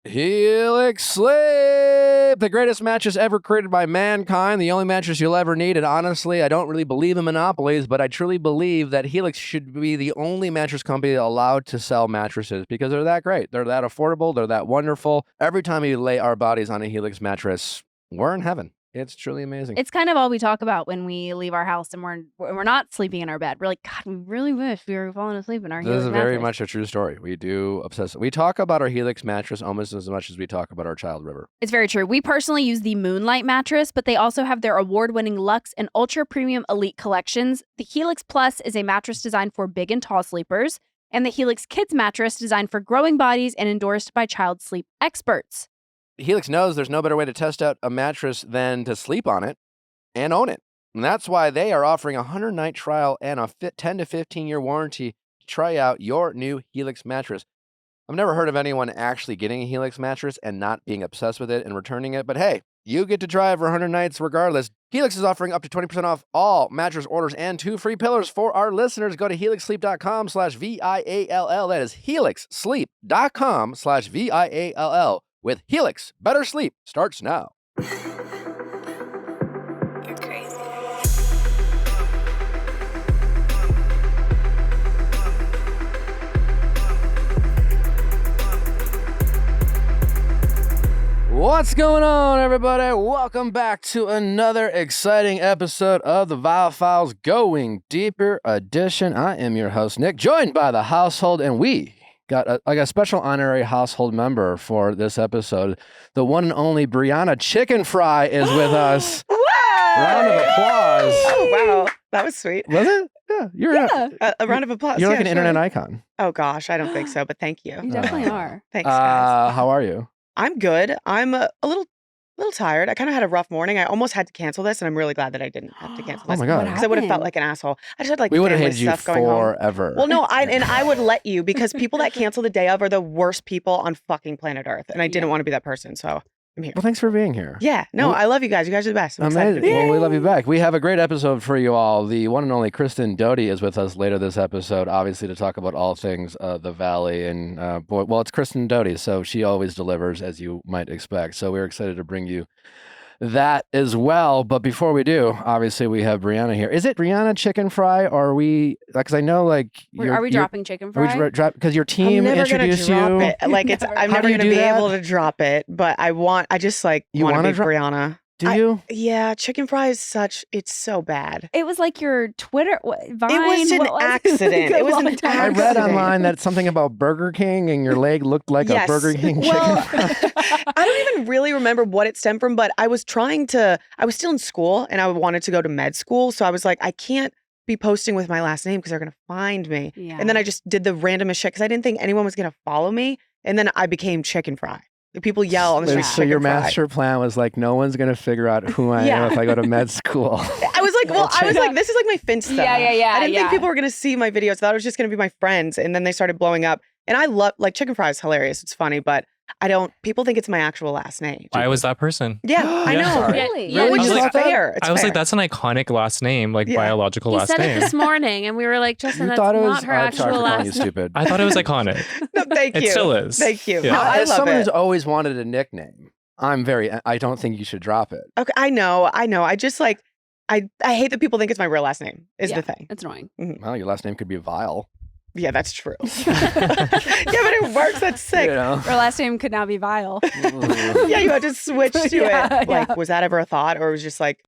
Helix Sleep, the greatest mattress ever created by mankind, the only mattress you'll ever need. And honestly, I don't really believe in monopolies, but I truly believe that Helix should be the only mattress company allowed to sell mattresses because they're that great. They're that affordable. They're that wonderful. Every time we lay our bodies on a Helix mattress, we're in heaven. It's truly amazing. It's kind of all we talk about when we leave our house and we're not sleeping in our bed. We're like, God, we really wish we were falling asleep in our Helix mattress. This is very much a true story. We do obsess. We talk about our Helix mattress almost as much as we talk about our child River. It's very true. We personally use the Moonlight mattress, but they also have their award-winning Luxe and Ultra Premium Elite collections. The Helix Plus is a mattress designed for big and tall sleepers, and the Helix Kids mattress designed for growing bodies and endorsed by child sleep experts. Helix knows there's no better way to test out a mattress than to sleep on it and own it. And that's why they are offering a 100-night trial and a 10 to 15-year warranty to try out your new Helix mattress. I've never heard of anyone actually getting a Helix mattress and not being obsessed with it and returning it. But hey, you get to try it for 100 nights regardless. Helix is offering up to 20% off all mattress orders and 2 free pillows for our listeners. Go to helixsleep.com/VIALL. That is helixsleep.com/VIALL. With Helix, better sleep starts now. You're crazy. What's going on, everybody? Welcome back to another exciting episode of the Viall Files Going Deeper edition. I am your host, Nick, joined by the household, and we got a special honorary household member for this episode. The one and only Brianna Chicken Fry is with us. Round of applause. Oh, wow. That was sweet. Was it? Yeah. You're A round of applause. You're like Yeah, an sure. internet icon. Oh, gosh. I don't think so, but thank you. You definitely are. Thanks, guys. How are you? I'm good. I'm a little tired. I kind of had a rough morning. I almost had to cancel this, and I'm really glad that I didn't have to cancel Oh this. my God. Because I would have felt like an asshole. I just had like We would have family hated you stuff going home. forever. Well, no, I would let you because people that cancel the day of are the worst people on fucking planet Earth, and I didn't want to be that person, so I'm here. Well, thanks for being here. Yeah, no, I love you guys. You guys are the best. I'm excited to Amazing. be here. Well, we love you back. We have a great episode for you all. The one and only Kristen Doute is with us later this episode, obviously to talk about all things the Valley. And well, it's Kristen Doute, so she always delivers, as you might expect. So we're excited to bring you that as well. But before we do, obviously we have Brianna here. Is it Brianna Chicken Fry, or are we? Because I know, like, Are we dropping chicken fry? Because your team I'm never gonna introduced drop you. it. Like it's, I'm How never do you gonna do be that? able to drop it, but I just like You want to wanna be drop- Brianna. Do you? Yeah, chicken fry is it's so bad. It was like your Twitter, Vine. It was an what was accident. It was an Long time I ago. read accident. online that something about Burger King and your leg looked like a Yes. Burger King Well, chicken fry. I don't even really remember what it stemmed from, but I was still in school and I wanted to go to med school. So I was like, I can't be posting with my last name because they're going to find me. Yeah. And then I just did the randomest shit because I didn't think anyone was going to follow me. And then I became Chicken Fry. People yell on the street. So your "Chicken Fry." master plan was like, no one's going to figure out who I Yeah. am if I go to med school. I was like, this is like my Finsta. Yeah. I didn't yeah. think people were going to see my videos. I thought it was just going to be my friends. And then they started blowing up. And I love, like, Chicken Fry is hilarious. It's funny, but people think it's my actual last name. I was that person. Yeah, I Yeah. know. Really? Yeah, which I is was like- fair. It's I was fair. like, that's an iconic last name, like Yeah. biological He last said name. it this morning, and we were like, Justin, You that's thought it was not her I'm sorry actual for calling you last name. stupid. I thought it was iconic. No, thank you. It still is. Thank you. Yeah. No, I As love someone it. who's always wanted a nickname, I don't think you should drop it. Okay, I know. I just like, I hate that people think it's my real last name is Yeah. the thing. It's annoying. Well, your last name could be Viall. Yeah, that's true. Yeah, but it works. That's sick. You know? Her last name could now be Viall. Yeah, you had to switch to Yeah, it. Like, was that ever a thought, or was it just like,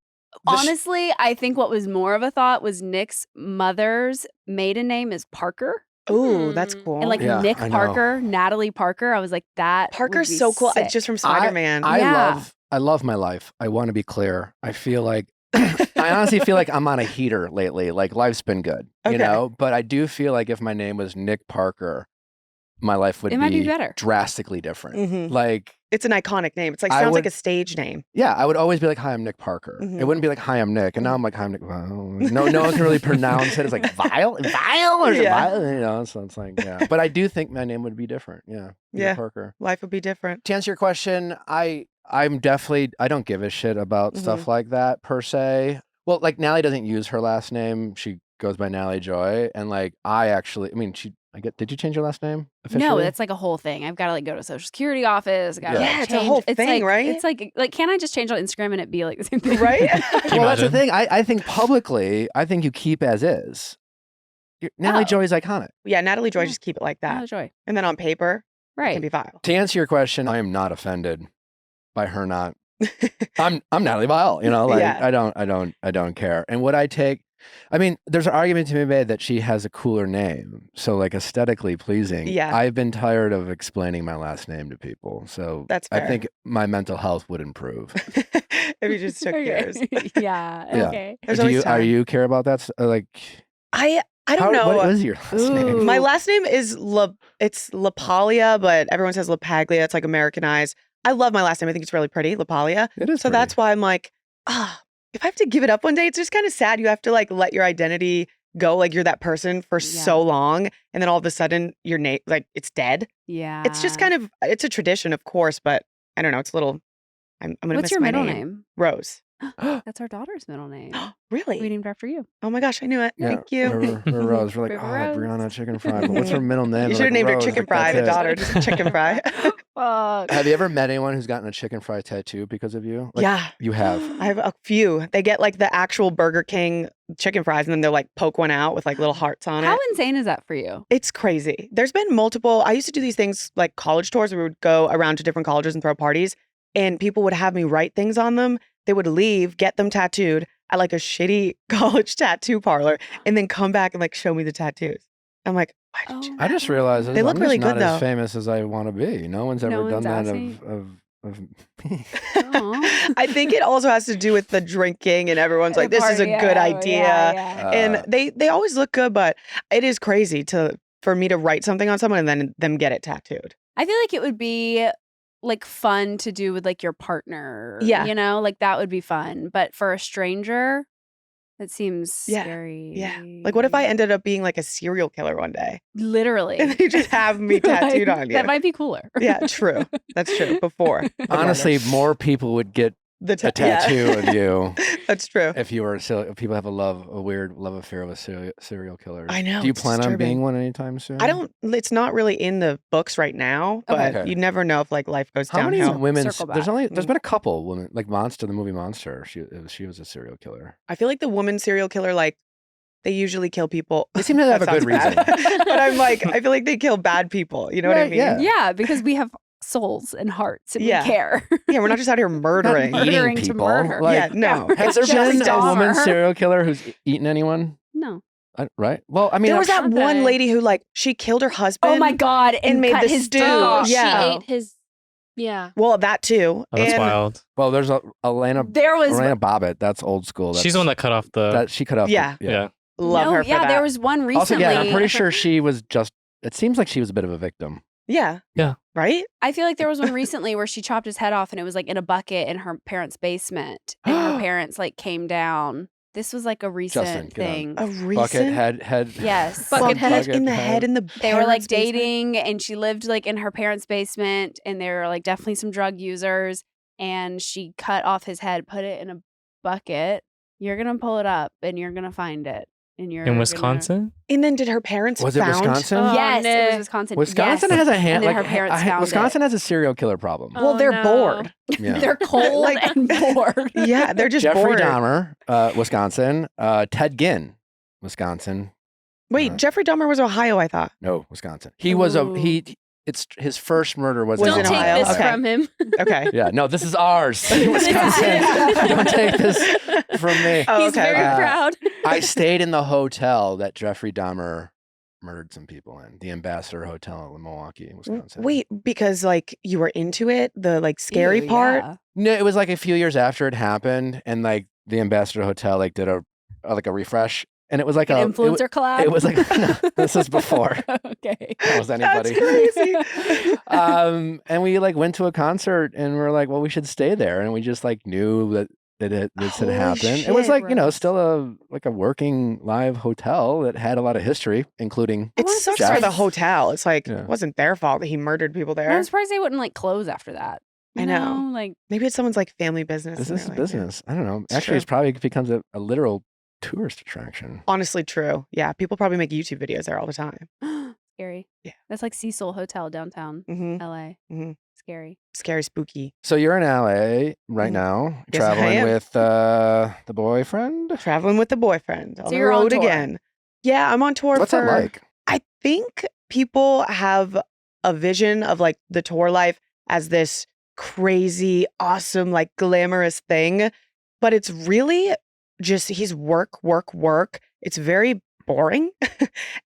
Honestly, I think what was more of a thought was Nick's mother's maiden name is Parker. ooh, that's cool. And like Yeah, Nick I know. Parker, Natalie Parker. I was like, that Parker's would be so cool. sick. It's just from Spider-Man. Yeah. I love my life. I want to be clear. I feel like I honestly feel like I'm on a heater lately. Like, life's been good, Okay. you know. But I do feel like if my name was Nick Parker, my life would It might be be better. drastically different. Mhm. Like, It's an iconic name. It's like I sounds like would- a stage name. yeah, I would always be like, "Hi, I'm Nick Parker." Mhm. It wouldn't be like, "Hi, I'm Nick," and now I'm like, "Hi, I'm Nick." Well, no one can really pronounce it. It's like Viall, or is it Yeah. Viall? You know, so it's like, yeah. But I do think my name would be different. Yeah, Nick Yeah. Parker. Life would be different. To answer your question, I'm definitely, I don't give a shit about stuff like that per se. Well, like, Natalie doesn't use her last name. She goes by Natalie Joy. And like, I mean, Did you change your last name officially? No, that's like a whole thing. I've got to like go to Social Security office. Gotta, Yeah. like, Yeah, it's a change. whole thing, like, right? It's like can't I just change on Instagram and it be like the same thing? Right? Can you Well, that's the imagine? thing. I think publicly, I think you keep as is. Natalie Oh. Joy's iconic. Yeah, Natalie Joy, Yeah. just keep it like Oh, that. joy. And then on paper, it Right. can be vile. To answer your question, I am not offended by her not. I'm Natalie Viall. You know, like Yeah. I don't care. And would I take? I mean, there's an argument to be made that she has a cooler name, so like aesthetically pleasing. Yeah. I've been tired of explaining my last name to people, so That's I fair. think my mental health would improve. If you just took yours. yeah. Yeah. Okay. There's Do always you? time. Are you care about that? Like, I don't know. What is your last name? Ooh. My last name is it's Lapaglia, but everyone says Lapaglia. It's like Americanized. I love my last name. I think it's really pretty, Lapaglia. It is. So that's why I'm like, if I have to give it up one day, it's just kind of sad. You have to like let your identity go. Like you're that person for so long. And then all of a sudden your name, like it's dead. Yeah. It's just kind of, it's a tradition, of course, but I don't know. It's a little, I'm going to What's miss your my middle name. name? Rose. That's our daughter's middle name. We Really? named after you. Oh my gosh, I knew it. Yeah, Thank you. River Rose. We're like, River oh, Rose. Brianna Chicken Fry. But what's her middle name? You We're should have like, named her Rose, Chicken like, Fry, that's the it. daughter, just Chicken Fry. Fuck. Have you ever met anyone who's gotten a chicken fry tattoo because of you? Like, Yeah. You have. I have a few. They get like the actual Burger King chicken fries and then they'll like poke one out with like little hearts on How it. insane is that for you? It's crazy. There's been multiple. I used to do these things like college tours where we would go around to different colleges and throw parties and people would have me write things on them. They would leave, get them tattooed at like a shitty college tattoo parlor and then come back and like show me the tattoos. I'm like, why did you? I just realized They look I'm really just not good, as though. famous as I want to be. No one's ever No done one's that asking? of me. Aw. I think it also has to do with the drinking and everyone's like, this is a good idea. Yeah. And they always look good, but it is crazy for me to write something on someone and then them get it tattooed. I feel like it would be like fun to do with like your partner. Yeah. You know, like that would be fun. But for a stranger, it seems Yeah. scary. Yeah. Like, what if I ended up being like a serial killer one day Literally. and they just have me tattooed on you? That might be cooler. Yeah, true. That's true. Before. the Honestly, murder. more people would get the a tattoo of you That's true. if you were if people have a weird love affair with serial killers. I know, Do you it's plan on disturbing. being one anytime soon? I don't, it's not really in the books right now, but Okay. you never know if like life goes How many downhill. women? Circle There's back. been a couple women like Monster, the movie Monster. She was a serial killer. I feel like the woman serial killer, like, they usually kill people. They seem to have a That good sounds reason. bad. But I'm like, I feel like they kill bad people. You know what I Right, mean? yeah. Yeah, because we have souls and hearts and Yeah. we care. Yeah, we're not just out here murdering. Not eating Murdering to people. murder. Like, Yeah, no. Has there Just been a Dahmer. woman serial killer who's eaten anyone? No. Right. Well, I mean, There was that Okay. one lady who like she killed her husband. Oh my God. And made cut the his stew. dog. Yeah. She ate his. Yeah. Well, that too. Oh, that's and wild. Well, there's Elena There was Bobbitt. That's old school. She's the one that cut off the. that she cut off. Yeah. yeah. love her for yeah, that. there was one recently. Also, yeah, I'm pretty sure she was just. It seems like she was a bit of a victim. Yeah. Yeah. Right? I feel like there was one recently where she chopped his head off and it was like in a bucket in her parents' basement. And her parents like came down. This was like a recent Justin, get thing. A Bucket recent head. Yes. Bucket head. in the head in the They were like parents' basement? dating and she lived like in her parents' basement and they were like definitely some drug users. And she cut off his head, put it in a bucket. You're going to pull it up and you're going to find it. And you're In gonna- Wisconsin? And then did her parents Was it found? Wisconsin? Oh, Yes, it was Nick. Wisconsin. Wisconsin Yes. has a hand. And then Like her parents found Wisconsin it. has a serial killer problem. Oh, Well, they're no. bored. Yeah. They're cold Like- and bored. Yeah, they're just Jeffrey bored. Dahmer, Wisconsin. Ted Ginn, Wisconsin. Wait, Jeffrey Dahmer was Ohio, I thought. No, Wisconsin. He was a Ooh. he. It's his first murder was Was Don't in in take Ohio. Ohio? this Okay. from him. Okay. Yeah, no, this is ours. Wisconsin. Don't take this from me. Oh, He's okay. very Uh, proud. I stayed in the hotel that Jeffrey Dahmer murdered some people in, the Ambassador Hotel in Milwaukee, Wisconsin. Wait, because like you were into it, the like scary Ew, part. yeah. No, it was like a few years after it happened, and like the Ambassador Hotel like did a refresh, and it was like An influencer collab. It was like no, this is before Okay. that was anybody. That's crazy. And we like went to a concert, and we are like, well, we should stay there, and we just like knew that this had Holy happened. It was shit, like gross. still a working live hotel that had a lot of history, including It wanna sucks Jeff. for the hotel. It's like Yeah. it wasn't their fault that he murdered people there. I'm surprised they wouldn't like close after that. I You know. Like, Maybe it's someone's like family business. this and is they're like, yeah. business. I don't know. It's Actually, true. it's probably becomes a literal tourist attraction. Honestly, true. Yeah, people probably make YouTube videos there all the time. Scary. Yeah. That's like Cecil Hotel downtown Mm-hmm. LA. Mm-hmm. Scary. Scary, spooky. So you're in LA right Mhm. now, Yes, I traveling am. with the boyfriend. Traveling with the boyfriend on So the you're on road tour. again. Yeah, I'm on tour What's for. that like? I think people have a vision of like the tour life as this crazy, awesome, like glamorous thing, but it's really just he's work, work, work. It's very boring.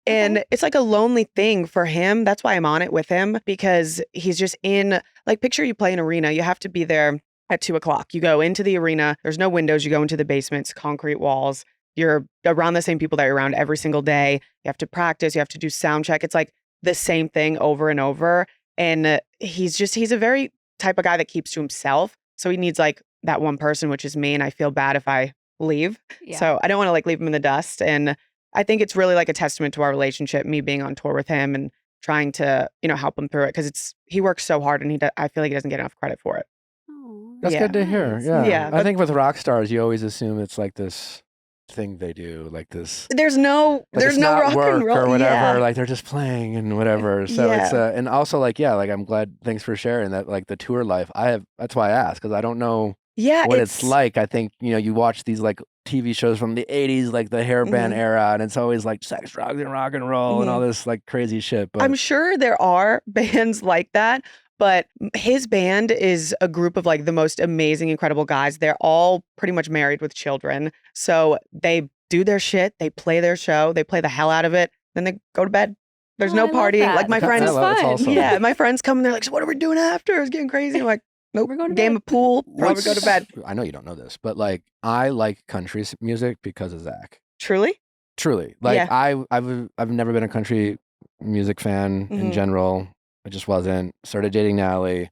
And it's like a lonely thing for him. That's why I'm on it with him, because he's just in, like, picture you play an arena. You have to be there at 2:00. You go into the arena. There's no windows. You go into the basements, concrete walls. You're around the same people that you're around every single day. You have to practice. You have to do sound check. It's like the same thing over and over. And he's a very type of guy that keeps to himself. So he needs like that one person, which is me. And I feel bad if I leave. Yeah. So I don't want to like leave him in the dust. And I think it's really like a testament to our relationship, me being on tour with him and trying to, help him through it. Cause he works so hard and I feel like he doesn't get enough credit for it. Oh, That's Yeah. good to hear. nice. Yeah. Yeah, I but- think with rock stars, you always assume it's like this thing they do, like this. There's no Like it's no not rock work and roll or whatever. Yeah. Like they're just playing and whatever. So it's Yeah. and also like like I'm glad. Thanks for sharing that. Like the tour life. That's why I asked, because I don't know Yeah, what it's like. I think you watch these like TV shows from the '80s, like the hair band era, and it's always like sex, drugs, and rock and roll and all this like crazy shit. But I'm sure there are bands like that, but his band is a group of like the most amazing, incredible guys. They're all pretty much married with children. So they do their shit, they play their show, they play the hell out of it, then they go to bed. There's Oh, no I love partying. that. Like my I friends, love it's fun. awesome. yeah, my friends come and they're like, so what are we doing after? It's getting crazy. I'm like, nope, We're going to game bed. of pool, probably go to bed. I know you don't know this, but like I like country music because of Zach. Truly? Truly, like Yeah. I've never been a country music fan in Mhm. general. I just wasn't. Started dating Natalie.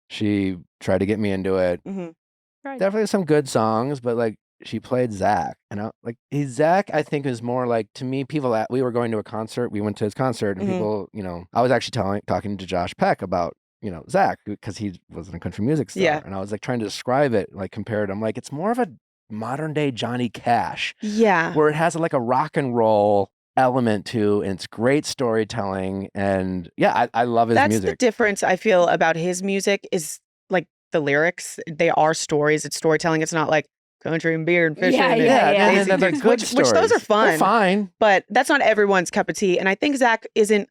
She tried to get me into it. Mm-hmm. Right. Definitely some good songs, but like she played Zach, and Zach, I think is more like, to me, we were going to a concert. We went to his concert, and Mhm. people, I was actually talking to Josh Peck about Zach, because he wasn't a country music star, Yeah. and I was like trying to describe it, like compare it. I'm like, it's more of a modern day Johnny Cash, Yeah. where it has like a rock and roll element to, and it's great storytelling, and yeah, I love his That's music. the difference I feel about his music is like the lyrics. They are stories. It's storytelling. It's not like country and beer and fishing. Yeah, and yeah, yeah. and basic they're things, good which those are stories. They're fun. fine. But that's not everyone's cup of tea. And I think Zach isn't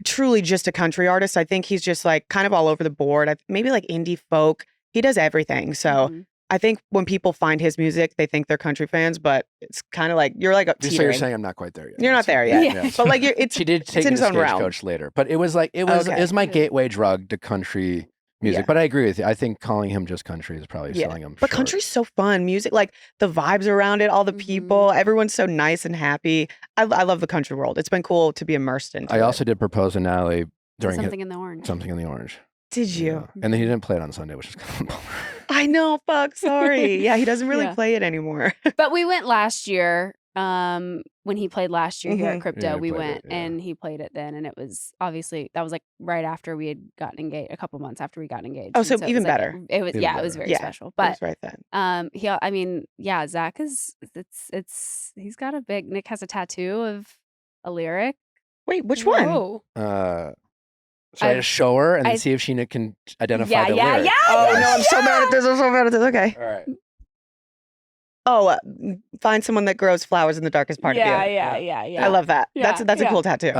truly just a country artist. I think he's just like kind of all over the board. Maybe like indie folk. He does everything. So Mhm. I think when people find his music, they think they're country fans, but it's kind of like you're like Just so you're teetering. saying I'm not quite there yet. You're not there Yeah. yet. Yeah. But like it's She did take in me its to own realm. Stagecoach later, but it was Okay. my Yeah. gateway drug to country music. Yeah. But I agree with you. I think calling him just country is probably Yeah. selling him. But short. country's so fun. Music, like the vibes around it, all the Mhm. people, everyone's so nice and happy. I love the country world. It's been cool to be immersed into I it. also did propose to Natalie during Something in the orange. Something in the Orange. Did you? Yeah. And then he didn't play it on Sunday, which is kind of a bummer. I know. Fuck. Sorry. Yeah, he doesn't really Yeah. play it anymore. But we went last year. When he played last year here Mhm. at Crypto, Yeah, he we played went it, yeah. and he played it then, and it was obviously that was like right after we had gotten engaged, a couple months after we got engaged. Oh, And so it even was like- better. It was Even yeah, it was better. very Yeah, special. It But was right then. Zach is he's got a big. Nick has a tattoo of a lyric. Wait, which one? Whoa. Should I I've- just show her and I- then see if she can identify Yeah, the yeah, lyric? yeah. Oh yeah, no, I'm so mad at this. I'm so mad at this. Okay. All right. Oh, find someone that grows flowers in the darkest part yeah, of you. yeah. I love that. Yeah, That's a yeah. cool tattoo.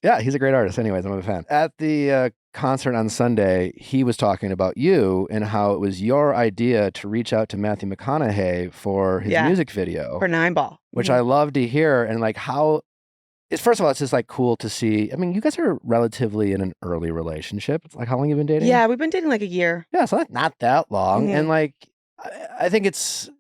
Yeah, he's a great artist. Anyways, I'm a fan. At the concert on Sunday, he was talking about you and how it was your idea to reach out to Matthew McConaughey for his Yeah. music video, For 9-ball. which I love to hear. And like how, first of all, it's just like cool to see. I mean, you guys are relatively in an early relationship. It's like, how long you been dating? Yeah, we've been dating like a year. Yeah, so that's not that long. Mhm. And like, I think it says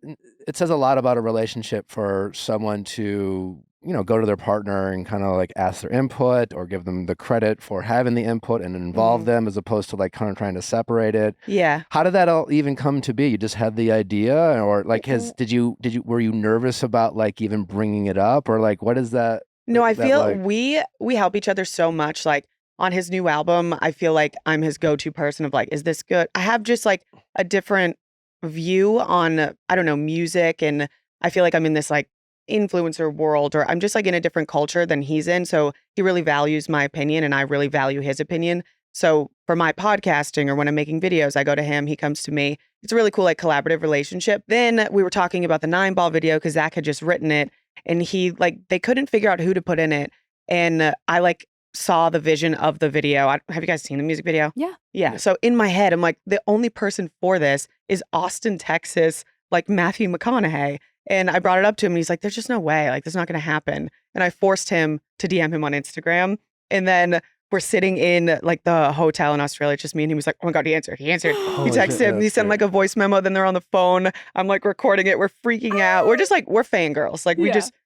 a lot about a relationship for someone to, go to their partner and kind of like ask their input or give them the credit for having the input and involve Mhm. them, as opposed to like kind of trying to separate it. Yeah. How did that all even come to be? You just had the idea, or like were you nervous about like even bringing it up, or like what is that? No, I that feel like? we help each other so much. Like on his new album, I feel like I'm his go-to person of like, is this good? I have just like a different view on, I don't know, music. And I feel like I'm in this like influencer world, or I'm just like in a different culture than he's in. So he really values my opinion and I really value his opinion. So for my podcasting or when I'm making videos, I go to him, he comes to me. It's a really cool, like collaborative relationship. Then we were talking about the 9-ball video because Zack had just written it and they couldn't figure out who to put in it. And I like saw the vision of the video. Have you guys seen the music video? Yeah. Yeah. So in my head, I'm like, the only person for this is Austin, Texas, like Matthew McConaughey. And I brought it up to him and he's like, there's just no way. Like, this is not going to happen. And I forced him to DM him on Instagram. And then we're sitting in like the hotel in Australia, just me and him. He's like, oh my God, he answered. He texted him. He sent like a voice memo. Then they're on the phone. I'm like recording it. We're freaking out. We're just like, we're fangirls. Like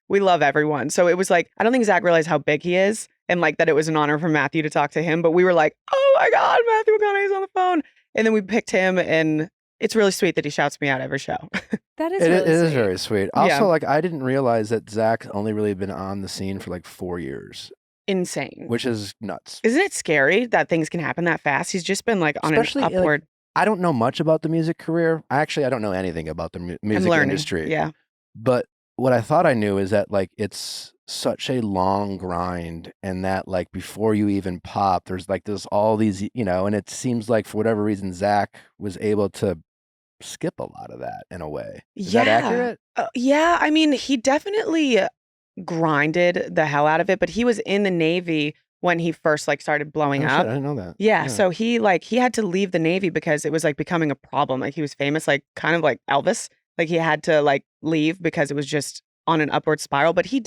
we love everyone. So it was like, I don't think Zack realized how big he is. And like that it was an honor for Matthew to talk to him. But we were like, oh my God, Matthew McConaughey's on the phone. And then we picked him and it's really sweet that he shouts me out every show. That is It really is sweet. very sweet. Also, like I didn't realize that Zack's only really been on the scene for like 4 years, Insane. which is nuts. Isn't it scary that things can happen that fast? He's just been like on Especially, an upward. I don't know much about the music career. I don't know anything about the music industry. Yeah. But what I thought I knew is that like it's such a long grind and that like before you even pop, there's all these, and it seems like for whatever reason, Zack was able to skip a lot of that in a way. Is that accurate? Yeah. I mean, he definitely grinded the hell out of it, but he was in the Navy when he first like started blowing up. Shit, I didn't know that. Yeah. So he had to leave the Navy because it was like becoming a problem. Like he was famous, like kind of like Elvis. Like he had to like leave because it was just on an upward spiral. But he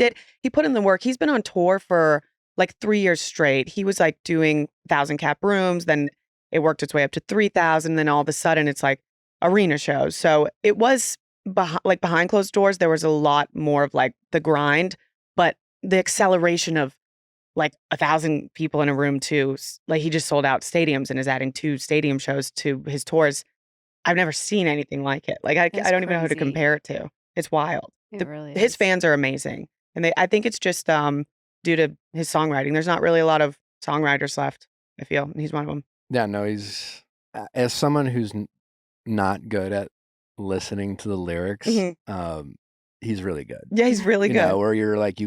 put in the work. He's been on tour for like 3 years straight. He was like doing 1,000 cap rooms. Then it worked its way up to 3,000. Then all of a sudden it's like arena shows. So it was behind closed doors. There was a lot more of like the grind, but the acceleration of like 1,000 people in a room too. Like he just sold out stadiums and is adding 2 stadium shows to his tours. I've never seen anything like it. Like I don't even know who to compare it to. It's wild. It really is. His fans are amazing. And I think it's just due to his songwriting. There's not really a lot of songwriters left, I feel. And he's one of them. Yeah, no, he's as someone who's not good at listening to the lyrics, he's really good. Yeah, he's really good. Where you're like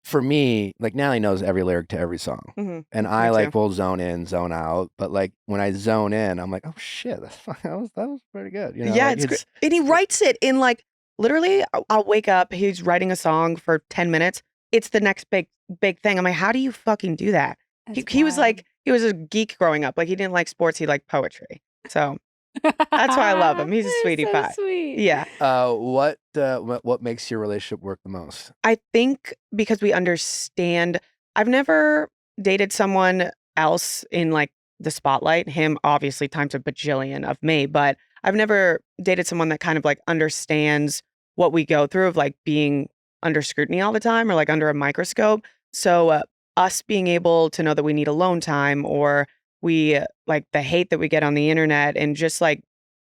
for me, like Natalie knows every lyric to every song. And I like will zone in, zone out. But like when I zone in, I'm like, oh shit, that was pretty good. Yeah, like, it's great. And he writes it in like literally, I'll wake up, he's writing a song for 10 minutes. It's the next big thing. I'm like, how do you fucking do that? He was like, he was a geek growing up. Like he didn't like sports, he liked poetry. So that's why I love him. He's a sweetie pie. Sweet. Yeah. What makes your relationship work the most? I think because we understand. I've never dated someone else in like the spotlight. Him, obviously, times a bajillion of me, but I've never dated someone that kind of like understands what we go through of like being under scrutiny all the time or like under a microscope. So us being able to know that we need alone time or we like the hate that we get on the internet and just like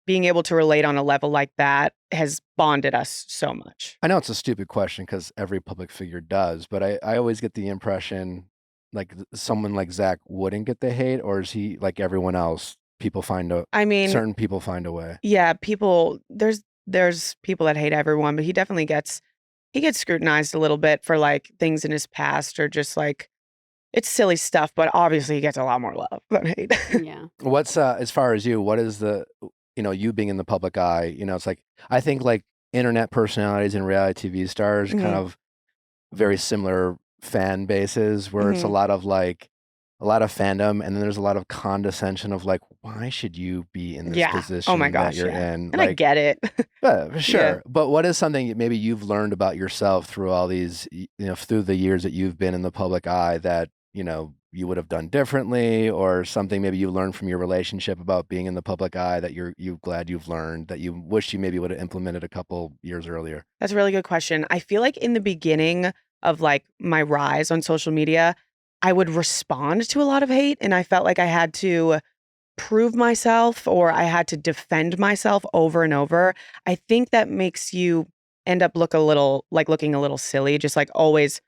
being able to relate on a level like that has bonded us so much. I know it's a stupid question because every public figure does, but I always get the impression like someone like Zack wouldn't get the hate, or is he like everyone else? Certain people find a way. Yeah, there's people that hate everyone, but he definitely gets scrutinized a little bit for like things in his past or just like it's silly stuff, but obviously he gets a lot more love than hate. Yeah. What's as far as you, what is the you being in the public eye, it's like I think like internet personalities and reality TV stars kind of very similar fan bases where it's a lot of fandom and then there's a lot of condescension of like, why should you be in this position that you're in? And like, I get it. Sure. Yeah. But what is something that maybe you've learned about yourself through all these, through the years that you've been in the public eye that, you would have done differently, or something maybe you learned from your relationship about being in the public eye that you're glad you've learned that you wish you maybe would have implemented a couple years earlier? That's a really good question. I feel like in the beginning of like my rise on social media, I would respond to a lot of hate and I felt like I had to prove myself or I had to defend myself over and over. I think that makes you end up looking a little silly, just like always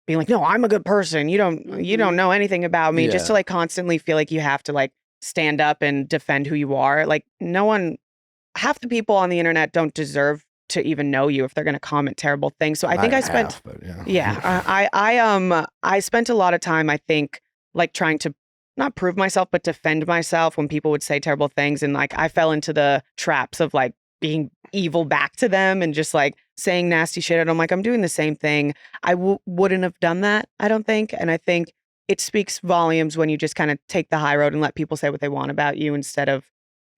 being like, no, I'm a good person. You don't know anything about me. Just to like constantly feel like you have to like stand up and defend who you are. Like half the people on the internet don't deserve to even know you if they're going to comment terrible things. So I Not think I even spent half, but yeah. yeah, I spent a lot of time, I think, like trying to not prove myself, but defend myself when people would say terrible things. And like I fell into the traps of like being evil back to them and just like saying nasty shit. And I'm like, I'm doing the same thing. I wouldn't have done that, I don't think. And I think it speaks volumes when you just kind of take the high road and let people say what they want about you instead of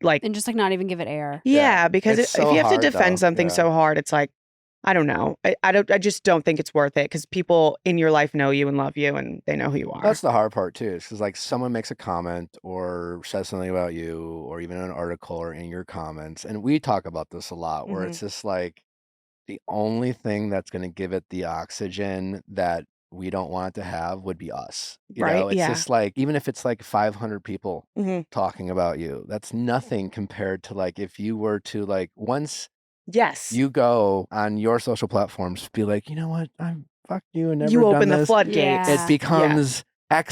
like, And just like not even give it air. yeah, because It's if so you have to hard, defend though. something Yeah. so hard, it's like, I don't know. I just don't think it's worth it because people in your life know you and love you and they know who you are. That's the hard part too. It's 'cause like someone makes a comment or says something about you, or even an article or in your comments, and we talk about this a lot, where it's just like the only thing that's going to give it the oxygen that we don't want it to have would be us. You Right? know, it's Yeah. just like even if it's like 500 people Mhm. talking about you, that's nothing compared to like if you were to like once Yes. you go on your social platforms, be like, you know what, I'm fuck you and never You done open the this. floodgates. Yeah. It becomes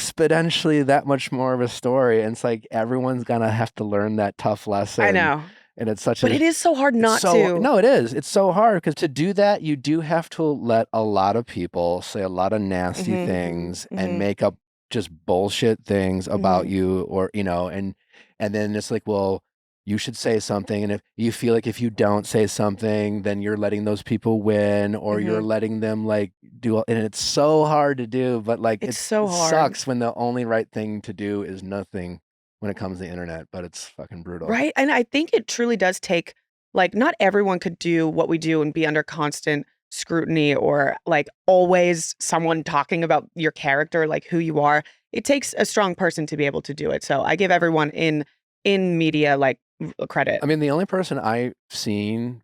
exponentially that much more of a story, and it's like everyone's gonna have to learn that tough lesson. I know. And it's such But a it is so hard it's not so to. no, it is. It's so hard because to do that, you do have to let a lot of people say a lot of nasty Mhm, things mhm. and make up just bullshit things about Mhm. you, or and then it's like, well, you should say something, and if you feel like if you don't say something, then you're letting those people win, or you're Mhm. letting them like do, and it's so hard to do, but like It's so it hard. sucks when the only right thing to do is nothing when it comes to the internet, but it's fucking brutal. Right? And I think it truly does take, like, not everyone could do what we do and be under constant scrutiny or like always someone talking about your character, like who you are. It takes a strong person to be able to do it. So I give everyone in media like credit. I mean, the only person I've seen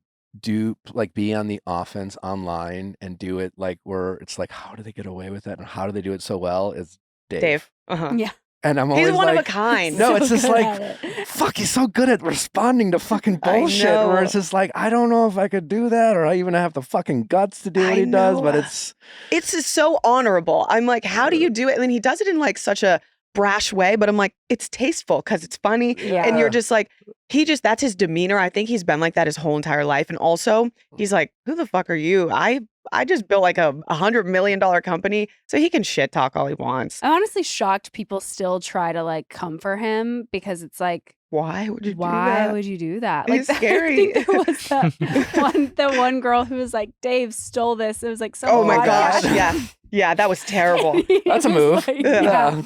be on the offense online and do it like where it's like, how do they get away with it and how do they do it so well is Dave. Dave. Uh-huh. Yeah. And I'm He's always one of a like, kind. no, So it's just good like, at it. fuck, he's so good at responding to fucking I bullshit. Where know. it's just like, I don't know if I could do that, or I even have the fucking guts to do what I he does. But know. it's It's just so honorable. I'm like, how do you do it? And then he does it in like such a brash way, but I'm like, it's tasteful because it's funny. And you're just like, that's his demeanor. I think he's been like that his whole entire life. And also, he's like, who the fuck are you? I just built like a $100 million company, so he can shit talk all he wants. I'm honestly shocked people still try to like come for him because it's like, Why would you do why that? would you do that? He's Like, scary. I think there was that one girl who was like, Dave stole this. It was like some Oh my podcast. gosh. Yeah. Yeah, that was terrible. He That's a was move. like, Yeah.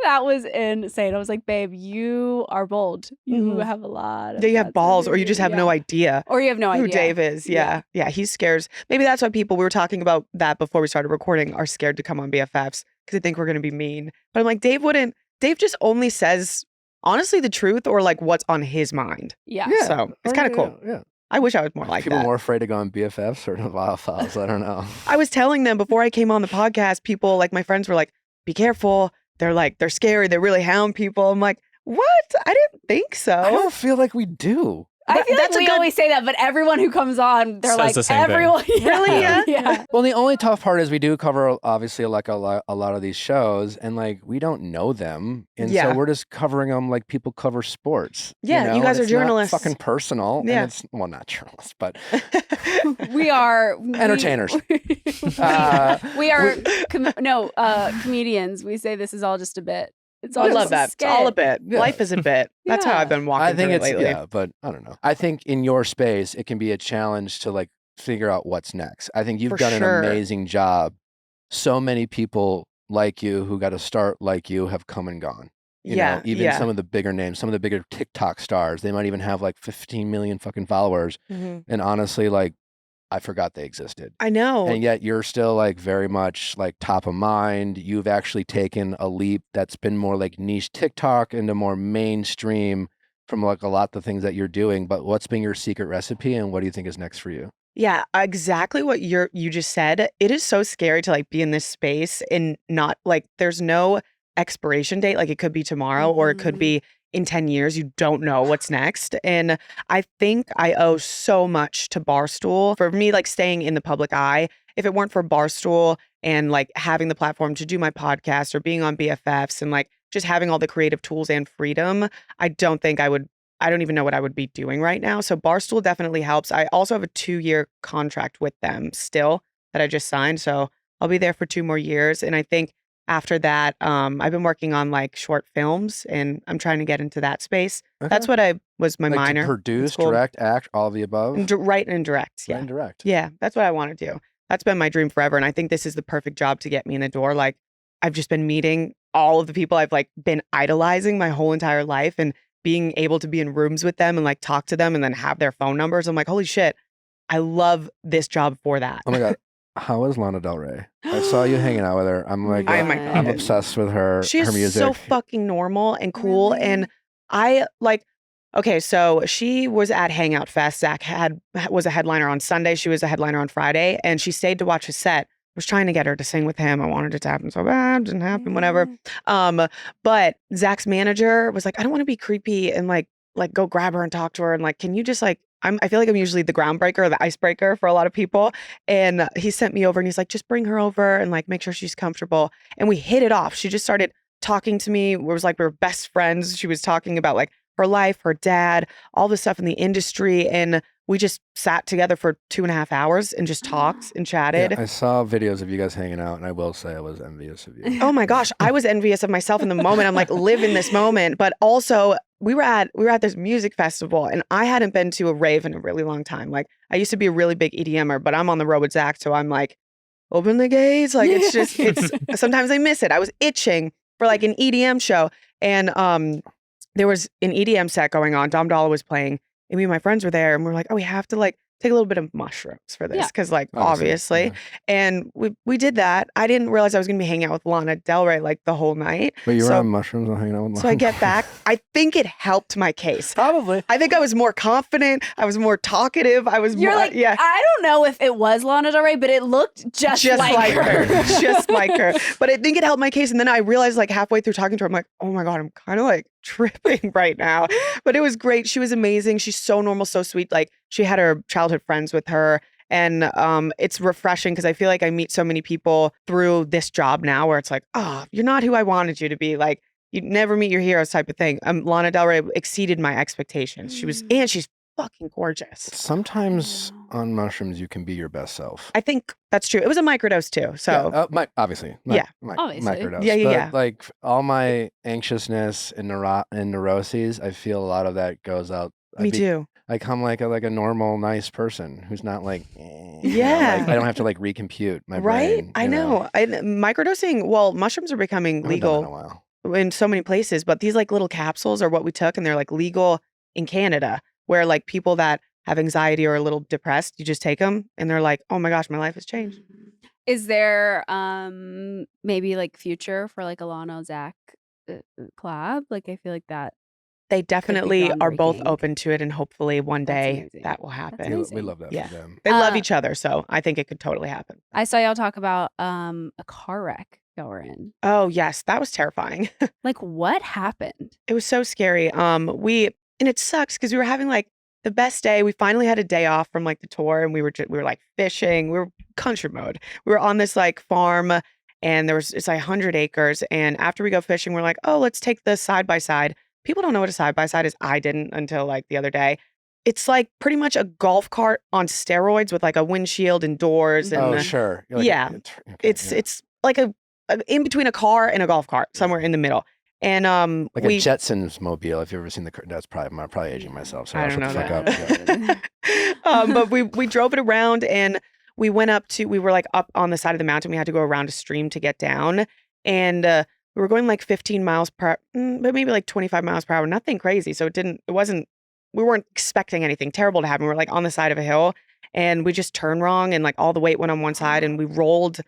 that was insane. I was like, babe, you are bold. You Mhm. have a lot of Yeah, you have guts balls, or under you just you. have no Yeah. idea Or you have no who idea. Dave is. Yeah. Yeah, he scares. Maybe that's why we were talking about that before we started recording, are scared to come on BFFs because they think we're going to be mean. But I'm like, Dave just only says, honestly, the truth or like what's on his mind. Yeah. yeah, So it's kind of cool. Yeah. I wish I was more like People that. more afraid to go on BFFs or Viall files. I don't know. I was telling them before I came on the podcast, people like my friends were like, be careful. They're scary. They really hound people. I'm like, what? I didn't think so. I don't feel like we do. I feel like That's a we good- always say that, but everyone who comes on, they're Says like, the same thing. everyone. Really? Yeah? Yeah. Well, the only tough part is we do cover obviously like a lot of these shows, and like we don't know them, and Yeah. so we're just covering them like people cover sports. Yeah, you know, guys and are it's not journalists. fucking personal, Yeah. and it's well, not journalists, but We are Entertainers. We are comedians. We say this is all just a bit. It's all I just love a that. It's skit. all a bit. Yeah. Life is a bit. That's how Yeah. I've been walking I think through it's it lately. yeah, but I don't know. I think in your space it can be a challenge to like figure out what's next. I think you've For done sure. an amazing job. So many people like you who got to start like you have come and gone. You know, even some of the bigger names, some of the bigger TikTok stars, they might even have like 15 million fucking followers. Mhm. And honestly, like, I forgot they existed. I know. And yet you're still like very much like top of mind. You've actually taken a leap that's been more like niche TikTok into more mainstream from like a lot of the things that you're doing. But what's been your secret recipe and what do you think is next for you? Yeah, exactly what you just said. It is so scary to like be in this space and not like there's no expiration date. Like it could be tomorrow or it could Mhm. be in 10 years. You don't know what's next. And I think I owe so much to Barstool for me, like staying in the public eye. If it weren't for Barstool and like having the platform to do my podcast or being on BFFs and like just having all the creative tools and freedom, I don't think I would I don't even know what I would be doing right now. So Barstool definitely helps. I also have a 2-year contract with them still that I just signed. So I'll be there for 2 more years. And I think after that, I've been working on like short films and I'm trying to get into that space. Okay. That's what I was my like minor. to produce, school. direct, act, all of the above. And write and direct. Right Yeah. and direct. Yeah. That's what I want to do. That's been my dream forever. And I think this is the perfect job to get me in the door. Like I've just been meeting all of the people I've like been idolizing my whole entire life and being able to be in rooms with them and like talk to them and then have their phone numbers. I'm like, holy shit, I love this job for that. Oh my God. How is Lana Del Rey? I saw you hanging out with her. I'm like, Oh my I'm God. obsessed with her. She her is music. so fucking normal and cool. Really? And I like, okay, so she was at Hangout Fest. Zach was a headliner on Sunday. She was a headliner on Friday. And she stayed to watch his set. I was trying to get her to sing with him. I wanted it to happen so bad. Didn't happen, whatever. But Zach's manager was like, I don't want to be creepy and like go grab her and talk to her. And like, can you just like, I feel like I'm usually the groundbreaker or the icebreaker for a lot of people. And he sent me over and he's like, just bring her over and like make sure she's comfortable. And we hit it off. She just started talking to me. It was like we were best friends. She was talking about like her life, her dad, all the stuff in the industry. And we just sat together for 2.5 hours and just talked and chatted. Yeah, I saw videos of you guys hanging out, and I will say I was envious of you. Oh my gosh, I was envious of myself in the moment. I'm like, live in this moment. But also, we were at this music festival, and I hadn't been to a rave in a really long time. Like, I used to be a really big EDMer, but I'm on the road with Zach, so I'm like, open the gates. Like, it's sometimes I miss it. I was itching for like an EDM show, and there was an EDM set going on. Dom Dollar was playing. And me and my friends were there and we were like, oh, we have to like take a little bit of mushrooms for this. Yeah. Cause like, obviously. Yeah. And we did that. I didn't realize I was going to be hanging out with Lana Del Rey like the whole night. But you were So- on mushrooms and hanging out with Lana. So I get back. I think it helped my case. Probably. I think I was more confident. I was more talkative. I was You're more, like, yeah. I don't know if it was Lana Del Rey, but it looked just like her. just like her. But I think it helped my case. And then I realized like halfway through talking to her, I'm like, oh my God, I'm kind of like tripping right now. But it was great. She was amazing. She's so normal, so sweet. Like she had her childhood friends with her. And it's refreshing because I feel like I meet so many people through this job now where it's like, oh, you're not who I wanted you to be. Like you never meet your heroes type of thing. Lana Del Rey exceeded my expectations. And she's fucking gorgeous. Sometimes on mushrooms, you can be your best self. I think that's true. It was a microdose too. So Obviously. Obviously. Microdose. Yeah. But like all my anxiousness and neuroses, I feel a lot of that goes out. me too. I come like a normal, nice person who's not like, Yeah. like, I don't have to like recompute my Right? brain. I you know. Microdosing, well, mushrooms are becoming I haven't done it in a legal while. in so many places, but these like little capsules are what we took and they're like legal in Canada where like people that have anxiety or are a little depressed, you just take them and they're like, oh my gosh, my life has changed. Is there maybe like future for like a Lana Zach collab? Like I feel like that. They definitely are both groundbreaking. open to it and hopefully one That's day amazing. that will That's happen. We amazing. love that Yeah. for them. They love Uh, each other, so I think it could totally happen. I saw y'all talk about a car wreck y'all were in. Oh yes, that was terrifying. Like what happened? It was so scary. And it sucks because we were having like the best day. We finally had a day off from like the tour, and we were like fishing. We were country mode. We were on this like farm, and it's like 100 acres. And after we go fishing, we're like, oh, let's take the side by side. People don't know what a side by side is. I didn't until like the other day. It's like pretty much a golf cart on steroids with like a windshield and doors. And Oh, sure. You're like, yeah. okay, it's like a in between a car and a golf cart, somewhere in the middle. And like a Jetsons mobile. If you've ever seen that's probably I'm probably aging myself. So I don't know shut the fuck that. up. Yeah. But we drove it around and we went we were like up on the side of the mountain. We had to go around a stream to get down. And we were going like 15 miles per hour, but maybe like 25 miles per hour. Nothing crazy. So we weren't expecting anything terrible to happen. We were like on the side of a hill and we just turned wrong and like all the weight went on one side and we rolled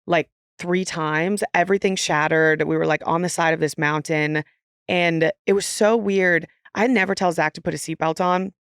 like 3 times. Everything shattered. We were like on the side of this mountain and it was so weird. I never tell Zach to put a seatbelt on.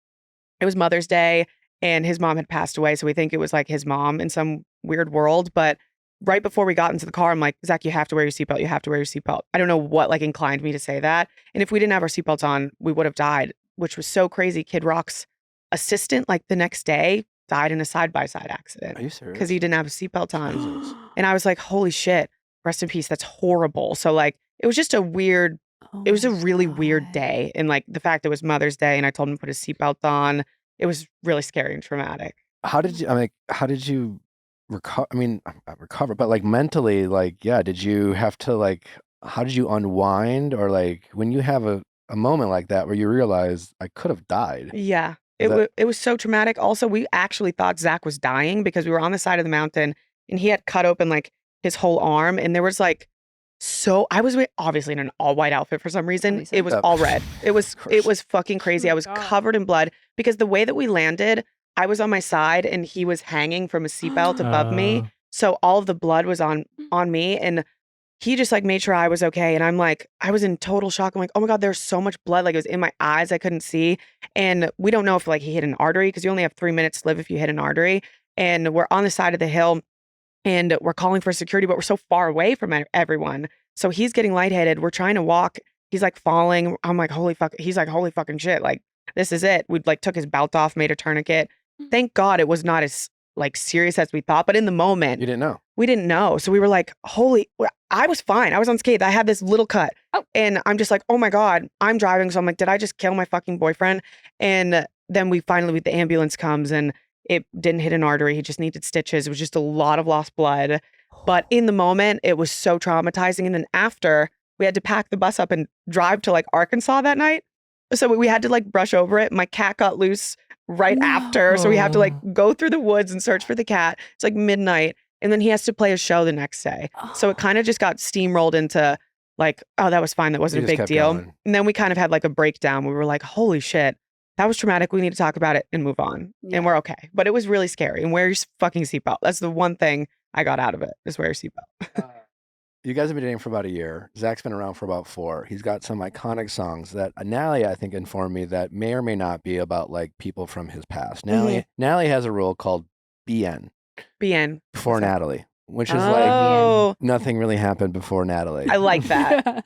It was Mother's Day and his mom had passed away. So we think it was like his mom in some weird world. But right before we got into the car, I'm like, Zach, you have to wear your seatbelt. You have to wear your seatbelt. I don't know what like inclined me to say that. And if we didn't have our seatbelts on, we would have died, which was so crazy. Kid Rock's assistant, like the next day, died in a side-by-side accident Are you serious? because he didn't have a seatbelt on. Jesus. And I was like, holy shit, rest in peace. That's horrible. So like, it was just a weird Oh it was a my really weird God. day. And like the fact it was Mother's Day and I told him to put his seatbelt on, it was really scary and traumatic. How did you? I mean, how did you recover? I mean, not recover, but like mentally, like, yeah. Did you have to like? How did you unwind, or like when you have a moment like that where you realize I could have died? Yeah. Is that It was so traumatic. Also, we actually thought Zach was dying because we were on the side of the mountain and he had cut open like his whole arm and there was like I was obviously in an all white outfit for some reason. Obviously. It was Oh, all red. It of course. was fucking crazy. Oh I my was God. covered in blood because the way that we landed, I was on my side and he was hanging from a seatbelt above me. So all of the blood was on me and he just like made sure I was okay. And I'm like, I was in total shock. I'm like, oh my God, there's so much blood. Like it was in my eyes. I couldn't see. And we don't know if like he hit an artery because you only have 3 minutes to live if you hit an artery. And we're on the side of the hill and we're calling for security, but we're so far away from everyone. So he's getting lightheaded. We're trying to walk. He's like falling. I'm like, holy fuck. He's like, holy fucking shit. Like, this is it. We like took his belt off, made a tourniquet. Thank God it was not as like serious as we thought. But in the moment, You didn't know. we didn't know. So we were like, I was fine. I was unscathed. I had this little cut. Oh. And I'm just like, oh my God, I'm driving. So I'm like, did I just kill my fucking boyfriend? And then the ambulance comes and it didn't hit an artery. He just needed stitches. It was just a lot of lost blood. But in the moment, it was so traumatizing. And then after, we had to pack the bus up and drive to like Arkansas that night. So we had to like brush over it. My cat got loose right after. So we have to like go through the woods and search for the cat. It's like midnight. And then he has to play a show the next day. So it kind of just got steamrolled into like, oh, that was fine. That wasn't You a just big kept deal. going. And then we kind of had like a breakdown. We were like, holy shit, that was traumatic. We need to talk about it and move on. Yeah. And we're okay. But it was really scary. And wear your fucking seatbelt. That's the one thing I got out of it is wear your seatbelt. You guys have been dating for about a year. Zach's been around for about 4. He's got some iconic songs that Natalie, I think, informed me that may or may not be about like people from his past. Natalie has a rule called BN, BN. before What's that? Natalie, which is like Oh, nothing really happened before Natalie. I like that.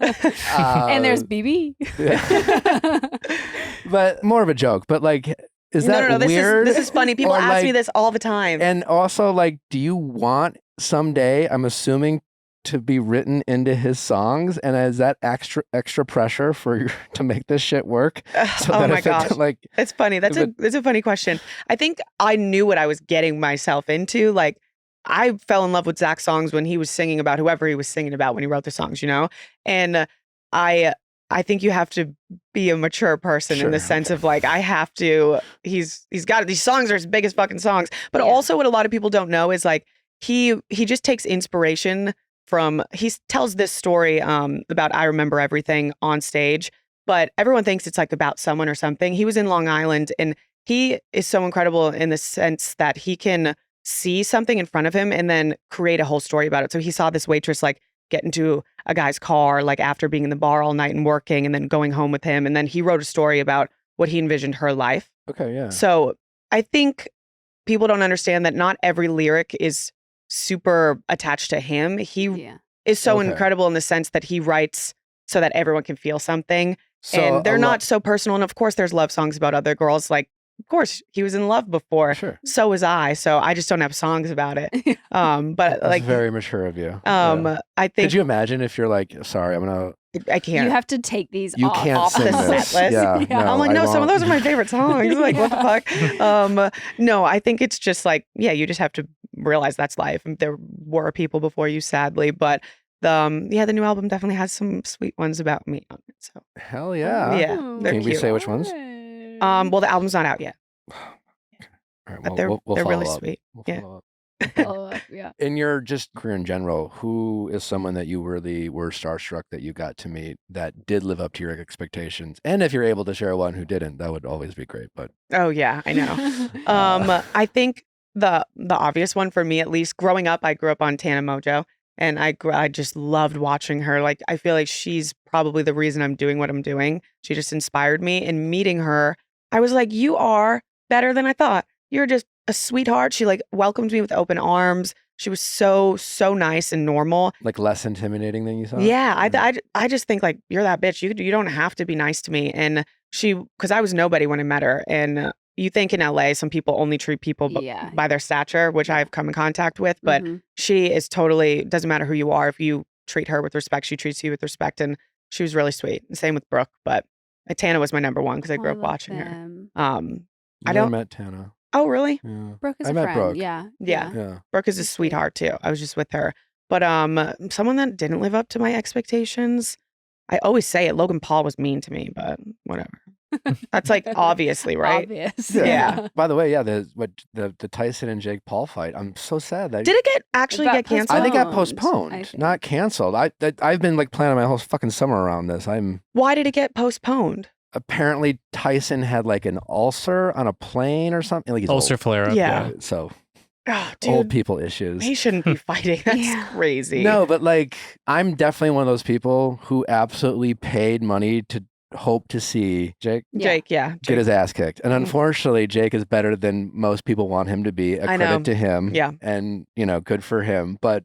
And there's Uh, BB. but more of a joke. But like, is that no. weird? This is funny. People Or, ask me like- this all the time. And also, like, do you want someday, I'm assuming, to be written into his songs? And is that extra pressure for you to make this shit work? So oh that my if it- gosh. like, It's funny. That's a funny question. I think I knew what I was getting myself into. Like I fell in love with Zach's songs when he was singing about whoever he was singing about when he wrote the songs, you know? And I think you have to be a mature person in the Sure, sense of like I have to he's got these songs are his biggest fucking songs. But Yeah. also what a lot of people don't know is like he just takes inspiration from he tells this story about I Remember Everything on stage, but everyone thinks it's like about someone or something. He was in Long Island and he is so incredible in the sense that he can see something in front of him and then create a whole story about it. So he saw this waitress like get into a guy's car like after being in the bar all night and working and then going home with him. And then he wrote a story about what he envisioned her life. okay, yeah. So I think people don't understand that not every lyric is super attached to him. He Yeah. is so Okay. incredible in the sense that he writes so that everyone can feel something. So And they're a not so personal. And of course, there's love songs about other girls. Like, of course, he was in love before. Sure. So was I. So I just don't have songs about it. But That's like, very mature of you. Yeah. I think Could you imagine if you're like, sorry, I'm gonna. I can't. You have to take these You off. can't off sing the this. set list. Yeah, Yeah. no, I'm like, I no, some of won't. those are my favorite songs. Like, what the fuck? No, I think it's just like, yeah, you just have to realize that's life. And there were people before you, sadly, but the new album definitely has some sweet ones about me on it. So Hell yeah. yeah, they're Can we cute. say which ones? Well, the album's not out yet, All right, but we'll they're really follow up. sweet. We'll Yeah. follow up. Follow up, yeah. In your just career in general, who is someone that you really were starstruck that you got to meet that did live up to your expectations? And if you're able to share one who didn't, that would always be great. But Oh yeah, I know. I think the obvious one for me, at least, growing up, I grew up on Tana Mojo, and I just loved watching her. Like I feel like she's probably the reason I'm doing what I'm doing. She just inspired me, and meeting her, I was like, you are better than I thought. You're just a sweetheart. She like welcomed me with open arms. She was so nice and normal. like less intimidating than you thought? Yeah, I just think like you're that bitch. You don't have to be nice to me. And because I was nobody when I met her, and you think in LA some people only treat people Yeah. by their stature, which I've come in contact with, but Mhm. she is totally doesn't matter who you are. If you treat her with respect, she treats you with respect, and She was really sweet. Same with Brooke, but Tana was my number one because I grew I up love watching her. them. I I don't- met Tana. Oh, really? Yeah. Brooke is I a met friend. Brooke. Yeah. Yeah. Yeah. Brooke is a She's sweet. sweetheart too. I was just with her. But someone that didn't live up to my expectations, I always say it. Logan Paul was mean to me, but whatever. That's like obviously, right? Obvious. Yeah. By the way, yeah, the Tyson and Jake Paul fight. I'm so sad that Did it actually got get canceled? I think it got postponed, I postponed, think. not canceled. I've been like planning my whole fucking summer around this. Why did it get postponed? Apparently Tyson had like an ulcer on a plane or something. Like he's Ulcer old. flare up. Yeah. So Oh, old dude, people issues. he shouldn't be fighting. That's Yeah. crazy. No, but like I'm definitely one of those people who absolutely paid money to hope to see Jake Jake, get his ass kicked. And Mhm. unfortunately, Jake is better than most people want him to be. A I credit know. to him. Yeah. And, good for him. But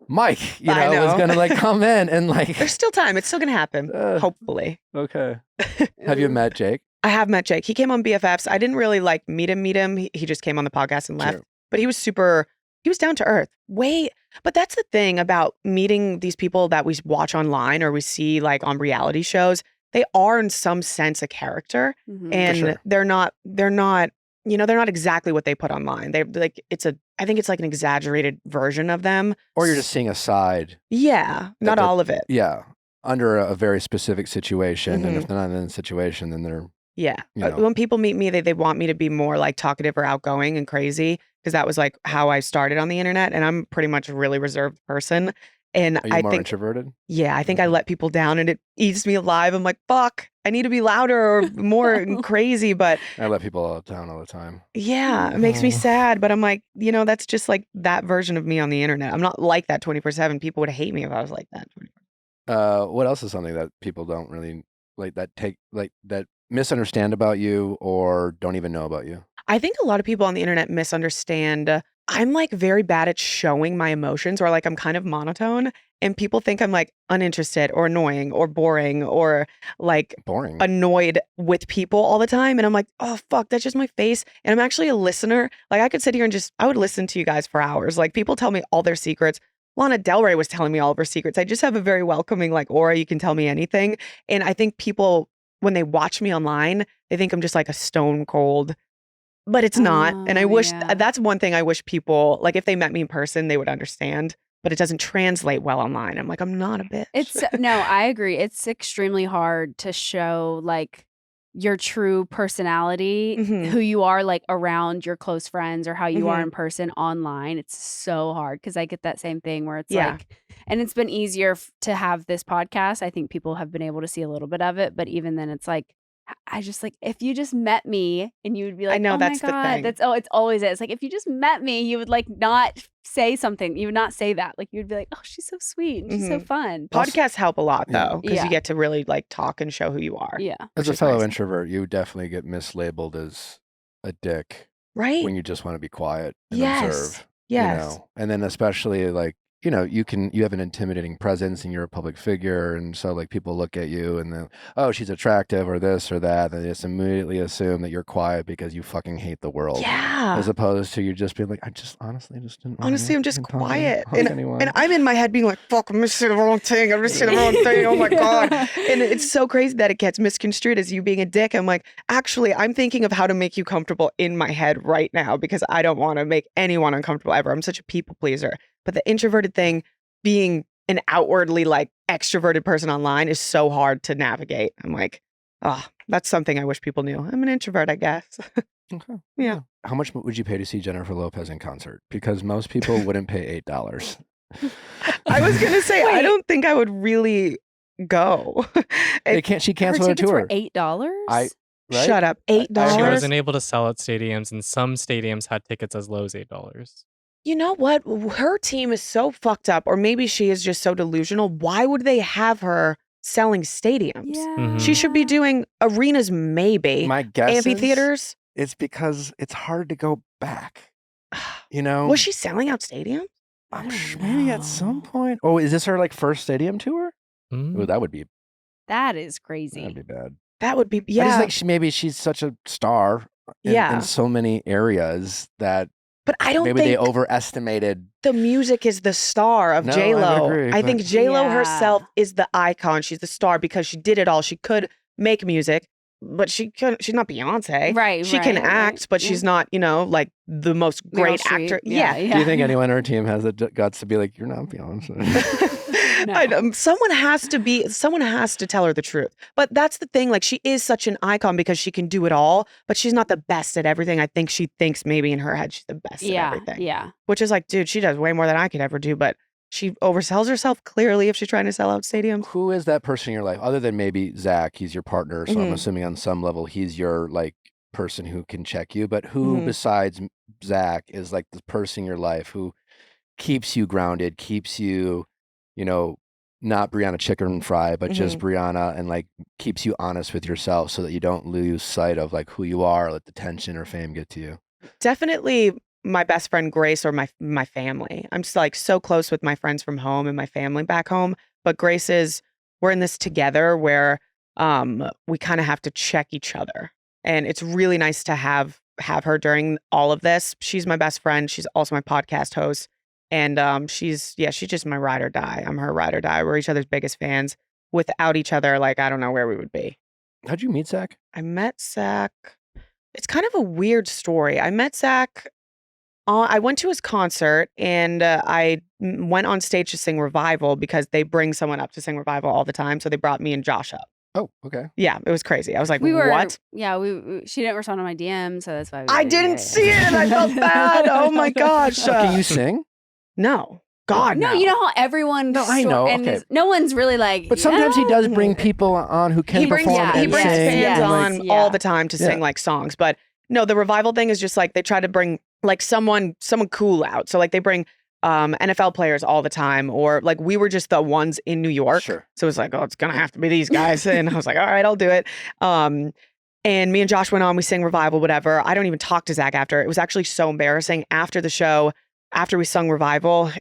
Mike, I was know. going to like come in and like, There's still time. It's still gonna happen. Hopefully. okay. Have you met Jake? I have met Jake. He came on BFFs. I didn't really like meet him. He just came on the podcast and left. Sure. But he was down to earth. But that's the thing about meeting these people that we watch online or we see like on reality shows. They are in some sense a character, Mhm. and sure. they're not they're not exactly what they put online. They're like I think it's like an exaggerated version of them. Or you're just seeing a side. Yeah, not they're- all of it. Yeah. Under a very specific situation. And Mhm. if they're not in a situation, then they're, Yeah. you know. When people meet me, they want me to be more like talkative or outgoing and crazy because that was like how I started on the internet. And I'm pretty much a really reserved person. And Are you I more think, introverted? yeah, I think I let people down and it eats me alive. I'm like, fuck, I need to be louder or more crazy. But I let people down all the time. yeah, it makes me Oh. sad. But I'm like, that's just like that version of me on the internet. I'm not like that 24/7. People would hate me if I was like that. What else is something that people don't really like that misunderstand about you or don't even know about you? I think a lot of people on the internet misunderstand. I'm like very bad at showing my emotions or like I'm kind of monotone and people think I'm like uninterested or annoying or boring or like Boring. annoyed with people all the time. And I'm like, oh, fuck, that's just my face. And I'm actually a listener. Like I could sit here and I would listen to you guys for hours. Like people tell me all their secrets. Lana Del Rey was telling me all of her secrets. I just have a very welcoming like aura. You can tell me anything. And I think people, when they watch me online, they think I'm just like a stone cold, but it's not. And I Oh, wish yeah. that's one thing I wish people, like if they met me in person, they would understand, but it doesn't translate well online. I'm like, I'm not a bitch. No, I agree. It's extremely hard to show like your true personality, Mhm. who you are like around your close friends or how you are Mhm. in person online. It's so hard because I get that same thing where it's Yeah. like, and it's been easier to have this podcast. I think people have been able to see a little bit of it, but even then it's like, I just like, if you just met me and you would be like, know, oh that's my the God, thing. it's always it. It's like, if you just met me, you would like not say something. You would not say that. Like, you'd be like, oh, she's so sweet and she's so fun. Podcasts help a lot Yeah. though, because Yeah. you get to really like talk and show who you are. Yeah. As which a is fellow nice. introvert, you definitely get mislabeled as a dick Right? when you just want to be quiet and Yes. observe. Yes. And then especially like, you have an intimidating presence and you're a public figure. And so like people look at you and then, oh, she's attractive or this or that. And they just immediately assume that you're quiet because you fucking hate the world. Yeah. As opposed to you just being like, I just honestly just didn't want Honestly, I'm just talk to quiet. anyone. And I'm in my head being like, fuck, I'm just saying the wrong thing. I'm just saying the wrong thing. Oh my God. And it's so crazy that it gets misconstrued as you being a dick. I'm like, actually, I'm thinking of how to make you comfortable in my head right now because I don't want to make anyone uncomfortable ever. I'm such a people pleaser. But the introverted thing, being an outwardly like extroverted person online is so hard to navigate. I'm like, oh, that's something I wish people knew. I'm an introvert, I guess. Okay. Yeah. How much would you pay to see Jennifer Lopez in concert? Because most people wouldn't pay $8. I was going to say, I Wait. don't think I would really go. She Her canceled her tickets were tour. $8. Right? Shut up. $8? She Dollars? wasn't able to sell at stadiums, and some stadiums had tickets as low as $8. You know what? Her team is so fucked up, or maybe she is just so delusional. Why would they have her selling stadiums? Yeah. Mhm. She should be doing arenas, maybe. My guess is Amphitheaters. it's because it's hard to go back. You know? Was she selling out stadiums? I'm I don't sure maybe at some know. point. Oh, is this her like first stadium tour? Mm. Oh, that would be That is crazy. that'd be bad. That would be, I just yeah. think she's such a star in Yeah. so many areas that But I don't Maybe think they overestimated. the music is the star of No, I would J-Lo. agree, I but- think J-Lo Yeah. herself is the icon. She's the star because she did it all. She could make music, but she's not Beyonce. Right, She can right, act, right. but Yeah. she's not, like the most Meryl great Streep. actor. Yeah. Do you think anyone on her team has the guts to be like, you're not Beyonce? No. I know. Someone has to tell her the truth. But that's the thing. Like, she is such an icon because she can do it all, but she's not the best at everything. I think she thinks maybe in her head she's the best at Yeah, everything. yeah. Which is like, dude, she does way more than I could ever do, but she oversells herself clearly if she's trying to sell out stadiums. Who is that person in your life other than maybe Zach? He's your partner, so I'm Mhm. assuming on some level he's your like person who can check you. But who Mhm. besides Zach is like the person in your life who keeps you grounded, keeps you, not Brianna chicken fry, but just Brianna, and like keeps you honest with yourself so that you don't lose sight of like who you are, let the tension or fame get to you. Definitely my best friend Grace or my family. I'm just like so close with my friends from home and my family back home. But Grace we're in this together where we kind of have to check each other. And it's really nice to have her during all of this. She's my best friend. She's also my podcast host. And she's just my ride or die. I'm her ride or die. We're each other's biggest fans. Without each other, like, I don't know where we would be. How'd you meet Zach? I met Zach. It's kind of a weird story. I met Zach. I went to his concert and I went on stage to sing Revival because they bring someone up to sing Revival all the time. So they brought me and Josh up. Oh, okay. Yeah, it was crazy. I was like, We were, what? Yeah, she didn't respond to my DM, so that's why we I didn't see it. I felt bad. Oh my gosh. Can you sing? No. God, No, no. you know how everyone. No, I know, And okay. no one's really like. But sometimes he does bring people on who can He brings- perform yeah, and He brings sing. fans and, like, on Yeah. all the time to sing Yeah. like songs. But no, the Revival thing is just like they try to bring like someone cool out. So like they bring NFL players all the time, or like we were just the ones in New York. Sure. So it's like, oh, it's gonna have to be these guys. And I was like, all right, I'll do it. And me and Josh went on, we sang Revival, whatever. I don't even talk to Zach after. It was actually so embarrassing. After the show, after we sung Revival,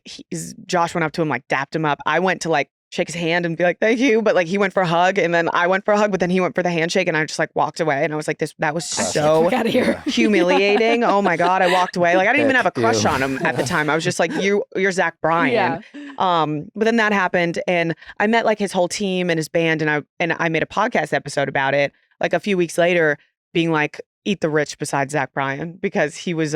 Josh went up to him, like dapped him up. I went to like shake his hand and be like, thank you. But like he went for a hug and then I went for a hug, but then he went for the handshake and I just like walked away. And I was like, that was so Out of here. humiliating. Oh my God. I walked away. Like I didn't even have a crush Ew. on him at the time. I was just like, you're Zack Bryan. Yeah. But then that happened and I met like his whole team and his band and I made a podcast episode about it like a few weeks later, being like, eat the rich besides Zack Bryan, because he was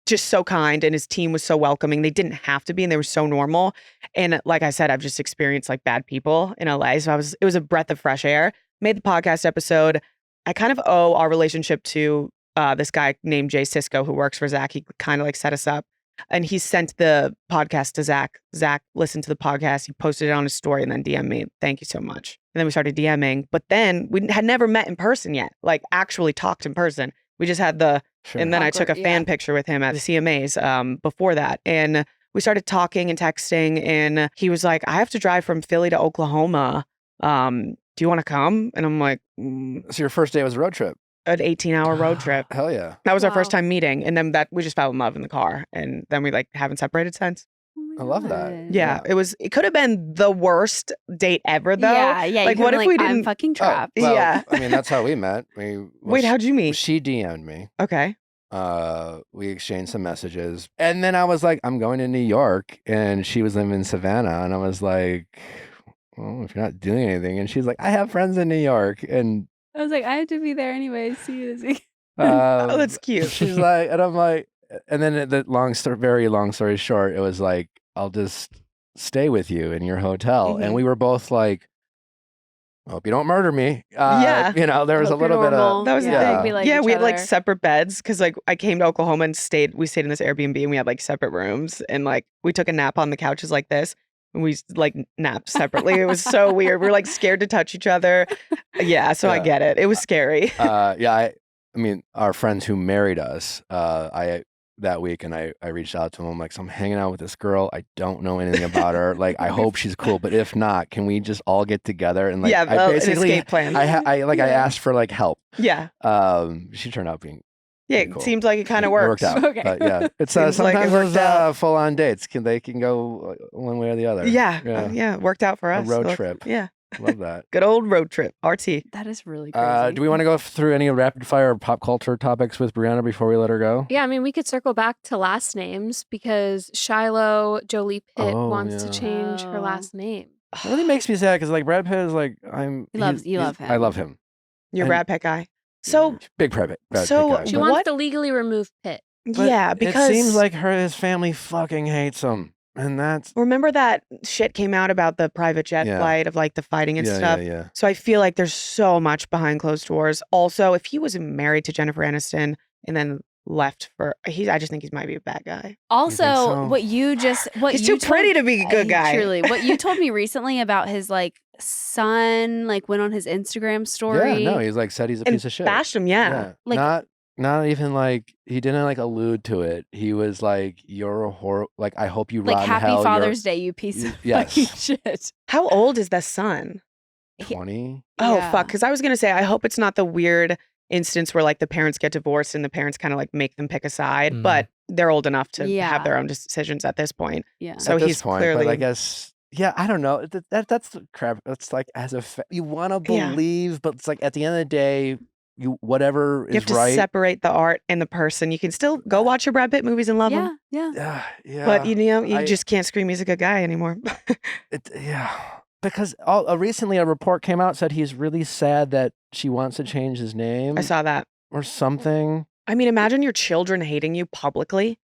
just so kind and his team was so welcoming. They didn't have to be and they were so normal. And like I said, I've just experienced like bad people in LA. So it was a breath of fresh air. Made the podcast episode. I kind of owe our relationship to this guy named Jay Sisko who works for Zach. He kind of like set us up. And he sent the podcast to Zach. Zach listened to the podcast. He posted it on his story and then DM'd me. Thank you so much. And then we started DMing. But then we had never met in person yet, like actually talked in person. We just had Sure. and then I took a Awkward, fan yeah. picture with him at the CMAs before that. And we started talking and texting. And he was like, I have to drive from Philly to Oklahoma. Do you want to come? And I'm like, So your first day was a road trip. an 18-hour road trip. Hell yeah. That was our first Wow. time meeting. And then we just fell in love in the car. And then we like haven't separated since. Oh my I love that. God. Yeah, it could have been the worst date ever though. Yeah. Like you what could've if we I'm didn't? fucking trapped. Oh, well, Yeah. I mean, that's how we met. Wait, how'd you meet? She DM'd me. Okay. We exchanged some messages. And then I was like, I'm going to New York. And she was living in Savannah. And I was like, well, if you're not doing anything. And she's like, I have friends in New York. And I was like, I have to be there anyway. See you this week. Oh, that's cute. she's like, and I'm like, and then very long story short, it was like, I'll just stay with you in your hotel. Mhm. And we were both like, hope you don't murder me. Yeah. There was Hope a little you're bit normal. of, That was Yeah. the yeah. thing. We like yeah, each we had like other. separate beds because like I came to Oklahoma and we stayed in this Airbnb and we had like separate rooms and like we took a nap on the couches like this and we like napped separately. It was so weird. We were like scared to touch each other. Yeah, so I Yeah. get it. It was scary. I mean, our friends who married us, that week, and I reached out to him. I'm like, so I'm hanging out with this girl. I don't know anything about her. Like, I hope she's cool, but if not, can we just all get together? And like, yeah, I an basically, escape plan. I Yeah. asked for like help. yeah. She turned out being Yeah, pretty it cool. seems like it kind It of worked works. out. Okay. But yeah, it's Seems like it sometimes worked those out. full on dates they can go one way or the other. Yeah, yeah. it worked out for A us. road Look, trip. Yeah. Love that. Good old road trip. RT. That is really crazy. Do we want to go through any rapid fire pop culture topics with Brianna before we let her go? Yeah, I mean, we could circle back to last names because Shiloh Jolie Pitt Oh, wants to yeah. change her Oh. last name. It really makes me sad because like Brad Pitt is like You love I him. love him. You're And- Brad Pitt guy. So, Big Brad Pitt guy. She What- wants to legally remove Pitt. But yeah, because it seems like his family fucking hates him, and that's remember that shit came out about the private jet Yeah. flight of like the fighting and stuff. yeah. So I feel like there's so much behind closed doors. Also, if he was married to Jennifer Aniston and then left for, I just think he might be a bad guy. Also, so? what He's you too pretty to be a good guy. Truly, what you told me recently about his like son, like went on his Instagram story. Yeah, no, he's like said he's a And piece of shit. bashed him, yeah. Like- not even like he didn't like allude to it. He was like, "You're a horror. Like I hope you like rot in Happy hell. Father's Day, you piece of Yes. fucking shit. How old is the son? He- 20. Oh, Yeah. fuck. Because I was going to say, I hope it's not the weird instance where like the parents get divorced and the parents kind of like make them pick a side, Mhm. but they're old enough to Yeah. have their own decisions at this point. Yeah. So At this he's point, clearly. but I guess. Yeah, I don't know. That's the crap. It's like as a you want to Yeah. believe, but it's like at the end of the day, you whatever You is have to right. separate the art and the person. You can still go watch your Brad Pitt movies and love him, Yeah. Yeah. but you know, you I- just can't scream he's a good guy anymore. Yeah, because recently a report came out said he's really sad that she wants to change his name I saw that. or something. I mean, imagine your children hating you publicly.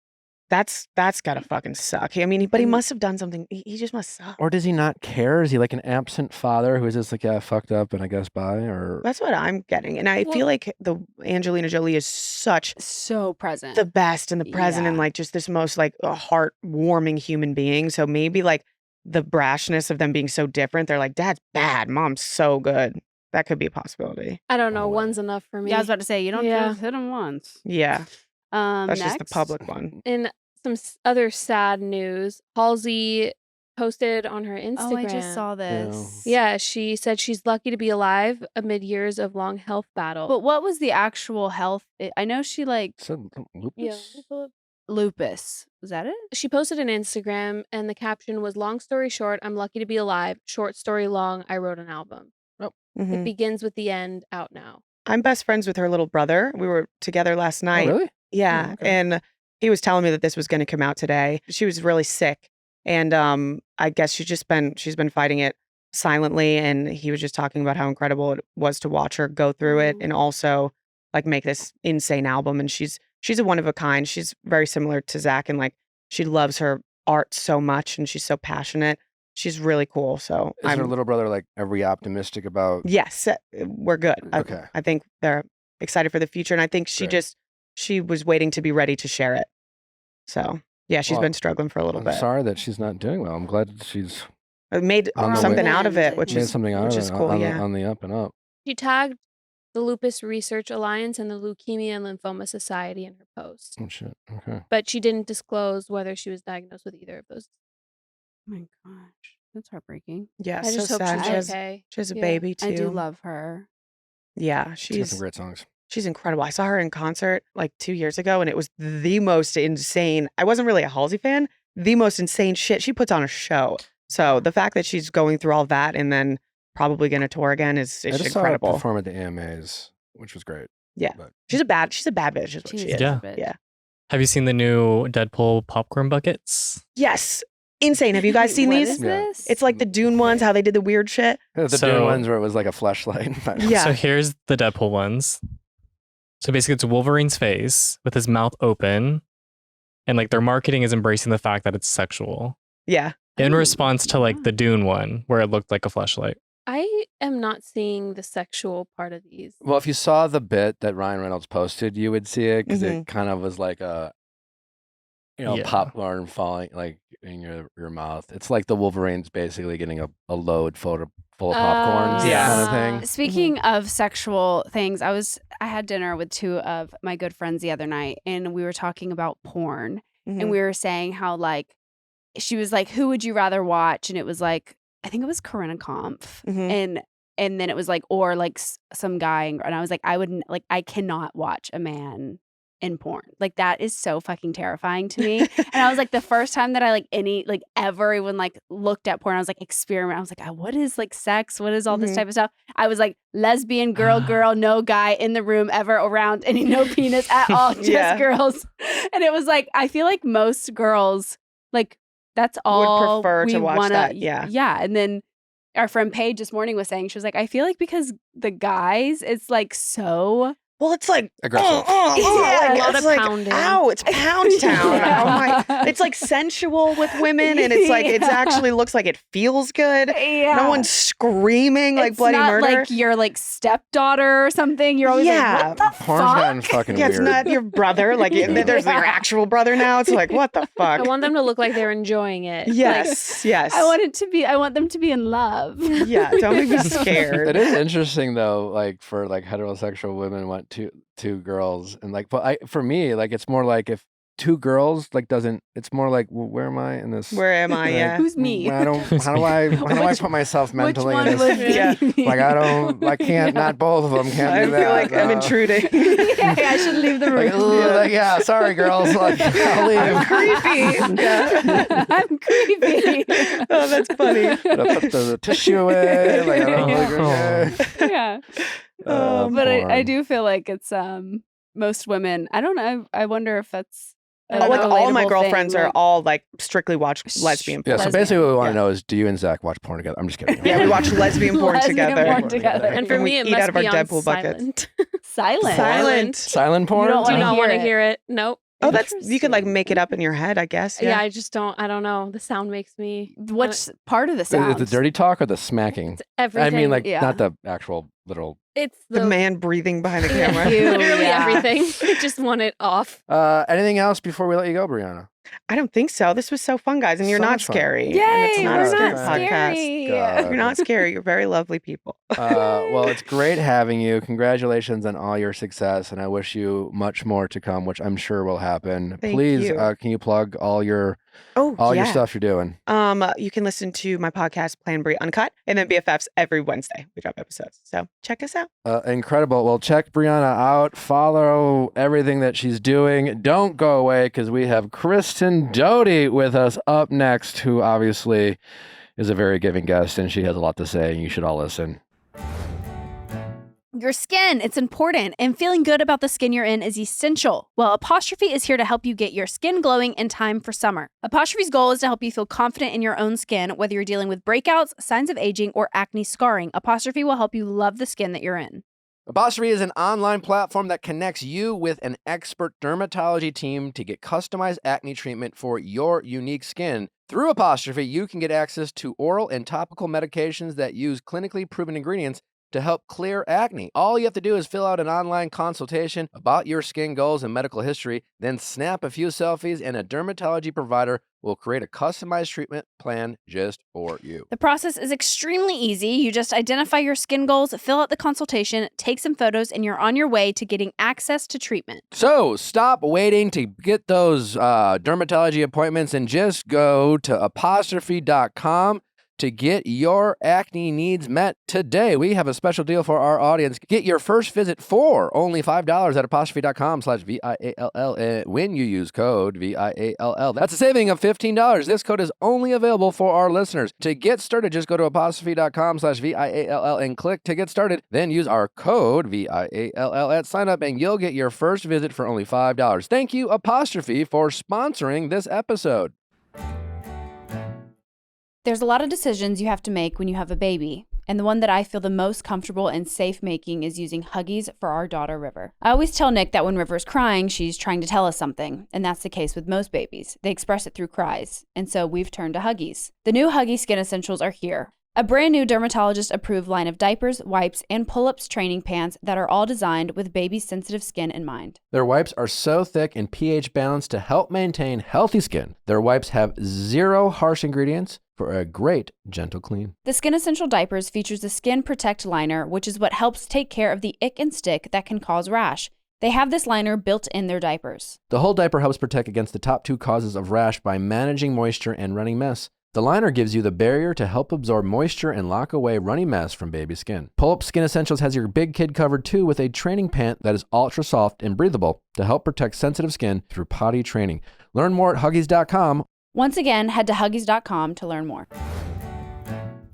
That's gotta fucking suck. I mean, but he And- must have done something. He just must suck. Or does he not care? Is he like an absent father who is just like, yeah, fucked up and I guess bye? Or That's what I'm getting, and I Well- feel like the Angelina Jolie is such So present. the best and the present and Yeah. like just this most like heartwarming human being. So maybe like the brashness of them being so different, they're like, Dad's bad, Mom's so good. That could be a possibility. I don't know. Oh, wow. One's enough for me. yeah, I was about to say you don't Yeah. just hit him once. Yeah, that's just the Next. public one. In some other sad news, Halsey posted on her Instagram. Oh, I just saw this. Yeah, she said she's lucky to be alive amid years of long health battle. But what was the actual health? I know she like said lupus? yeah, let me pull up. lupus. Was that it? She posted an Instagram and the caption was, "Long story short, I'm lucky to be alive. Short story long, I wrote an album. Mhm. It begins with the end, out now." I'm best friends with her little brother. We were together last Oh, night. really? Yeah, Oh, okay. and he was telling me that this was going to come out today. She was really sick, and I guess she's been fighting it silently. And he was just talking about how incredible it was to watch her go through it, Mhm. and also like make this insane album. And she's a one of a kind. She's very similar to Zack, and like she loves her art so much, and she's so passionate. She's really cool. So Is her little brother like, are we optimistic about? yes, we're good. Okay. I think they're excited for the future, and I think Great. she was waiting to be ready to share it. So yeah, she's Well, been struggling for a little I'm bit. sorry that she's not doing well. I'm glad that she's Made On the something way- out of it, which made is something out which of is it cool. on, Yeah, on the up and up. She tagged the Lupus Research Alliance and the Leukemia and Lymphoma Society in her post, Oh, shit. Okay. but she didn't disclose whether she was diagnosed with either of those. Oh my gosh, that's heartbreaking. yeah. I So just hope sad. she's She has, okay. she has a Yeah. baby too. I do love her. Yeah, She's got some great songs. she's incredible. I saw her in concert like 2 years ago, and it was the most insane. I wasn't really a Halsey fan. The most insane shit. She puts on a show. So the fact that she's going through all that and then probably going to tour again is I just saw her incredible. perform at the AMAs, which was great. Yeah. But She's a bad bitch. Is what she is. Yeah. Yeah. Have you seen the new Deadpool popcorn buckets? Yes. Insane. Have you guys seen What these? is Yeah. this? It's like the Dune ones, how they did the weird shit. the So- Dune ones where it was like a flashlight. Yeah. So here's the Deadpool ones. So basically, it's Wolverine's face with his mouth open, and like their marketing is embracing the fact that it's sexual. Yeah. In Ooh, response to like yeah. the Dune one, where it looked like a flashlight. I am not seeing the sexual part of these. Well, if you saw the bit that Ryan Reynolds posted, you would see it because Mhm. it kind of was like a, Yeah. popcorn falling like in your mouth. It's like the Wolverine's basically getting a load full of popcorn Yeah. kind of thing. Speaking of sexual things, I had dinner with two of my good friends the other night, and we were talking about porn, Mhm. and we were saying how like she was like, "Who would you rather watch?" And it was like, I think it was Corinna Kampf, Mhm. and then it was like, or like some guy, and I was like, I wouldn't like, I cannot watch a man in porn. Like that is so fucking terrifying to me. And I was like, the first time that I ever even like looked at porn, I was like experiment. I was like, what is like sex? What is all this type of stuff? I was like lesbian girl, no guy in the room ever around any no penis at all, just girls. And it was like, I feel like most girls like that's all would prefer we to watch wanna, that. Yeah. Yeah. And then our friend Paige this morning was saying, she was like, I feel like because the guys, it's like so. Well, it's like Aggressive. A lot of like, pounding. Ow, it's pound town. Yeah. Oh my! It's like sensual with women, and it's like it actually looks like it feels good. Yeah. No one's screaming like It's bloody not murder. like your like stepdaughter or something. You're always like, what the Porn's fuck? gotten fucking yeah, weird. it's not your brother. Like there's your actual brother now. It's like what the fuck? I want them to look like they're enjoying it. Yes, yes. I want them to be in love. Yeah, don't make me scared. It is interesting though, like for like heterosexual women want two girls, and like, but for me, like it's more like if two girls like doesn't, it's more like, well, where am I in this? Where am I? like, Yeah. Who's me? I don't. How do I put myself mentally Which in one this? would be Yeah. me? Like I can't. Not both of them. Can't I do feel that. like I'm no. intruding. yeah, I should leave the Like, room. ugh, like, yeah, sorry, girls. Like, I'll leave. I'm creepy. Yeah. I'm creepy. Oh, that's funny. Gotta put the tissue away. Like, I don't like, okay. yeah. Oh, But I porn. do feel like it's most women. I don't know. I wonder if that's Like all my relatable girlfriends thing, are like- all like strictly watch lesbian Yeah, porn. so basically what we want to Yeah. know is, do you and Zach watch porn together? I'm just kidding. Yeah, we watch lesbian porn Lesbian together. porn together. And for And we me, it eat must out of our be on Deadpool buckets. silent. Silent. Silent. Silent porn? don't Do wanna not hear want to it. hear it. Nope. Oh, that's you could like make it up in your head, I guess. Yeah, Yeah. I just don't. I don't know. The sound makes me. What's part of the Is sound? it the dirty talk or the smacking? It's everything. I mean, like, Yeah. not the actual literal. it's The man breathing behind the Yeah. camera. Ew. literally Yeah. everything. I just want it off. Anything else before we let you go, Brianna? I don't think so. This was so fun, guys, and you're So not much fun. scary. Yay, and it's not we're a scary not podcast. scary. God. You're not scary. You're very lovely people. Well, it's great having you. Congratulations on all your success, and I wish you much more to come, which I'm sure will happen. Thank Please, you. Can you plug all your Yeah. stuff you're doing? You can listen to my podcast, Plan Brie Uncut, and then BFFs every Wednesday. We drop episodes. So check us out. Incredible. Well, check Brianna out. Follow everything that she's doing. Don't go away because we have Kristen Doute with us up next, who obviously is a very giving guest, and she has a lot to say, and you should all listen. Your skin, it's important, and feeling good about the skin you're in is essential. Well, Apostrophe is here to help you get your skin glowing in time for summer. Apostrophe's goal is to help you feel confident in your own skin, whether you're dealing with breakouts, signs of aging, or acne scarring. Apostrophe will help you love the skin that you're in. Apostrophe is an online platform that connects you with an expert dermatology team to get customized acne treatment for your unique skin. Through Apostrophe, you can get access to oral and topical medications that use clinically proven ingredients to help clear acne. All you have to do is fill out an online consultation about your skin goals and medical history, then snap a few selfies, and a dermatology provider will create a customized treatment plan just for you. The process is extremely easy. You just identify your skin goals, fill out the consultation, take some photos, and you're on your way to getting access to treatment. So stop waiting to get those dermatology appointments and just go to apostrophe.com to get your acne needs met today. We have a special deal for our audience. Get your first visit for only $5 at apostrophe.com/VIALL when you use code VIALL. That's a saving of $15. This code is only available for our listeners. To get started, just go to apostrophe.com/VIALL and click to get started. Then use our code VIALL at sign up and you'll get your first visit for only $5. Thank you, Apostrophe, for sponsoring this episode. There's a lot of decisions you have to make when you have a baby, and the one that I feel the most comfortable and safe making is using Huggies for our daughter, River. I always tell Nick that when River's crying, she's trying to tell us something, and that's the case with most babies. They express it through cries, and so we've turned to Huggies. The new Huggies Skin Essentials are here. A brand new dermatologist-approved line of diapers, wipes, and pull-ups training pants that are all designed with baby's sensitive skin in mind. Their wipes are so thick and pH balanced to help maintain healthy skin. Their wipes have zero harsh ingredients for a great, gentle clean. The Skin Essential Diapers features the Skin Protect Liner, which is what helps take care of the ick and stick that can cause rash. They have this liner built in their diapers. The whole diaper helps protect against the top two causes of rash by managing moisture and running mess. The liner gives you the barrier to help absorb moisture and lock away runny mess from baby skin. Pull-Up Skin Essentials has your big kid covered too with a training pant that is ultra soft and breathable to help protect sensitive skin through potty training. Learn more at Huggies.com. Once again, head to Huggies.com to learn more.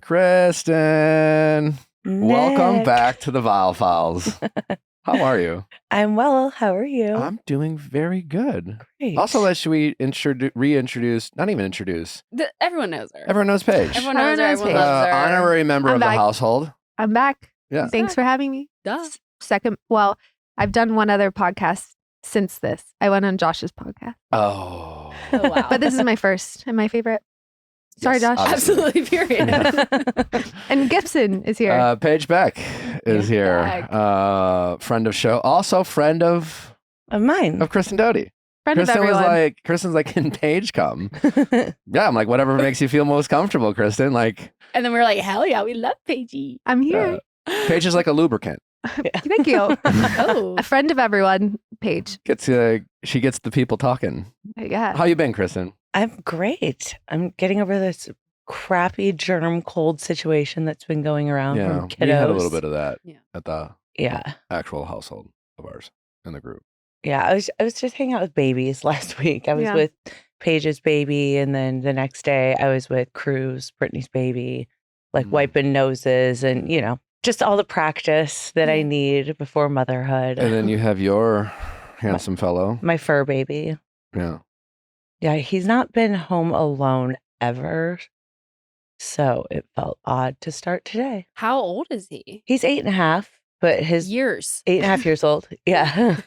Kristen, welcome Nick. back to the Viall Files. How are you? I'm well. How are you? I'm doing very good. Great. Also, should we reintroduce, not even introduce, Everyone knows her. everyone knows Paige. Everyone knows her. Everyone knows Everyone loves her. Honorary member I'm of the back. household. I'm back. Yeah. Thanks for having me. Duh. Second, well, I've done one other podcast since this. I went on Josh's podcast, Oh. Oh, wow. but this is my first and my favorite. Sorry, Yes, Josh. obviously. Absolutely, period. And Gibson is here. Paige Beck is Yeah, here. Beck. Friend of show. Also friend of Mine. Kristen Doute. Friend of Kristen was everyone. like, Kristen's like, can Paige come? Yeah, I'm like, whatever makes you feel most comfortable, Kristen. Like, And then we're like, hell yeah, we love Paigey. I'm here. Paige is like a lubricant. Thank you. Oh. A friend of everyone, Paige. She gets the people talking. Yeah. How you been, Kristen? I'm great. I'm getting over this crappy germ cold situation that's been going around Yeah, from kiddos. we had a little bit of that Yeah. at the Yeah. actual household of ours in the group. Yeah. I was just hanging out with babies last week. I was Yeah. with Paige's baby, and then the next day I was with Cruz, Brittany's baby, like Mm. wiping noses and, just all the practice that I need before motherhood. And then you have your handsome fellow. my fur baby. Yeah. Yeah, he's not been home alone ever. So it felt odd to start today. How old is he? He's 8.5, but his Years. 8.5 years old. Yeah.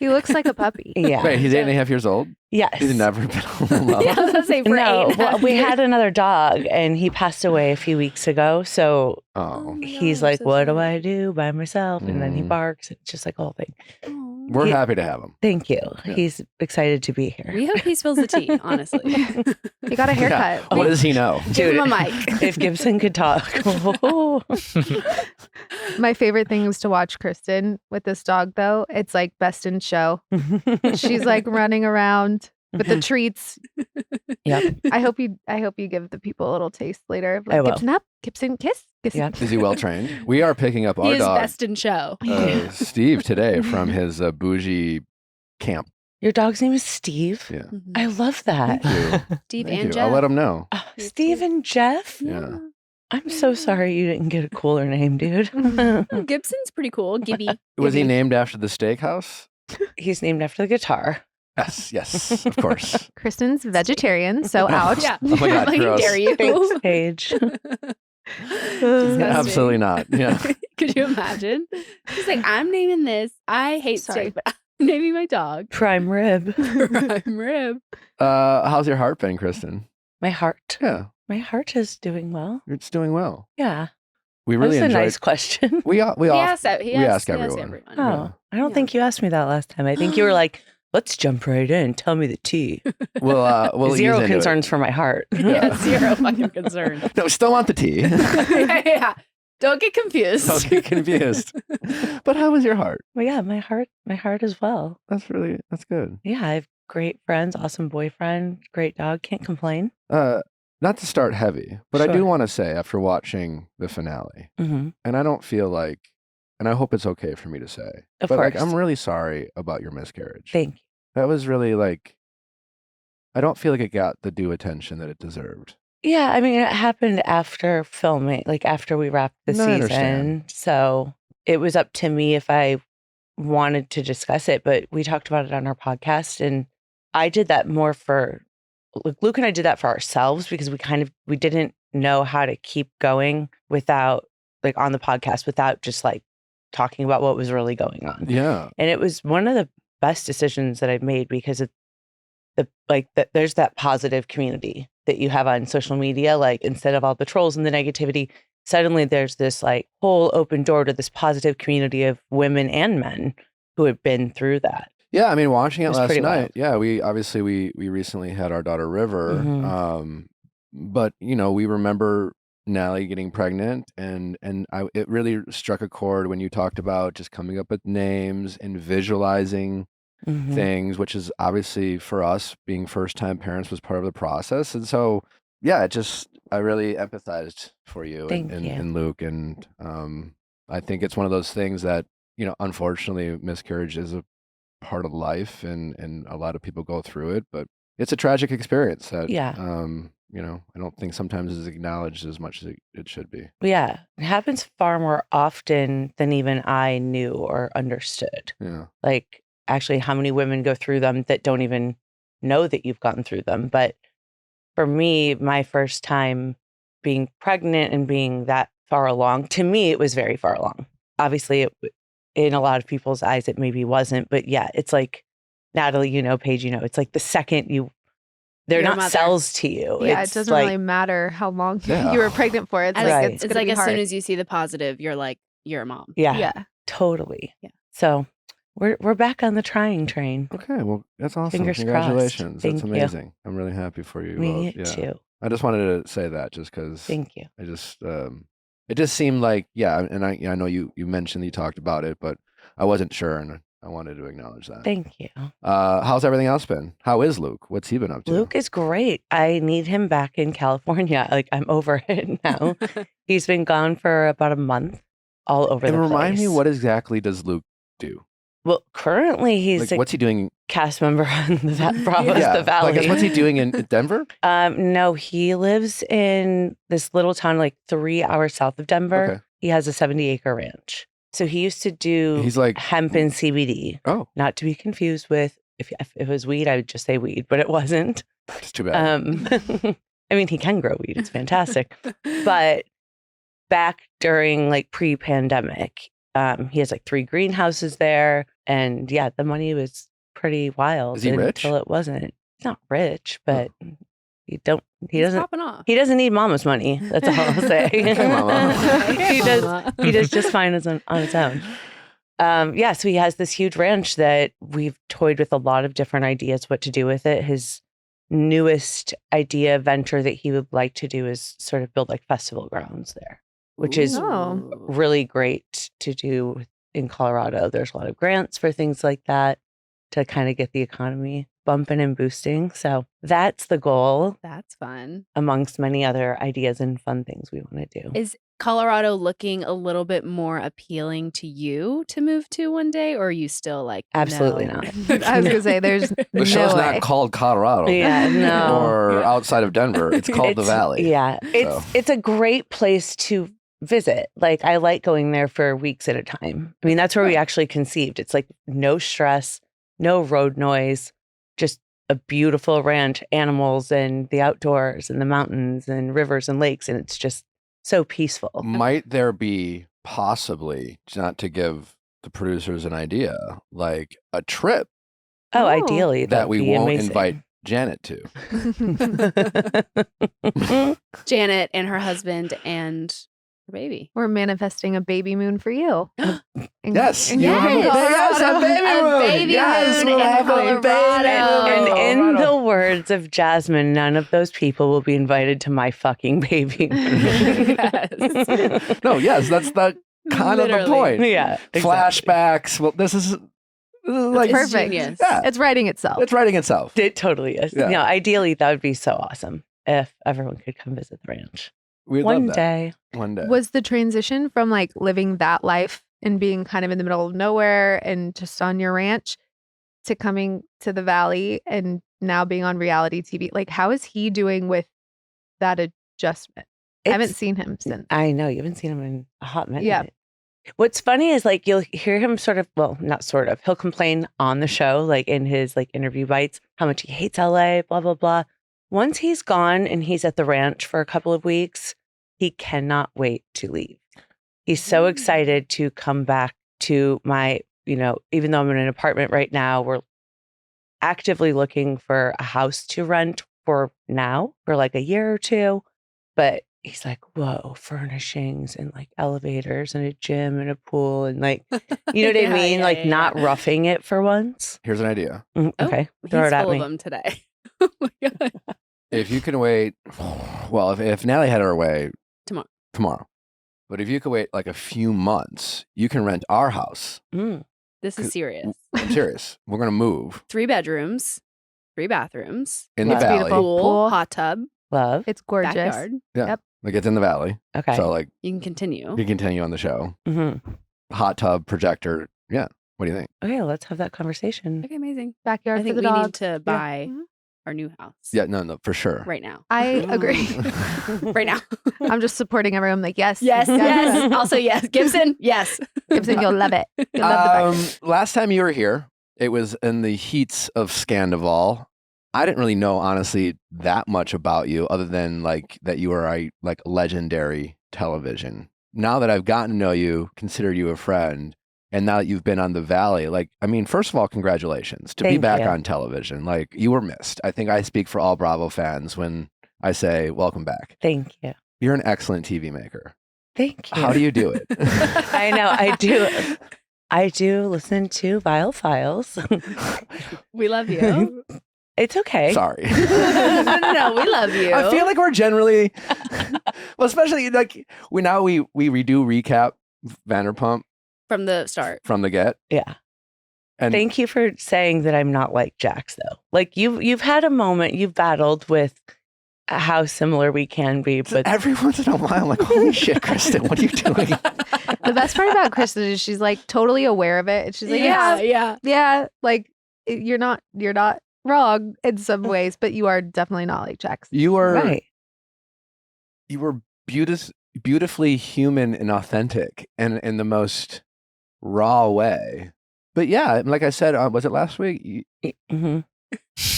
He looks like a puppy. Yeah. Wait, he's 8.5 years old? Yes. He's never been home alone. Yeah, I was gonna say for No, 8.5 well, we years. had another dog and he passed away a few weeks ago. So Oh. my he's God, I'm like, so what do sorry. I do by myself? And then he Mhm. barks. It's just like a whole thing. Aw. We're He- happy to have him. Thank you. Yeah. He's excited to be here. We hope he spills the tea, honestly. He got a haircut. What does he know? Give him a Dude, mic. If Gibson could talk. My favorite thing is to watch Kristen with this dog, though. It's like best in show. She's like running around with the treats. Yep. I hope you give the people a little taste later. I will. Gibson up, Gibson kiss. Gibson. Yeah. Is he well trained? We are picking up He our is dog, best in show. Steve, today from his bougie camp. Your dog's name is Steve. Yeah. Mhm. I love that. Thank you. Steve Thank and you. Jeff. I'll let him know. He's Steve cute. and Jeff. Yeah. I'm so sorry you didn't get a cooler name, dude. Oh, Gibson's pretty cool. Gibby. Was he Gibby. named after the steakhouse? He's named after the guitar. Yes, of course. Kristen's vegetarian, so ouch. Yeah. Oh my God, Like, gross. dare you? Thanks, Paige. Disgusting. Absolutely not. Yeah. Could you imagine? He's like, I'm naming this. I hate Sorry. steak, but I'm naming my dog Prime rib. Prime Rib. How's your heart been, Kristen? My heart. Yeah, My heart is doing well. it's doing well. Yeah. We That really was a enjoyed. nice question. We all. He asked ask everyone. everyone. Oh, I don't Yeah. think you asked me that last time. I think you were like, let's jump right in. Tell me the tea. We'll Zero ease into it. concerns for my heart. Yeah, zero fucking concern. No, still want the tea. Yeah. Don't get confused. Don't get confused. But how was your heart? Well, yeah, my heart as well. That's good. Yeah, I have great friends, awesome boyfriend, great dog. Can't complain. Not to start heavy, but I do Sure. want to say after watching the finale, Mm-hmm. and I don't feel like, and I hope it's okay for me to say, Of but like course. I'm really sorry about your miscarriage. Thank you. That was really like, I don't feel like it got the due attention that it deserved. Yeah, I mean, it happened after filming, like after we wrapped the No, I season. understand. So it was up to me if I wanted to discuss it, but we talked about it on our podcast. And I did that more for, like, Luke and I did that for ourselves because we didn't know how to keep going without, like, on the podcast without just like talking about what was really going on. Yeah. And it was one of the best decisions that I've made because of there's that positive community that you have on social media. Like, instead of all the trolls and the negativity, suddenly there's this like whole open door to this positive community of women and men who have been through that. Yeah, I mean, watching it It was last pretty night. wild. Yeah, we obviously we recently had our daughter River, Mhm. but we remember Nally getting pregnant, and it really struck a chord when you talked about just coming up with names and visualizing Mhm. things, which is obviously for us being first time parents was part of the process, and so yeah, I really empathized for you Thank you. and Luke, and I think it's one of those things that unfortunately, miscarriage is a part of life, and a lot of people go through it, but it's a tragic experience that Yeah. I don't think sometimes is acknowledged as much as it should be. Yeah. It happens far more often than even I knew or understood. Yeah. Like, actually, how many women go through them that don't even know that you've gotten through them. But for me, my first time being pregnant and being that far along, to me, it was very far along. Obviously, in a lot of people's eyes, it maybe wasn't. But yeah, it's like, Natalie, Paige, it's like the second they're Your not mother. cells to you. Yeah, It's it doesn't like, really matter how long Yeah. you were pregnant for. It's As- like Right. it's It's gonna like be as hard. soon as you see the positive, you're like, you're a mom. Yeah, Yeah. totally. Yeah. So we're back on the trying train. Okay, well, that's awesome. Fingers crossed. Congratulations. That's Thank you. amazing. I'm really happy for you. Me both. Yeah. too. I just wanted to say that just because Thank you. I just it just seemed like, yeah, and I know you mentioned that you talked about it, but I wasn't sure, and I wanted to acknowledge that. Thank you. How's everything else been? How is Luke? What's he been up to? Luke is great. I need him back in California. Like, I'm over it now. He's been gone for about a month, all over And the remind me, place. what exactly does Luke do? Well, currently he's Like, a what's he doing? cast member on the Bravos Yeah, the Valley. like, what's he doing in Denver? No, he lives in this little town like 3 hours south of Denver. Okay. He has a 70-acre ranch. So he used to do He's like, hemp and CBD, oh, not to be confused with, if it was weed, I would just say weed, but it wasn't. it's too bad. I mean, he can grow weed. It's fantastic. But back during like pre-pandemic, he has like 3 greenhouses there. And yeah, the money was pretty wild. Is he rich? Until it wasn't. He's not rich, but he He's doesn't popping off. he doesn't need mama's money. That's all I'll say. Okay, mama. He does just fine on his own. Yeah, so he has this huge ranch that we've toyed with a lot of different ideas what to do with it. His newest idea venture that he would like to do is sort of build like festival grounds there, which is Oh. really great to do in Colorado. There's a lot of grants for things like that to kind of get the economy bumping and boosting. So that's the goal, That's fun. amongst many other ideas and fun things we want to do. Is Colorado looking a little bit more appealing to you to move to one day, or are you still like, Absolutely no? not. I was gonna say there's The show's no way. not called Colorado. Yeah, no. Or outside of Denver. It's called the It's- Valley. Yeah. So. It's a great place to visit. Like, I like going there for weeks at a time. I mean, that's where we actually conceived. It's like no stress, no road noise, just a beautiful ranch, animals and the outdoors and the mountains and rivers and lakes. And it's just so peaceful. Might there be possibly, not to give the producers an idea, like a trip Oh, Oh. ideally. that we would be won't amazing. invite Janet to? Janet and her husband and her baby. We're manifesting a baby moon for you. Yes. In you have a- Colorado. yes, a baby A moon. baby Yes, moon we'll in have a baby Colorado. moon. And in the Colorado. words of Jasmine, none of those people will be invited to my fucking baby. Yes. No, yes, that's the kind of the Literally. point. Yeah. exactly. Flashbacks. Well, this is like, It's Perfect. genius. yeah, It's writing itself. it's writing itself. It totally is. Yeah. No, ideally, that would be so awesome if everyone could come visit the ranch We'd one love that. day. One day. Was the transition from like living that life and being kind of in the middle of nowhere and just on your ranch to coming to the valley and now being on reality TV? Like, how is he doing with that adjustment? I haven't It's- seen him since. I know you haven't seen him in a hot minute. Yeah. What's funny is like you'll hear him sort of, well, not sort of. He'll complain on the show, like in his like interview bites, how much he hates LA, blah blah blah. Once he's gone and he's at the ranch for a couple of weeks, he cannot wait to leave. He's so excited to come back to my, even though I'm in an apartment right now, we're actively looking for a house to rent for now for like a year or two. But he's like, whoa, furnishings and like elevators and a gym and a pool and like, you know what I Yeah, mean? yeah, Like yeah, not yeah. roughing it for once. Here's an idea. Oh, Okay, He's throw it at full me. of them today. Oh my God. If you can wait, well, if Natalie had her way tomorrow, but if you could wait like a few months, you can rent our house. Mm. This is serious. I'm serious. We're gonna move 3 bedrooms, 3 bathrooms, in the Love it. valley. Beautiful. pool, Pool. hot tub, Love. It's gorgeous. Backyard. Yeah. Yep. Like it's in the valley. Okay. So like You can continue. you continue on the show. Mm-hmm. Hot tub, projector. Yeah. What do you think? Okay, let's have that conversation. Okay, amazing. Backyard I think for the we dog. need to buy Mhm. our new house. Yeah, no, for sure. Right now. I agree. Right now. I'm just supporting everyone. Like, yes. Yes. Yes. Also, yes. Gibson. Yes. Gibson, you'll love it. You'll love the backyard. Last time you were here, it was in the heats of Scandival. I didn't really know, honestly, that much about you other than like that you are a like legendary television. Now that I've gotten to know you, consider you a friend, and now that you've been on the Valley, like, I mean, first of all, congratulations to be Thank back you. on television. Like, you were missed. I think I speak for all Bravo fans when I say welcome back. Thank you. You're an excellent TV maker. Thank you. How do you do it? I know. I do. I do listen to Viall Files. We love you. It's okay. Sorry. No, we love you. I feel like we're generally, well, especially like we redo recap Vanderpump from the start. from the get. Yeah. And Thank you for saying that I'm not like Jax, though. Like you've had a moment, you've battled with how similar we can be, but every once in a while, I'm like, holy shit, Kristen, what are you doing? The best part about Kristen is she's like totally aware of it. And she's like, yeah, like you're not wrong in some ways, but you are definitely not like Jax. You are right. you were beautifully human and authentic, and in the most raw way. But yeah, like I said, was it last week? Mm-hmm.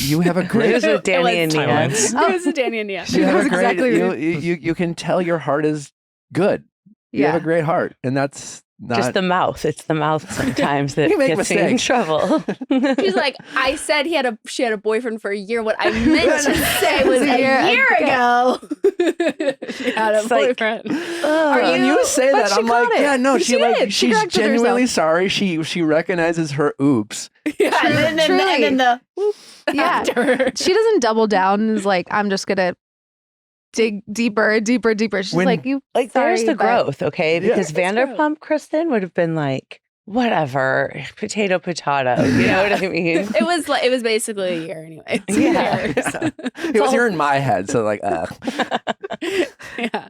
You have a It great. was with Danny and Nia. Timelines. It was Danny and Nia. You have That's a great. exactly You can tell your heart is good. You have Yeah. a great heart, and that's not Just the mouth. It's the mouth sometimes that You make gets me in mistakes. trouble. She's like, I said she had a boyfriend for a year. What I meant to say was a year ago. She had a It's like, boyfriend. When you say But that, she I'm like, caught it. yeah, no, She she like did. She she's corrected genuinely herself. sorry. She recognizes her oops. Yeah, and then Truly. the Yeah. after. She doesn't double down and is like, I'm just gonna dig deeper. She's When- like, you like there's sorry, the but- growth, okay? Yeah. Because It's Vanderpump Kristen would have been like, whatever, potato. You know what I mean? It was basically a year anyway. Yeah. It was here in my head, so like, Yeah.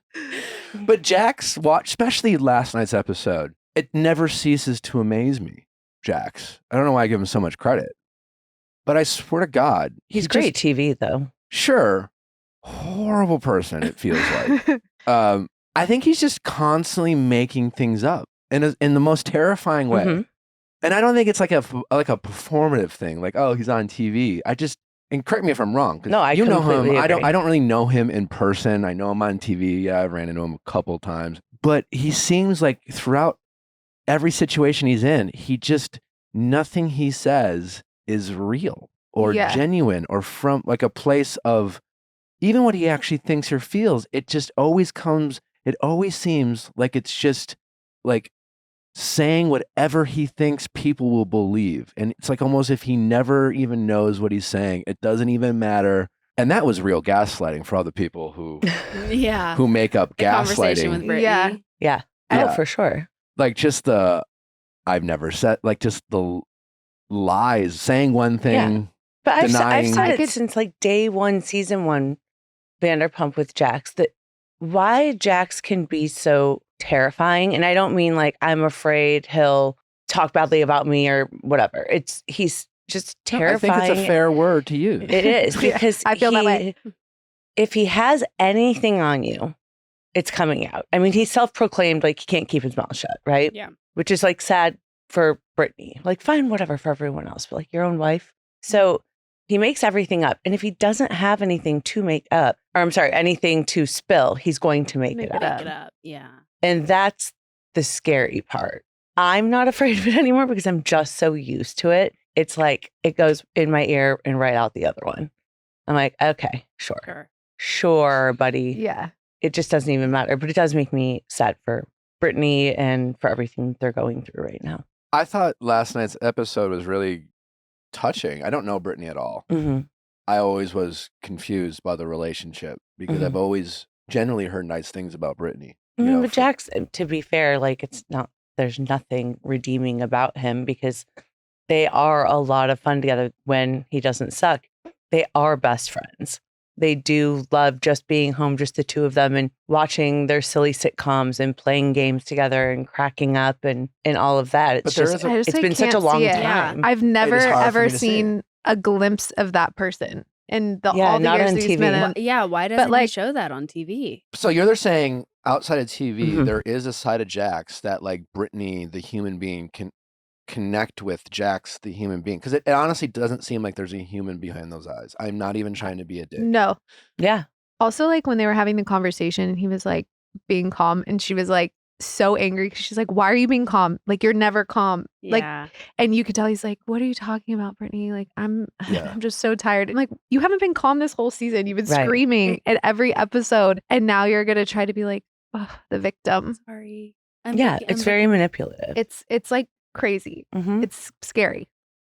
But Jax watched, especially last night's episode. It never ceases to amaze me, Jax. I don't know why I give him so much credit, but I swear to God, He's he great just- TV though. Sure, horrible person. It feels like. I think he's just constantly making things up in the most terrifying way. Mhm. And I don't think it's like a performative thing. Like, oh, he's on TV. And correct me if I'm wrong. 'Cause No, I you know him. completely agree. I don't really know him in person. I know him on TV. Yeah, I've ran into him a couple times. But he seems like throughout every situation he's in, nothing he says is real or Yeah. genuine or from like a place of even what he actually thinks or feels. It always seems like it's just like saying whatever he thinks people will believe. And it's like almost if he never even knows what he's saying. It doesn't even matter. And that was real gaslighting for all the people who Yeah. who make up The conversation with gaslighting. Brittany. Yeah. Yeah. Yeah. Oh, for sure. Like just the I've never said, like just the lies, saying one thing. But I've Denying- said I it could- since like day one, season one, Vanderpump with Jax, that why Jax can be so terrifying. And I don't mean like I'm afraid he'll talk badly about me or whatever. He's just I terrifying. think it's a fair word to use. It is Yeah, because I feel that way. If he has anything on you, it's coming out. I mean, he's self-proclaimed like he can't keep his mouth shut, right? Yeah. Which is like sad for Brittany. Like, fine, whatever for everyone else, but like your own wife. So he makes everything up. And if he doesn't have anything to make up, or I'm sorry, anything to spill, he's going to make it up. Make it up. Yeah. And that's the scary part. I'm not afraid of it anymore because I'm just so used to it. It's like it goes in my ear and right out the other one. I'm like, okay, sure, buddy. Yeah. It just doesn't even matter. But it does make me sad for Brittany and for everything they're going through right now. I thought last night's episode was really touching. I don't know Brittany at all. Mm-hmm. I always was confused by the relationship because Mhm. I've always generally heard nice things about Brittany. you know, But Jax, to be fair, like there's nothing redeeming about him because they are a lot of fun together when he doesn't suck. They are best friends. they do love just being home, just the two of them, and watching their silly sitcoms and playing games together and cracking up and all of that. It's But there just, is a- I just it's like, been such a can't long see it. time. I've never hard for ever me to see. seen a glimpse of that person in Yeah, all the not years on that he's been TV. in. Yeah, why doesn't he like- show that on TV? So you're saying outside of TV, Mhm. there is a side of Jax that like Brittany, the human being, can connect with Jax, the human being, because it honestly doesn't seem like there's a human behind those eyes. I'm not even trying to be a dick. No. Yeah. Also, like when they were having the conversation, and he was like being calm, and she was like so angry because she's like, "Why are you being calm? Like you're never calm." Like, Yeah. and you could tell he's like, "What are you talking about, Brittany? Like I'm, Yeah. I'm just so tired." And like, you haven't been calm this whole season. You've been Right. screaming at every episode, and now you're gonna try to be like, oh, the victim. Sorry. It's very manipulative. It's like crazy. Mhm. It's scary.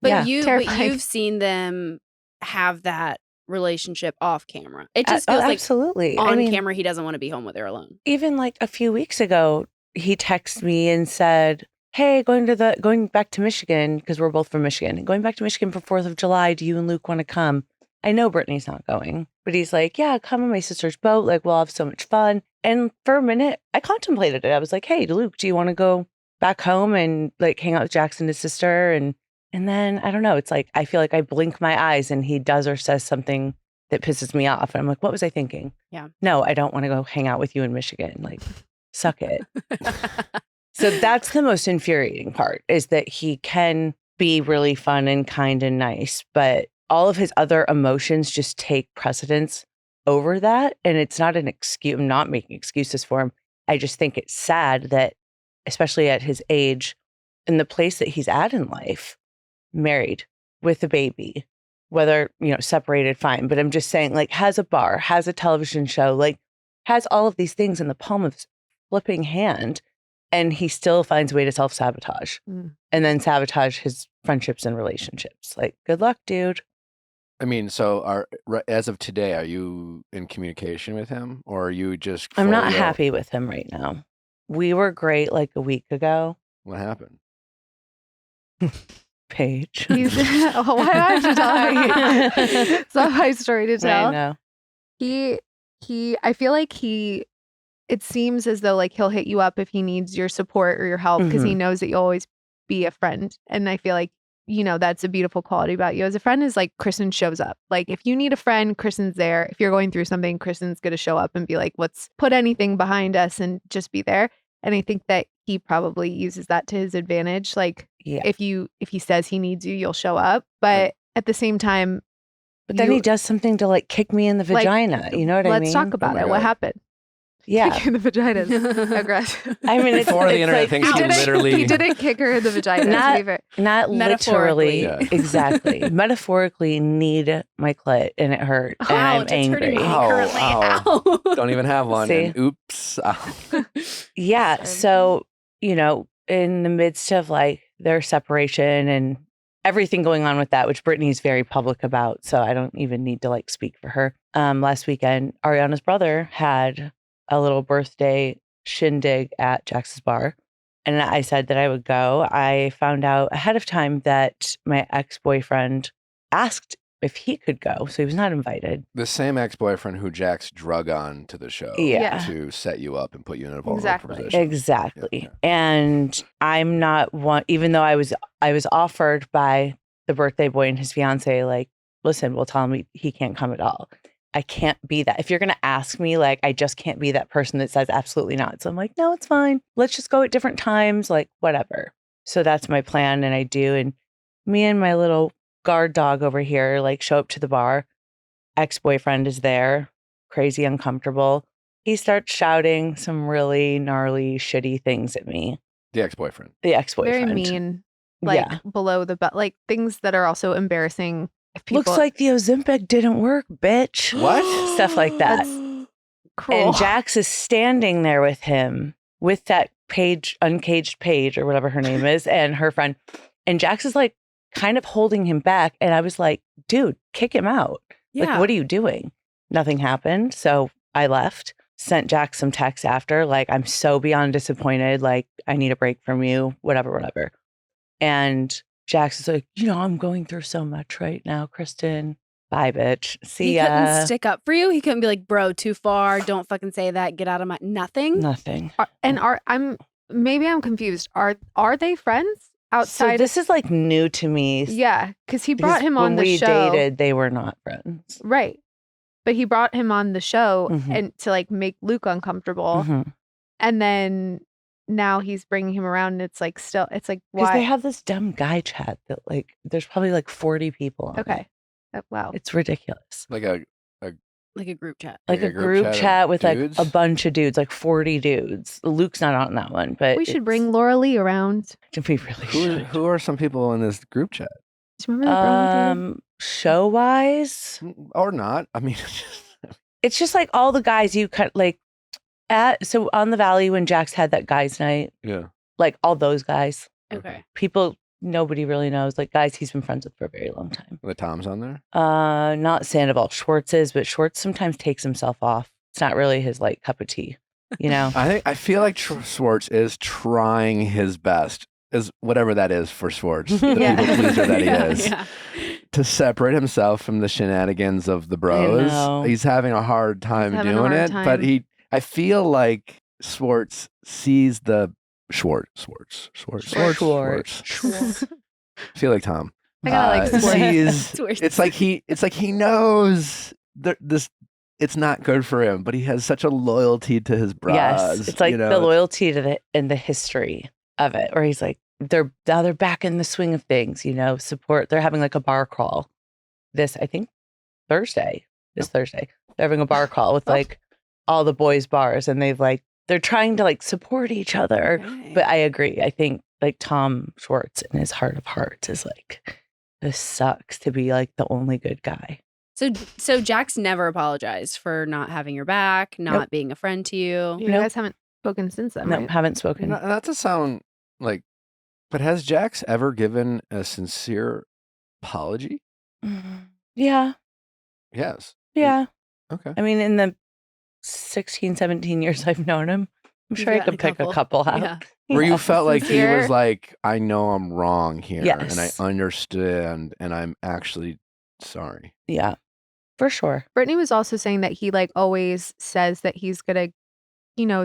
But Yeah. but Terrifying. you've seen them have that relationship off camera. It just feels like absolutely. on I mean, camera he doesn't want to be home with her alone. even like a few weeks ago, he texted me and said, "Hey, going back to Michigan, because we're both from Michigan. Going back to Michigan for 4th of July. Do you and Luke want to come?" I know Brittany's not going, but he's like, "Yeah, come on my sister's boat. Like, we'll have so much fun." And for a minute, I contemplated it. I was like, "Hey, Luke, do you want to go back home and like hang out with Jackson, his sister?" And then I don't know. It's like I feel like I blink my eyes and he does or says something that pisses me off, and I'm like, "What was I thinking?" Yeah. No, I don't want to go hang out with you in Michigan. Like, suck it. So that's the most infuriating part, is that he can be really fun and kind and nice, but all of his other emotions just take precedence over that. And it's not an excuse. I'm not making excuses for him. I just think it's sad that, especially at his age, in the place that he's at in life, married with a baby, whether, separated, fine. But I'm just saying, like, has a bar, has a television show, like, has all of these things in the palm of his flipping hand. And he still finds a way to self-sabotage and then sabotage his friendships and relationships. Like, good luck, dude. I mean, so as of today, are you in communication with him, or are you just? I'm not fully out? happy with him right now. We were great like a week ago. What happened? Paige. He's why aren't you telling me? It's not my story to tell. I know. I feel like it seems as though like he'll hit you up if he needs your support or your help because he knows that you'll always be a friend. And I feel like, that's a beautiful quality about you as a friend, is like Kristen shows up. Like if you need a friend, Kristen's there. If you're going through something, Kristen's going to show up and be like, let's put anything behind us and just be there. And I think that he probably uses that to his advantage. Like Yeah. if he says he needs you, you'll show up. But at the same time, But then he does something to like kick me in the like, vagina. You know what I mean? let's talk about my it. What God. happened? Yeah. Kicking the vagina is aggressive. I mean, it's, Before the it's internet like, thinks he he didn't, literally. he didn't kick her in the vagina. Not- to be fair. not Metaphorically. literally. Yeah. Exactly. Metaphorically need my clit and it hurt. And I'm Ouch, it's hurting angry. me Ow, currently. ow. Ow. Don't even have one. See? And oops. Ow. Yeah. So, in the midst of like their separation and everything going on with that, which Brittany's very public about, so I don't even need to like speak for her. Last weekend, Ariana's brother had a little birthday shindig at Jax's bar. And I said that I would go. I found out ahead of time that my ex-boyfriend asked if he could go. So he was not invited. The same ex-boyfriend who Jax drug on to the show Yeah. to set you up and put you in a vulnerable Exactly. position. Exactly. Yeah. And I'm not one, even though I was offered by the birthday boy and his fiance, like, listen, we'll tell him he can't come at all. I can't be that. If you're going to ask me, like, I just can't be that person that says absolutely not. So I'm like, no, it's fine. Let's just go at different times, like whatever. So that's my plan. And I do. And me and my little guard dog over here, like, show up to the bar. Ex-boyfriend is there, crazy uncomfortable. He starts shouting some really gnarly, shitty things at me. The ex-boyfriend. The ex-boyfriend. Very mean. Like Yeah. below the belt, like things that are also embarrassing. If people, Looks like the Ozempic didn't work, bitch. What? Stuff like that. That's cruel. And Jax is standing there with him, with that uncaged Paige, or whatever her name is, and her friend. And Jax is like kind of holding him back. And I was like, dude, kick him out. Like, what are you doing? Nothing happened. So I left, sent Jax some texts after, like, I'm so beyond disappointed. Like, I need a break from you, whatever. And Jax is like, I'm going through so much right now, Kristen. Bye, bitch. See He ya. couldn't stick up for you. He couldn't be like, bro, too far. Don't fucking say that. Get out of my nothing. Nothing. Maybe I'm confused. Are they friends So outside? this is like new to me. Yeah, because he because brought him on when the we show. dated, they were not friends. Right. But he brought him on the show Mhm. and to like make Luke uncomfortable. Mhm. And then now he's bringing him around and it's like still it's like Because why they have this dumb guy chat that like there's probably like 40 people on okay. it. Wow. It's ridiculous. Like a Like a group chat. Like a group of chat with like dudes? a bunch of dudes, like 40 dudes. Luke's not on that one, but We should bring Laura Lee around. We really should. Who are some people in this group chat? Do you remember the girl we dated? Show wise, Or not? I mean, it's just like all the guys you cut like so on the Valley when Jax had that guys' night, yeah. like all those guys, Okay. people nobody really knows, like guys he's been friends with for a very long time. The Tom's on there. Not Sandoval. Schwartz is, but Schwartz sometimes takes himself off. It's not really his like cup of tea, you know. I feel like Schwartz is trying his best, is whatever that is for Schwartz, the Yeah. people pleaser that he Yeah, is, yeah. to separate himself from the shenanigans of the bros. know. He's having a hard time having a doing hard it, but time. I feel like Schwartz sees the Schwartz. I feel like Tom. I gotta like Schwartz. Sees, it's like he knows this. It's not good for him, but he has such a loyalty to his bras. Yes, it's like you know? the loyalty to the and the history of it, or he's like they're back in the swing of things, you know. Support. They're having like a bar crawl. I think Thursday. This Thursday, they're having a bar call with like all the boys' bars, and they're trying to like support each other. Okay. But I agree. I think like Tom Schwartz in his heart of hearts is like, this sucks to be like the only good guy. So Jax never apologized for not having your back, not Nope. being a friend to you. You guys haven't spoken since then, No, right? haven't spoken. Not to sound like, but has Jax ever given a sincere apology? Yeah. Yes. Yeah. Okay. I mean, in the 16, 17 years I've known him, I'm You've sure I gotten could pick a couple. couple out. Yeah. Where you felt like he was Sincere. like, I know I'm wrong here, and I Yes. understand, and I'm actually sorry. Yeah, for sure. Brittany was also saying that he like always says that he's gonna,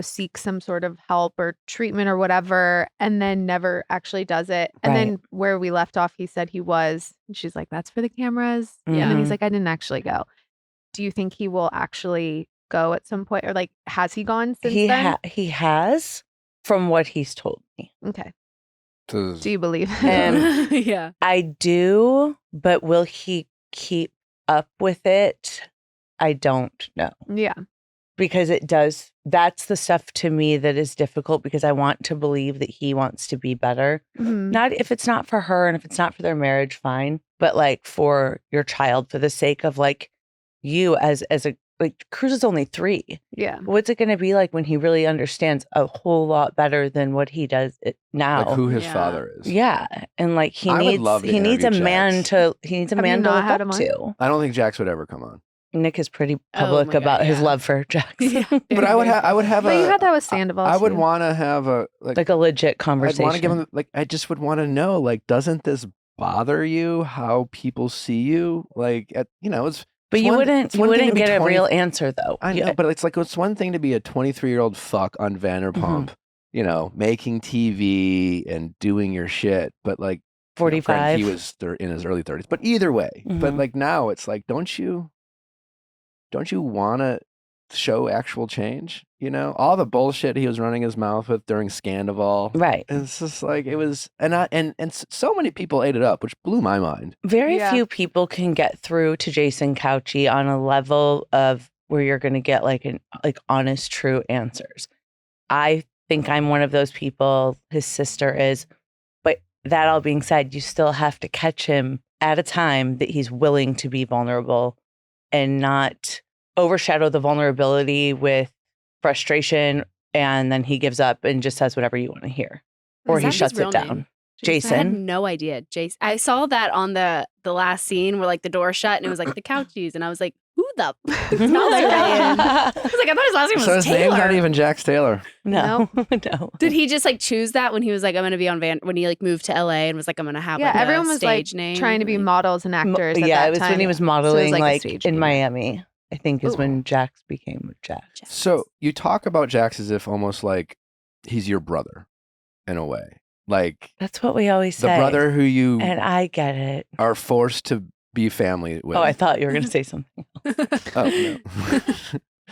seek some sort of help or treatment or whatever, and then never actually does it. And then where we left off, he said he was. And she's like, "That's for the cameras." And then he's Mhm. like, "I didn't actually go." Do you think he will actually go at some point, or like has he gone since then? He has, from what he's told me. Okay. Does- Do you believe? And Yeah. I do, but will he keep up with it? I don't know. Yeah. Because that's the stuff to me that is difficult, because I want to believe that he wants to be better. Mhm. Not if it's not for her and if it's not for their marriage, fine. But like for your child, for the sake of like you as a like Cruz is only 3. Yeah. What's it going to be like when he really understands a whole lot better than what he does now? like who his Yeah. father is. Yeah, and like he I would needs love to he needs a interview man Jax. to he needs a Have you man to not look had up him on? to. I don't think Jax would ever come on. Nick is pretty Oh public my God, about his yeah. love for Jax. Yeah. But I would have But a. you had that with Sandoval. I would too. want to have a like a legit I'd conversation. want to give him like I just would want to know like doesn't this bother you how people see you like it's but it's you one- it's wouldn't one thing to get be a 20 real answer though. I know, but it's one thing to be a 23-year-old fuck on Vanderpump, making TV and doing your shit, but like 45. granted, he was in his early 30s, but either way, but Mhm. like now it's like don't you want to show actual change? All the bullshit he was running his mouth with during Scandival. Right. It's just like it was, and so many people ate it up, which blew my mind. Very Yeah. few people can get through to Jason Couchy on a level of where you're going to get like honest, true answers. I think I'm one of those people. His sister is, but that all being said, you still have to catch him at a time that he's willing to be vulnerable and not overshadow the vulnerability with frustration, and then he gives up and just says whatever you want to hear, or Is he that his shuts real it down. name? I had Jason. no idea. Jason. I saw that on the last scene where like the door shut and it was like the Couchies, and I was like, who the hell they saying? I was like, I thought his last name was So his name's not Taylor. even Jax Taylor. No, no. Did he just like choose that when he was like, I'm gonna be on when he like moved to LA and was like, I'm gonna have Yeah, like everyone a was like stage name? trying to be Like- models and actors. At Yeah, that it was time. when he was So it modeling like a like stage in name. Miami. I think is Ooh. when Jax became Jax. So you talk about Jax as if almost like he's your brother in a way. Like That's what we always the say. brother who you And I get it. are forced to be family with. Oh, I thought you were going to say something. Oh, no.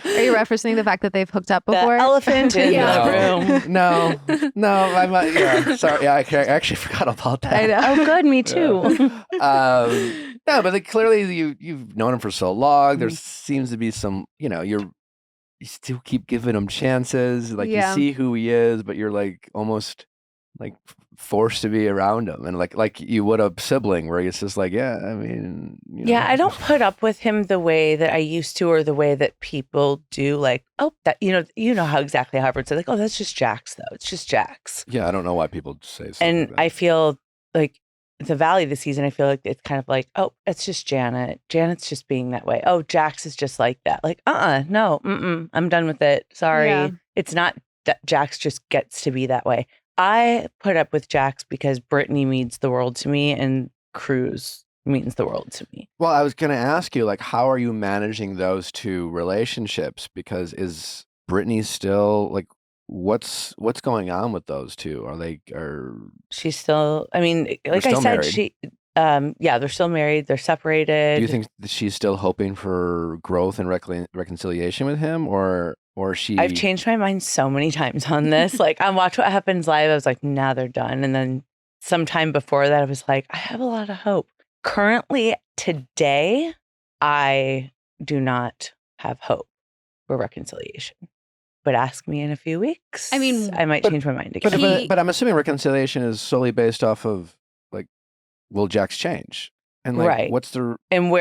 Are you referencing the fact that they've hooked up The before? elephant in Yeah. the room. No, I'm not. Yeah, sorry. Yeah, I actually forgot about that. I know. Oh, good. Me too. No, but like, clearly you've known him for so long. There Mhm. seems to be some, you still keep giving him chances. Like Yeah. you see who he is, but you're like almost like forced to be around him, and like you would a sibling, where it's just like, yeah, I mean, Yeah, I don't put up with him the way that I used to, or the way that people do. Like, oh, that you know how exactly how everyone says, like, oh, that's just Jax, though. It's just Jax. Yeah, I don't know why people say something. And like that. I feel like the Valley this season, I feel like it's kind of like, oh, it's just Janet. Janet's just being that way. Oh, Jax is just like that. Like, no, I'm done with it. Sorry. Yeah. It's not that Jax just gets to be that way. I put up with Jax because Brittany means the world to me and Cruz means the world to me. Well, I was going to ask you, like, how are you managing those two relationships? Because is Brittany still like, what's going on with those two? Are She's still, I mean, like I still said, married. yeah, they're still married. They're separated. do you think that she's still hoping for growth and reconciliation with him, or she? I've changed my mind so many times on this. Like on Watch What Happens Live, I was like, nah, they're done. And then sometime before that, I was like, I have a lot of hope. Currently, today, I do not have hope for reconciliation. But ask me in a few weeks. I mean, I might change my mind again. But I'm assuming reconciliation is solely based off of like, will Jax change? And like, Right. what's the? and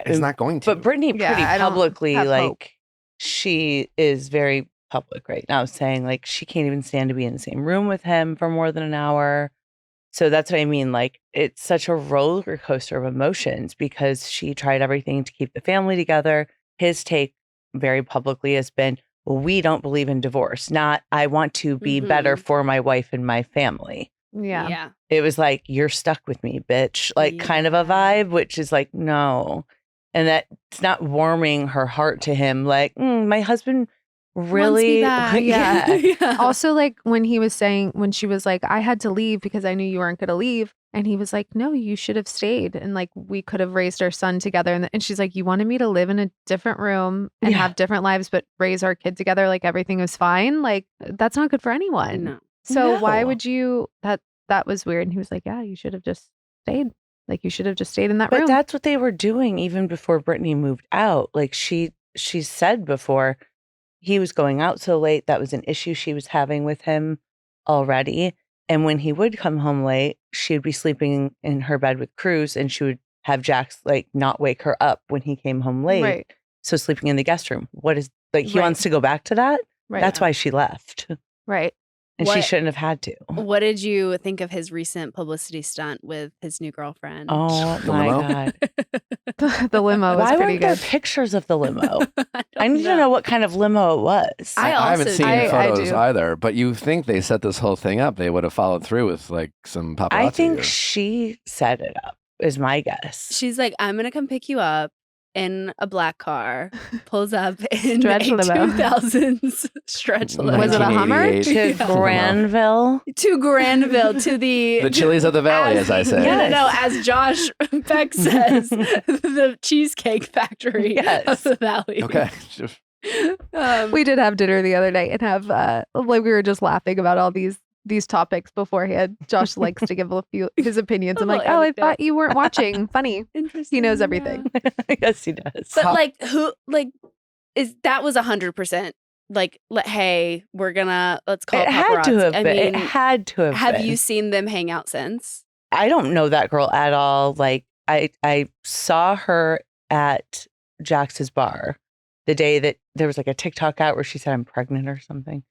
It's not going to. But Brittany Yeah, pretty I don't publicly, have like, hope. she is very public right now, saying like she can't even stand to be in the same room with him for more than an hour. So that's what I mean. Like, it's such a roller coaster of emotions because she tried everything to keep the family together. His take very publicly has been, well, we don't believe in divorce, not I want to be better Mhm. for my wife and my family. Yeah. It was like, you're stuck with me, bitch. Like, kind of a Yeah. vibe, which is like, no. And that's not warming her heart to him. Like, my husband really. Yeah. yeah. Also, like when he was saying, when she was like, I had to leave because I knew you weren't going to leave. And he was like, no, you should have stayed. And like, we could have raised our son together. And she's like, you wanted me to live in a different room and Yeah. have different lives, but raise our kid together. Like everything was fine. Like that's not good for anyone. No. So why No. would you, that was weird. And he was like, yeah, you should have just stayed. Like you should have just stayed in that But room. that's what they were doing even before Brittany moved out. Like she said before, he was going out so late. That was an issue she was having with him already. And when he would come home late, she would be sleeping in her bed with Cruz, and she would have Jax like not wake her up when he came home late. Right. So sleeping in the guest room. What is like he Right. wants to go back to that? Right. That's why she left. right. And she What- shouldn't have had to. What did you think of his recent publicity stunt with his new girlfriend? Oh The my limo? God. The limo was Why pretty weren't there good. pictures of the limo? I don't need to know what kind of limo it was. I haven't also seen do. I photos do. either. But you think they set this whole thing up? They would have followed through with like some paparazzi. I think or- she set it up, is my guess. She's like, I'm gonna come pick you up in a black car. Pulls up in Stretch a limo. 2000s stretch limo. Was it a Hummer? 1988 To Yeah. Granville. To Granville, to the The Chili's of the Valley, as I say. No, no, as Josh Beck says, the Cheesecake Factory Yes. of the Valley. Okay. We did have dinner the other night and have like we were just laughing about all these topics beforehand. Josh likes to give a few his opinions. I'm A like, little oh, I anecdote. thought you weren't watching. Funny. Interesting. He knows yeah. everything. Yes, he does. But How- like, who like is that was 100%? Like, hey, we're gonna let's call It it had to paparazzi. have I been. It mean, had to have have been. you seen them hang out since? I don't know that girl at all. Like I saw her at Jax's bar the day that there was like a TikTok out where she said I'm pregnant or something.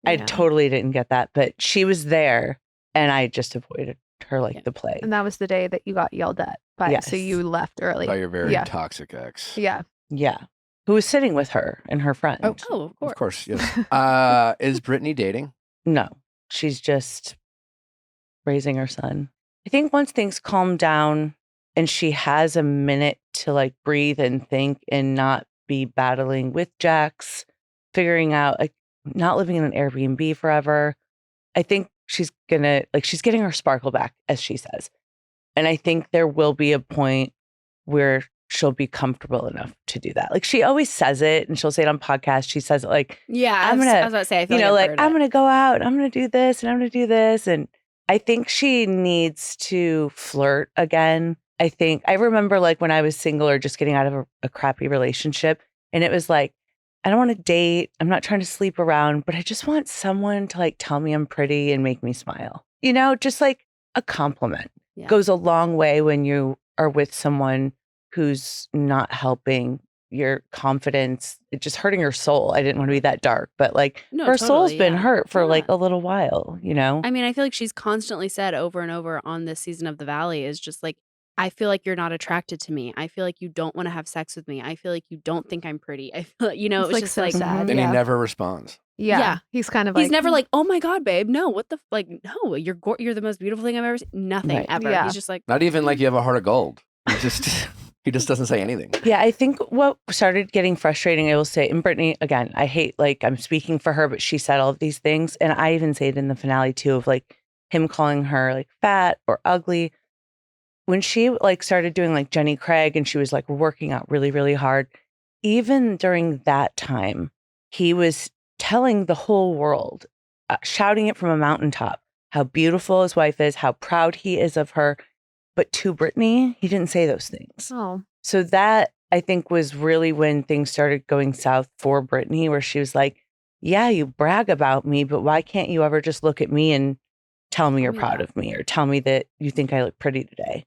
I Yeah. totally didn't get that, but she was there and I just avoided her like Yeah. the plague. And that was the day that you got yelled at by. So Yes. you left early. By your very Yeah. toxic ex. Yeah. Yeah. who was sitting with her and her friend. Oh, of course. Of course, yes. Is Brittany dating? No, she's just raising her son. I think once things calm down and she has a minute to like breathe and think and not be battling with Jax, figuring out like not living in an Airbnb forever, I think she's getting her sparkle back, as she says. And I think there will be a point where she'll be comfortable enough to do that. Like she always says it and she'll say it on podcasts. She says it like, Yeah, I was about to say, I feel you know, like like I'm going to go out and I'm going to do this and I'm going to do this. And I think she needs to flirt again. I remember like when I was single or just getting out of a crappy relationship, and it was like, I don't want to date. I'm not trying to sleep around, but I just want someone to like tell me I'm pretty and make me smile. You know, just like a compliment goes a long way when you are with someone who's not helping your confidence. It's just hurting her soul. I didn't want to be that dark, but like her soul's been hurt for like a little while, you know? I mean, I feel like she's constantly said over and over on this season of The Valley is just like, I feel like you're not attracted to me. I feel like you don't want to have sex with me. I feel like you don't think I'm pretty. I feel like, you know, It's it's like just so like, sad. And Yeah. he never responds. Yeah. He's kind of he's like, never like, oh my God, babe. No, what the, like, no, you're the most beautiful thing I've ever seen. Nothing Right. ever. Yeah. He's just like, Not even like you have a heart of gold. He just doesn't say anything. Yeah, I think what started getting frustrating, I will say, and Brittany, again, I hate, like, I'm speaking for her, but she said all of these things. And I even say it in the finale too, of like him calling her like fat or ugly. When she like started doing like Jenny Craig and she was like working out really, really hard, even during that time, he was telling the whole world, shouting it from a mountaintop, how beautiful his wife is, how proud he is of her. But to Brittany, he didn't say those things. oh, So that, I think, was really when things started going south for Brittany, where she was like, yeah, you brag about me, but why can't you ever just look at me and tell me you're proud of me or tell me that you think I look pretty today?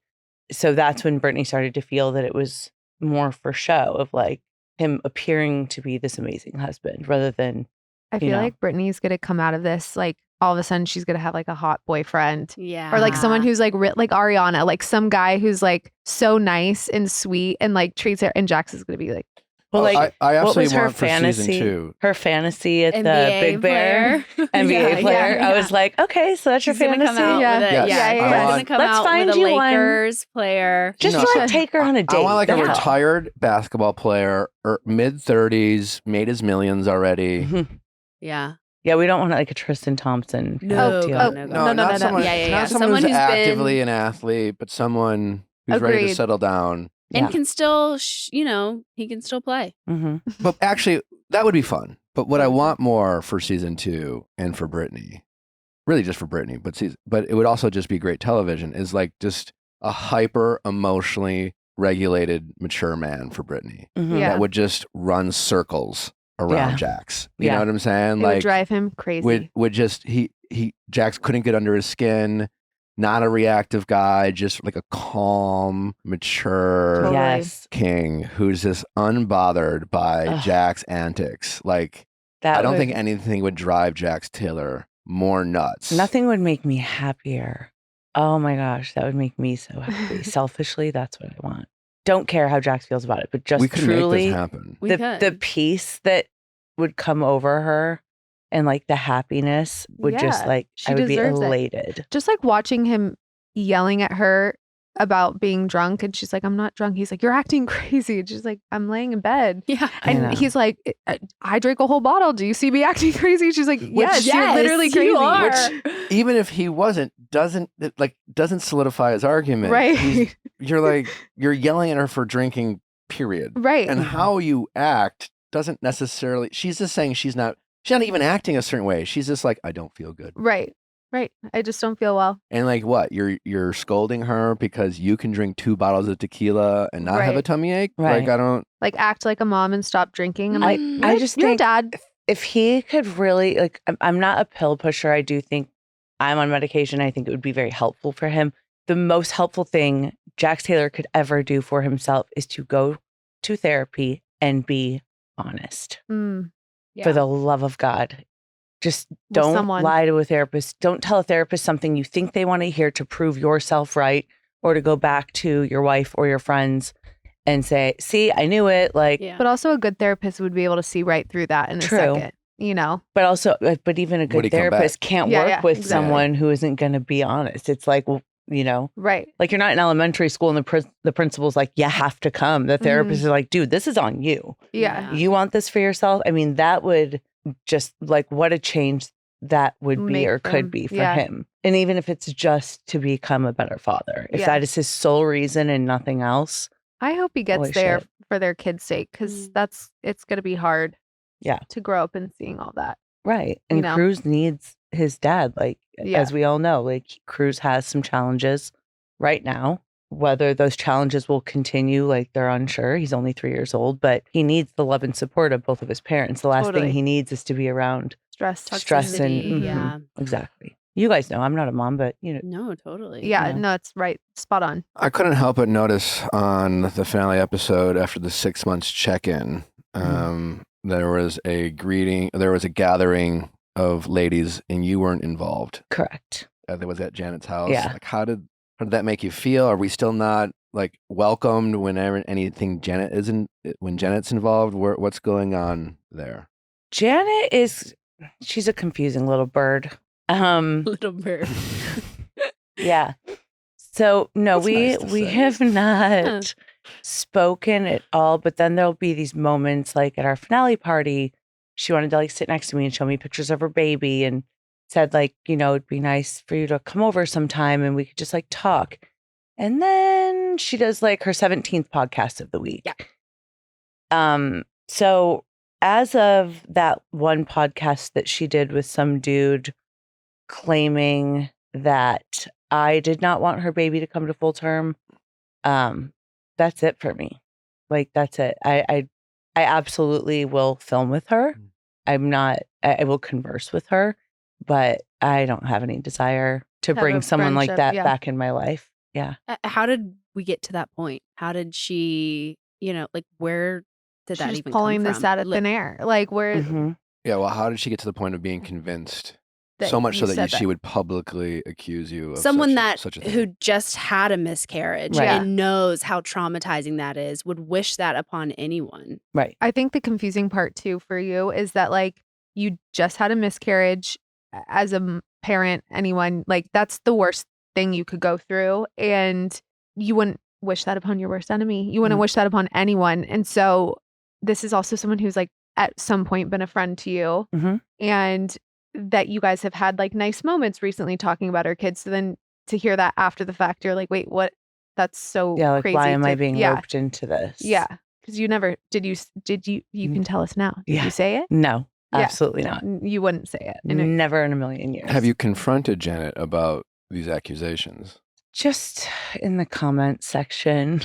So that's when Brittany started to feel that it was more for show, of like him appearing to be this amazing husband rather than, I feel like Brittany's going to come out of this like all of a sudden she's going to have like a hot boyfriend. yeah. Or like someone who's like like Ariana, like some guy who's like so nice and sweet and like treats her. And Jax is going to be like, well, like, I what was absolutely her want for season fantasy? 2. Her fantasy at the NBA Big Bear, player. NBA Yeah, player. yeah, I was like, okay, so that's She's your gonna fantasy. come out Yeah. with a, Yes. yeah, I she's want- gonna come Let's out find with a you one. Lakers player. Just No. like take her on a date. I want like a Yeah. retired basketball player, or mid-30s, made his millions already. Mhm. Yeah. Yeah, we don't want like a Tristan Thompson. kind No, of deal. God, no, No, not someone, Yeah. not someone, Someone who's who's actively been- an athlete, but someone who's ready to Agreed. settle down. And Yeah. can still, he can still play. Mhm. But actually, that would be fun. But what I That would be want more for season 2 and for Brittany, really just for Brittany, but it would also just be great television, is like just a hyper emotionally regulated, mature man for Brittany Mhm. Yeah. that would just run circles around Yeah. Jax. You Yeah. know what I'm saying? it would drive him crazy. would just Jax couldn't get under his skin. Not a reactive guy, just like a calm, mature Totally. Yes. king who's just unbothered by Ugh. Jack's antics. Like, That I don't would- think anything would drive Jax Taylor more nuts. nothing would make me happier. Oh my gosh, that would make me so happy. Selfishly, that's what I want. Don't care how Jax feels about it, but just We could truly make this happen. We the could. peace that would come over her and like the happiness would just Yeah, like, she I would be deserves it. elated. Just like watching him yelling at her about being drunk. And she's like, I'm not drunk. He's like, you're acting crazy. And she's like, I'm laying in bed. Yeah. I know. And he's like, I drank a whole bottle. Do you see me acting crazy? She's like, yes, you're literally crazy. you are. Even if he wasn't, doesn't solidify his argument. Right. You're yelling at her for drinking, period. Right. And how you act doesn't necessarily. She's just saying she's not even acting a certain way. She's just like, I don't feel good. Right. I just don't feel well. And like what? You're scolding her because you can drink 2 bottles of tequila and not have a Right. tummy ache? Right. Like, I don't. Like act like a mom and stop drinking. I'm like, Mm. I "You're- just you're a think dad. if he could really like, I'm not a pill pusher. I do think I'm on medication. I think it would be very helpful for him. The most helpful thing Jax Taylor could ever do for himself is to go to therapy and be honest. Mm, For the love of God. Just With don't someone. lie to a therapist. Don't tell a therapist something you think they want to hear to prove yourself right or to go back to your wife or your friends and say, see, I knew it. Like, Yeah. But also a good therapist would be able to see right through that in a True. second, you know? but also, but even a Would good he come back? therapist can't Yeah, work yeah, with exactly. someone who isn't going to be honest. It's like, well, you know, Right. like you're not in elementary school and the principal's like, you have to come. The therapist is like, dude, this is on you. Yeah. You want this for yourself? I mean, that would just like what a change that would be Make or for could him. be for Yeah. him. And even if it's just to become a better father, if Yeah. that is his sole reason and nothing else. I hope he gets Holy there shit. for their kids' sake because Mm. it's going to be hard Yeah. to grow up and seeing all that. Right. You And know? Cruz needs his dad. Like, Yeah. as we all know, like Cruz has some challenges right now. Whether those challenges will continue, like they're unsure. He's only 3 years old, but he needs the love and support of both of his parents. The last Totally. thing he needs is to be around Stress. stress and Toxicity, mhm, yeah. exactly. You guys know I'm not a mom, but you know, No, totally. Yeah, Yeah. no, it's right. Spot on. I couldn't help but notice on the finale episode after the 6 months check-in, there was a gathering of ladies, and you weren't involved. correct. That was at Janet's house. Yeah. Like, how did that make you feel? Are we still not like welcomed whenever anything when Janet's involved? What's going on there? Janet she's a confusing little bird. Little bird. Yeah. So no, That's nice to we say. have not spoken at all, but then there'll be these moments like at our finale party, she wanted to like sit next to me and show me pictures of her baby and said like, you know, it'd be nice for you to come over sometime and we could just like talk. And then she does like her 17th podcast of the week. Yeah. So as of that one podcast that she did with some dude claiming that I did not want her baby to come to full term, that's it for me. Like that's it. I absolutely will film with her. I will converse with her, but I don't have any desire to Have bring a someone like friendship, that yeah. back in my life. Yeah. How did we get to that point? How did she, like where did that She's even pulling come this from? out of thin air. Like where Mhm. Yeah, well, how did she get to the point of being convinced? that So much you so that said she would publicly accuse you of Someone such a who thing. just had a miscarriage Right. and knows how traumatizing that is would wish that upon anyone. Right. I think the confusing part too for you is that like you just had a miscarriage as a parent, anyone, like that's the worst thing you could go through. And you wouldn't wish that upon your worst enemy. You wouldn't wish that upon anyone. And so this is also someone who's like at some point been a friend to you Mhm. and that you guys have had like nice moments recently talking about her kids. So then to hear that after the fact, you're like, wait, what? That's so Yeah. Like, crazy. why am I to- being yeah. roped into this? Yeah. Because you never, you can tell us now. Did Yeah. you say it? No, Yeah. absolutely not. You wouldn't say it. And it- Never in a million years. Have you confronted Janet about these accusations? Just in the comment section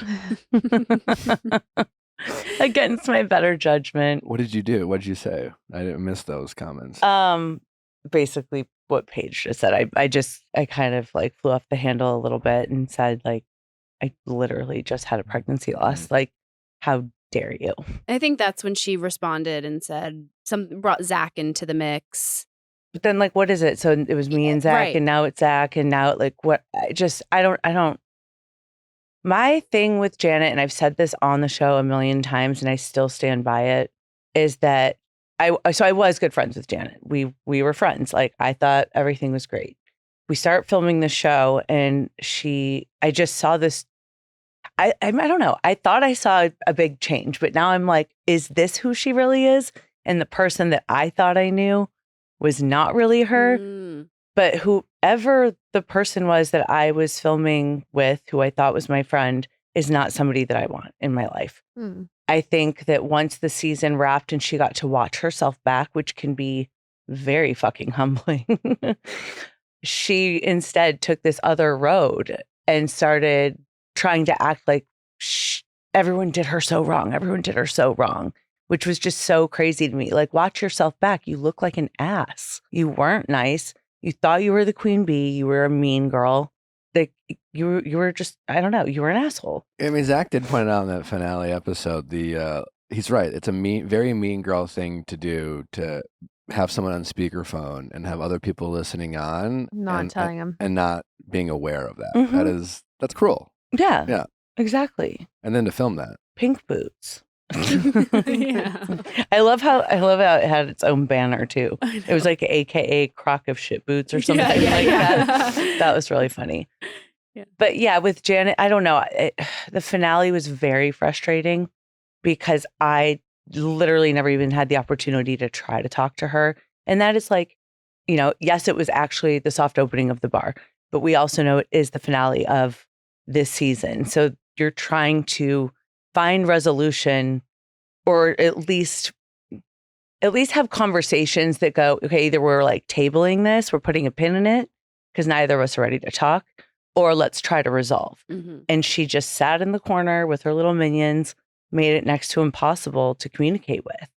against my better judgment. What did you do? What did you say? I didn't miss those comments. Basically what Paige just said. I kind of like flew off the handle a little bit and said like, I literally just had a pregnancy loss. Like, how dare you? I think that's when she responded and said brought Zack into the mix. But then like, what is it? So it was me and Zach right. and now it's Zach and now like what? I don't. My thing with Janet, and I've said this on the show a million times and I still stand by it, is that I was good friends with Janet. We were friends. Like I thought everything was great. We start filming the show and I just saw this. I don't know. I thought I saw a big change, but now I'm like, is this who she really is? And the person that I thought I knew was not really her. Mm. But whoever the person was that I was filming with, who I thought was my friend, is not somebody that I want in my life. Hmm. I think that once the season wrapped and she got to watch herself back, which can be very fucking humbling, she instead took this other road and started trying to act like everyone did her so wrong. Everyone did her so wrong, which was just so crazy to me. Like, watch yourself back. You look like an ass. You weren't nice. You thought you were the queen bee. You were a mean girl. Like you were just, I don't know. You were an asshole. I mean, Zach did point out in that finale episode, he's right. It's a very mean girl thing to do, to have someone on speakerphone and have other people listening on Not telling him. and not being aware of that. Mhm. That's cruel. Yeah. Yeah. Exactly. And then to film that. pink boots. Yeah. I love how it had its own banner too. It was like AKA crock of shit boots or something like that. That was really funny. Yeah. But yeah, with Janet, I don't know. The finale was very frustrating because I literally never even had the opportunity to try to talk to her. And that is like, yes, it was actually the soft opening of the bar, but we also know it is the finale of this season. So you're trying to find resolution, or at least have conversations that go, okay, either we're like tabling this, we're putting a pin in it because neither of us are ready to talk, or let's try to resolve. Mhm. And she just sat in the corner with her little minions, made it next to impossible to communicate with.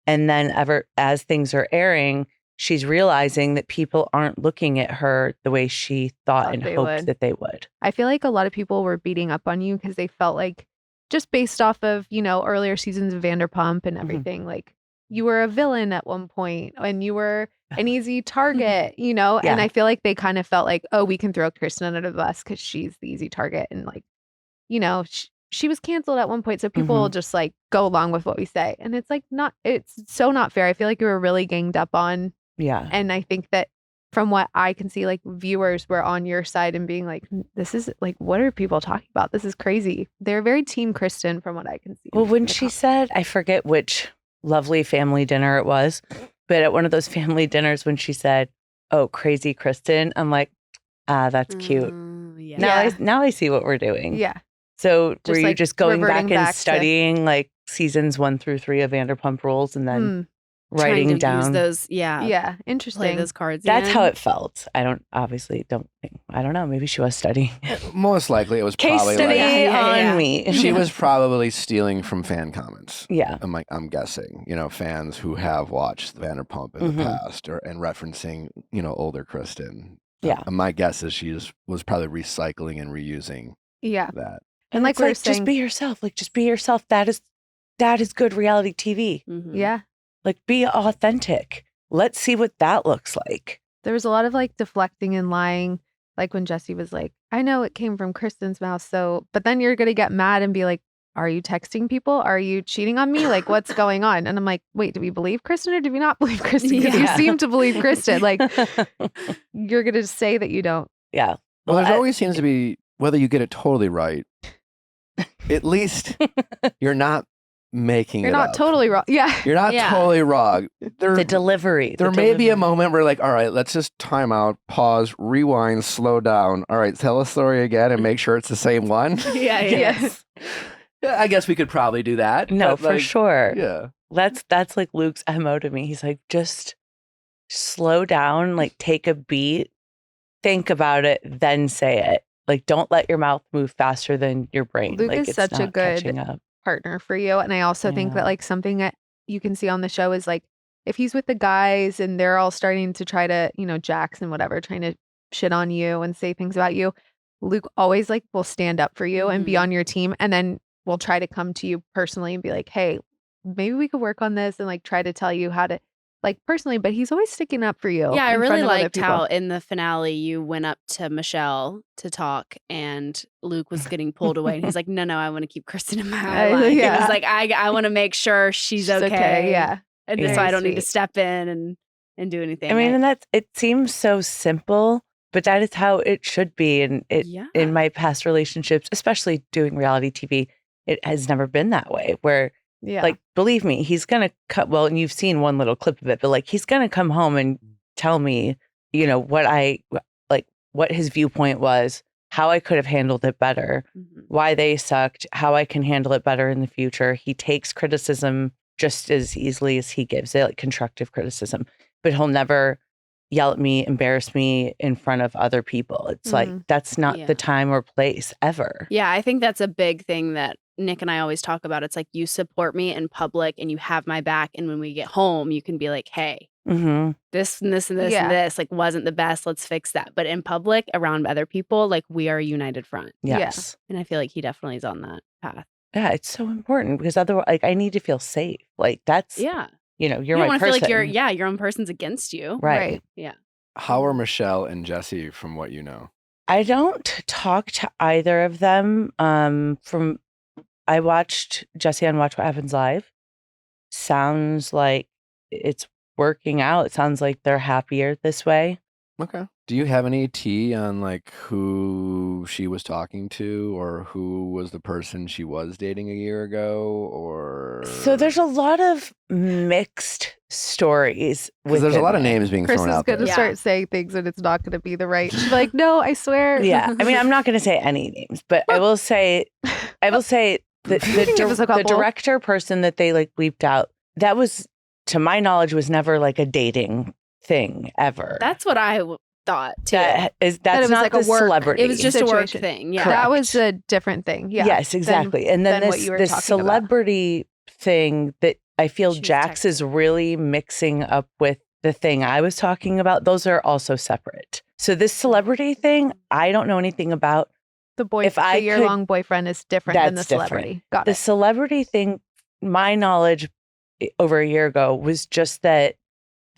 And then as things are airing, she's realizing that people aren't looking at her the way she thought and hoped that they would. I feel like a lot of people were beating up on you because they felt like, just based off of, earlier seasons of Vanderpump and everything, like you were a villain at one point and you were an easy target, and I feel like they kind of felt like, oh, we can throw Kristen under the bus because she's the easy target. And like, she was canceled at one point. So people will just like go along with what we say. And it's like, it's so not fair. I feel like you were really ganged up on. Yeah. And I think that from what I can see, like viewers were on your side and being like, this is like, what are people talking about? This is crazy. They're very team Kristen from what I can see. Well, when she said, I forget which lovely family dinner it was, but at one of those family dinners when she said, oh, crazy Kristen, I'm like, that's cute. Yeah. Now I see what we're doing. Yeah. So Just were you like just going back reverting and back to- studying like seasons 1 through 3 of Vanderpump Rules and then Trying writing to down use those, Yeah. play Interesting. those cards. That's how in. it felt. I don't know. Maybe she was studying. Most likely it was Case probably study like on me. she was probably stealing from fan comments. Yeah. I'm guessing, fans who have watched Vanderpump in the past and referencing, older Kristen. Yeah. My guess is she was probably recycling and reusing Yeah. that. And like it's we were just saying, be yourself. Like just be yourself. That is good reality TV. Mhm. yeah, Like be authentic. Let's see what that looks like. there was a lot of like deflecting and lying. Like when Jesse was like, I know it came from Kristen's mouth. So, but then you're going to get mad and be like, are you texting people? Are you cheating on me? Like, what's going on? And I'm like, wait, do we believe Kristen or do we not believe Kristen? Because you Yeah. seem to believe Kristen. Like, you're going to say that you don't. Yeah. Well, there always seems to be, whether you get it totally right, at least you're not making You're it not up. totally wrong. Yeah. You're not Yeah. totally wrong. The delivery. There may be a moment where like, all right, let's just time out, pause, rewind, slow down. All right, tell a story again and make sure it's the same one. Yeah. Yes. Yeah, I guess we could probably do that. No, but, for like, sure. Yeah. That's like Luke's MO to me. He's like, just slow down, like take a beat, think about it, then say it. Like, don't let your mouth move faster than your brain. Luke like, is it's such a not good catching up. partner for you. And I also think that Yeah. like something that you can see on the show is like, if he's with the guys and they're all starting to try to, Jax and whatever, trying to shit on you and say things about you, Luke always like will stand up for you and be Mhm. on your team. And then will try to come to you personally and be like, hey, maybe we could work on this, and like try to tell you how to, like, personally, but he's always sticking up for you. Yeah, I in really front of other liked people. how in the finale you went up to Michelle to talk and Luke was getting pulled away. And he's like, no, I want to keep Kristen in my life. It yeah. was like, I want to make sure she's okay. Yeah. And Yeah. so I don't need Very to step in and do anything. I mean, and it seems so simple, but that is how it should be. And in my past relationships, especially doing reality TV, it has never been that way where, Yeah. like, believe me, he's going to cut. Well, and you've seen one little clip of it, but like, he's going to come home and tell me, what his viewpoint was, how I could have handled it better, Mhm. why they sucked, how I can handle it better in the future. He takes criticism just as easily as he gives it, like constructive criticism, but he'll never yell at me, embarrass me in front of other people. It's like, that's not Yeah. the time or place ever. Yeah, I think that's a big thing that Nick and I always talk about. It's like, you support me in public and you have my back. And when we get home, you can be like, hey, Mm-hmm. this and this and this Yeah. and this like wasn't the best. Let's fix that. But in public, around other people, like, we are a united front. Yeah. Yes. And I feel like he definitely is on that path. Yeah, it's so important because otherwise, like, I need to feel safe. Like, that's, Yeah. you're You don't my want to person. feel like your own person's against you. Right. Yeah. How are Michelle and Jesse from what you know? I don't talk to either of them. From I watched Jesse on Watch What Happens Live. Sounds like it's working out. It sounds like they're happier this way. Okay. Do you have any tea on like who she was talking to or who was the person she was dating a year ago or So there's a lot of mixed stories. because there's a lot of within it. names being Chris thrown is out going to there. Yeah. start saying things and it's not going to be the right. She's like, no, I swear. Yeah. I mean, I'm not going to say any names, but I will say the can give us a the couple. director person that they like bleeped out, that was, to my knowledge, was never like a dating thing ever. That's what I thought too. That it That's was not like a the work- celebrity. It was just a work situation. thing. Yeah. That was a different thing. Yeah. Yes, exactly. And then than what this you were this talking about. celebrity thing that I feel She was Jax is really mixing up with the thing I was talking about. Those are also separate. So this celebrity thing, I don't know anything about. If I the year-long boyfriend is different than the That's different. celebrity. Got The it. celebrity thing, my knowledge over a year ago was just that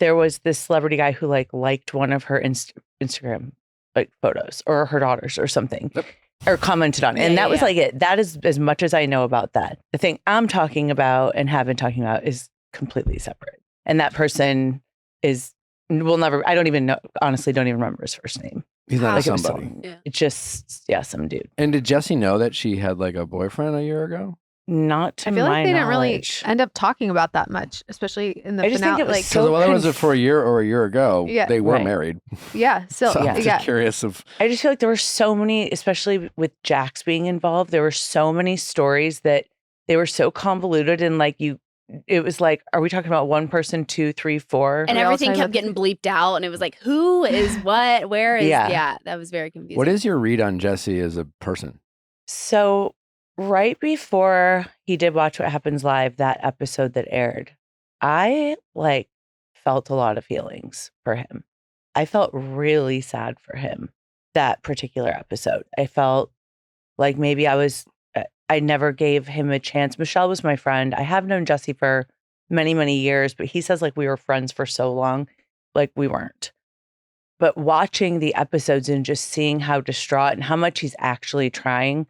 there was this celebrity guy who like liked one of her Instagram like photos or her daughters or something. Yep. Or commented on it. Yeah, And yeah, that was yeah. like it. That is as much as I know about that. The thing I'm talking about and have been talking about is completely separate. And that person will never, I don't even know, honestly, don't even remember his first name. He's not Like a it was somebody. someone- Yeah. It's just, yeah, some dude. And did Jesse know that she had like a boyfriend a year ago? Not to I feel my like they didn't really knowledge. end up talking about that much, especially in the I just think finale. it was Like, so Because whether was it conf- for a year or a year ago, Yeah. they were Right. married. yeah. So, So yeah. I'm just curious of I just feel like there were so many, especially with Jax being involved, there were so many stories that they were so convoluted and like it was like, are we talking about one person, 2, 3, 4? And We all everything talking kept about getting bleeped out, and it was like, who is what? Where is? Yeah. Yeah, that was very confusing. what is your read on Jesse as a person? So right before he did Watch What Happens Live, that episode that aired, I like felt a lot of feelings for him. I felt really sad for him that particular episode. I felt like maybe I never gave him a chance. Michelle was my friend. I have known Jesse for many, many years, but he says like we were friends for so long. Like we weren't. But watching the episodes and just seeing how distraught and how much he's actually trying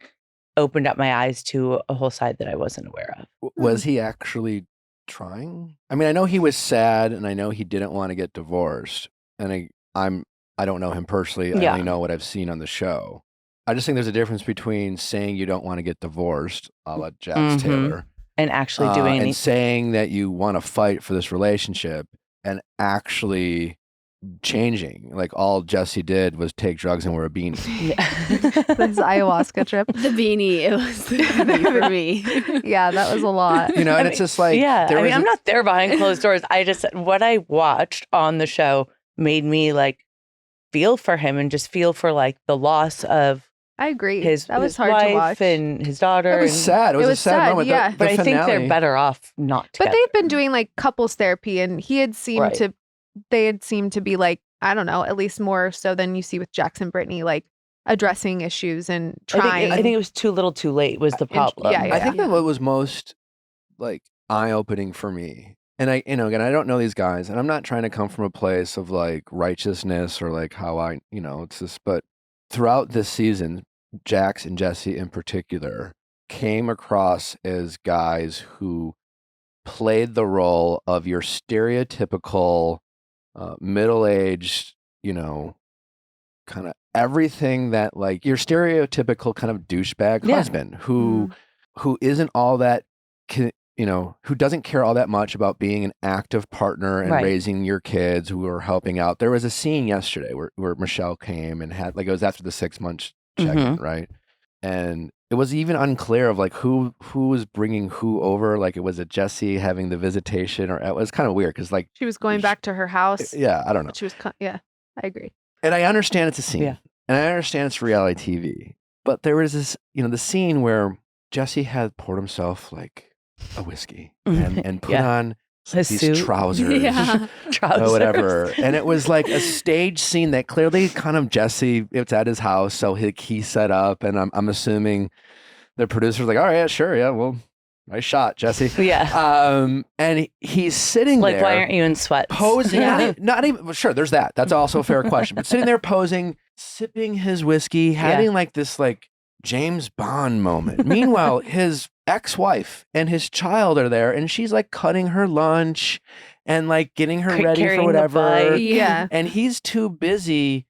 opened up my eyes to a whole side that I wasn't aware of. Was he actually trying? I mean, I know he was sad and I know he didn't want to get divorced. And I don't know him personally. I Yeah. only know what I've seen on the show. I just think there's a difference between saying you don't want to get divorced, a la Jax Mhm. Taylor, And actually doing and anything. saying that you want to fight for this relationship and actually changing. Like all Jesse did was take drugs and wear a beanie. This ayahuasca trip. the beanie? It was the beanie for me. Yeah, that was a lot. You know, and it's just like yeah. there I mean, was I'm a- not there behind closed doors. I just, what I watched on the show made me like feel for him and just feel for like the loss of I agree. his, that was his hard wife to watch. and his daughter. It was and- sad. It was, It was a sad, sad, moment. yeah. But I think they're finale- better off not But together. they've been doing like couples therapy, and he had seemed Right. to, they had seemed to be like, I don't know, at least more so than you see with Jax and Brittany, like addressing issues and trying. I think it was too little too late was the problem. yeah, I think that what was most like eye-opening for me, and I, again, I don't know these guys, and I'm not trying to come from a place of like righteousness or like how I, it's just, but throughout this season, Jax and Jesse in particular came across as guys who played the role of your stereotypical middle-aged, kind of everything that like your stereotypical kind of douchebag Yeah. husband who isn't all that who doesn't care all that much about being an active partner and Right. raising your kids, who are helping out. There was a scene yesterday where Michelle came and had, like, it was after the 6-month check-in, right? And it was even unclear of like who was bringing who over. Like, it was a Jesse having the visitation, or it was kind of weird because like, she was going back to her house. yeah, I don't know. She was, yeah, I agree. And I understand it's a scene, Yeah. and I understand it's reality TV, but there was this, the scene where Jesse had poured himself like a whiskey and put Yeah. on His these suit. trousers. Yeah. Trousers. Or whatever. And it was like a stage scene that clearly kind of Jesse, it's at his house, so he set up, and I'm assuming the producer's like, all right, yeah, sure, yeah, well, nice shot, Jesse. Yeah. And he's sitting Like, there why aren't you in sweats? posing. Yeah. Not even well, sure, there's that. That's also a fair question. But sitting there posing, sipping his whiskey, having like this like James Bond moment. Meanwhile, his ex-wife and his child are there, and she's like cutting her lunch and like getting her ready for Carrying the whatever. bike. Yeah. And he's too busy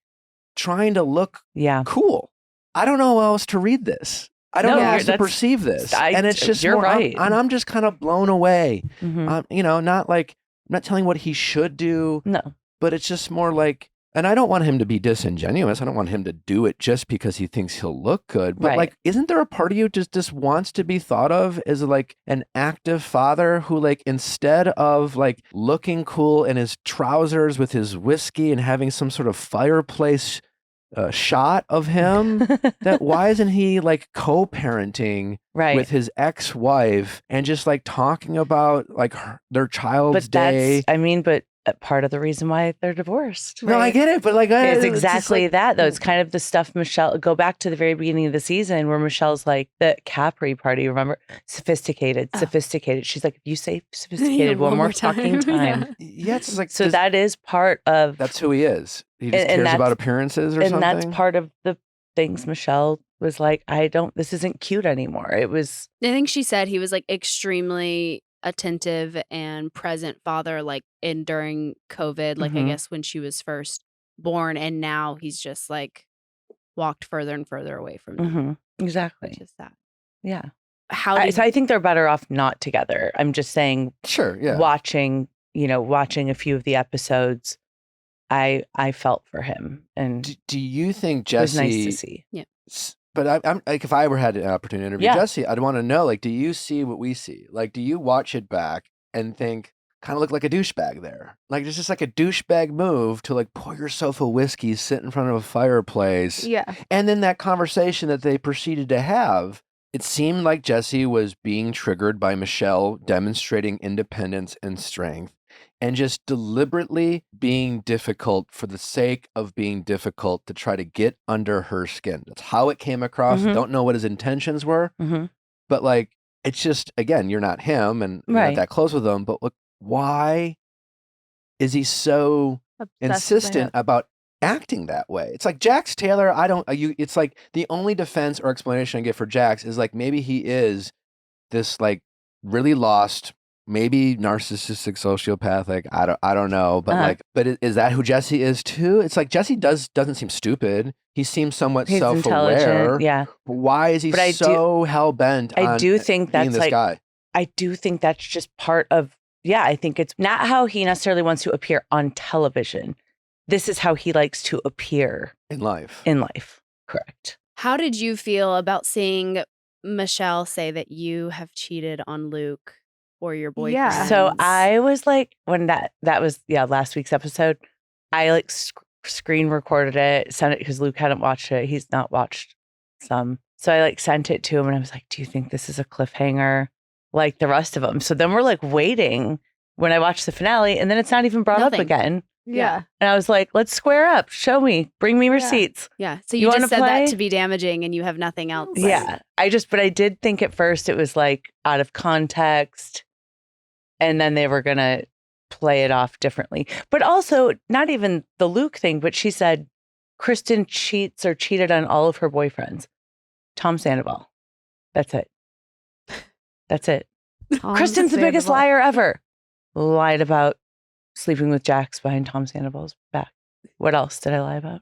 trying to look Yeah. cool. I don't know how else to read this. I don't No, know how you're- else to that's- perceive this. I- And it's just you're more, right. I'm just kind of blown away. Mhm. You know, not like, I'm not telling what he should do, No. but it's just more like, and I don't want him to be disingenuous. I don't want him to do it just because he thinks he'll look good. But Right. like, isn't there a part of you just wants to be thought of as like an active father who like, instead of like looking cool in his trousers with his whiskey and having some sort of fireplace shot of him, that why isn't he like co-parenting Right. with his ex-wife and just like talking about like their child's but day? but part of the reason why they're divorced. No, I get it, but like It's just exactly like- that, though. It's kind of the stuff Michelle, go back to the very beginning of the season where Michelle's like, the Capri party, remember? Sophisticated. She's like, if you say sophisticated one more fucking time. Yeah, it's like So that is part of, that's who he is. He just And cares that's- about appearances or and something. that's part of the things Michelle was like, this isn't cute anymore. It was, I think she said he was like extremely attentive and present father, like during COVID, like I Mhm. guess when she was first born, and now he's just like walked further and further away from them, mhm, exactly. which is sad. Yeah. How did So I think they're better off not together. I'm just saying, Sure, yeah. watching a few of the episodes, I felt for him, and Do you think it was nice Jesse? to see. But I'm like, if I ever had an opportunity to interview Yeah. Jesse, I'd want to know, like, do you see what we see? Like, do you watch it back and think, kind of look like a douchebag there? Like, it's just like a douchebag move to like pour yourself a whiskey, sit in front of a fireplace, Yeah. and then that conversation that they proceeded to have. It seemed like Jesse was being triggered by Michelle demonstrating independence and strength and just deliberately being difficult for the sake of being difficult to try to get under her skin. That's how it came across. Mhm. Don't know what his intentions were, Mm-hmm. but like, it's just, again, you're not him and you're not Right. that close with him, but look, why is he so Obsessed with my insistent hip. about acting that way? It's like Jax Taylor. It's like the only defense or explanation I get for Jax is like maybe he is this like really lost, maybe narcissistic sociopathic. I don't know, but Uh-huh. is that who Jesse is too? It's like Jesse doesn't seem stupid. He seems somewhat He's self-aware. intelligent. Yeah. But why is he But I so hell bent on I do think being that's this like, guy? I do think that's just part of, I think it's not how he necessarily wants to appear on television. This is how he likes to appear In life. in life. Correct. How did you feel about seeing Michelle say that you have cheated on Luke or your boyfriend? Yeah. So I was like, when that was, last week's episode, I like screen recorded it, sent it because Luke hadn't watched it. He's not watched some. So I like sent it to him and I was like, do you think this is a cliffhanger like the rest of them? So then we're like waiting when I watch the finale and then it's not even brought Nothing. up again. Yeah. And I was like, let's square up. Show me. Bring me receipts. Yeah. So You you, wanna just said play? that to be damaging and you have nothing else. Yeah. But I did think at first it was like out of context and then they were going to play it off differently. But also, not even the Luke thing, but she said Kristen cheats or cheated on all of her boyfriends. Tom Sandoval. That's it. That's it. Kristen's the biggest liar ever. Lied about sleeping with Jax behind Tom Sandoval's back. What else did I lie about?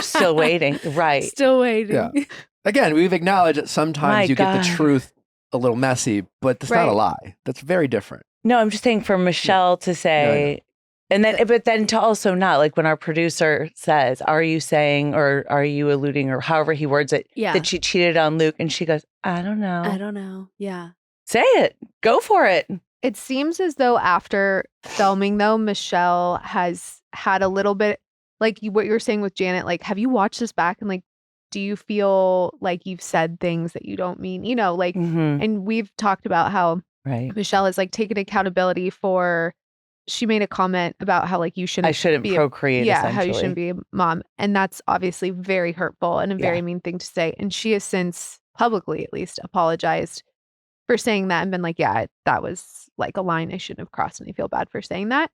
Still waiting. Right. Still waiting. Yeah. Again, we've acknowledged that sometimes My you get the God. truth a little messy, but that's not a Right. lie. That's very different. No, I'm just saying for Michelle to say, and then, but then to also not, like when our producer says, are you saying, or are you alluding, or however he words it, Yeah. that she cheated on Luke? And she goes, I don't know. I don't know. Yeah. Say it. Go for it. It seems as though after filming, though, Michelle has had a little bit, like what you were saying with Janet, like, have you watched this back and like, do you feel like you've said things that you don't mean? You know, like, Mhm. and we've talked about how Right. Michelle has like taken accountability for, she made a comment about how like you shouldn't I shouldn't be a- procreate. yeah, how you essentially. shouldn't be a mom. And that's obviously very hurtful and a very Yeah. mean thing to say. And she has since publicly, at least, apologized for saying that and been like, yeah, that was like a line I shouldn't have crossed. And I feel bad for saying that.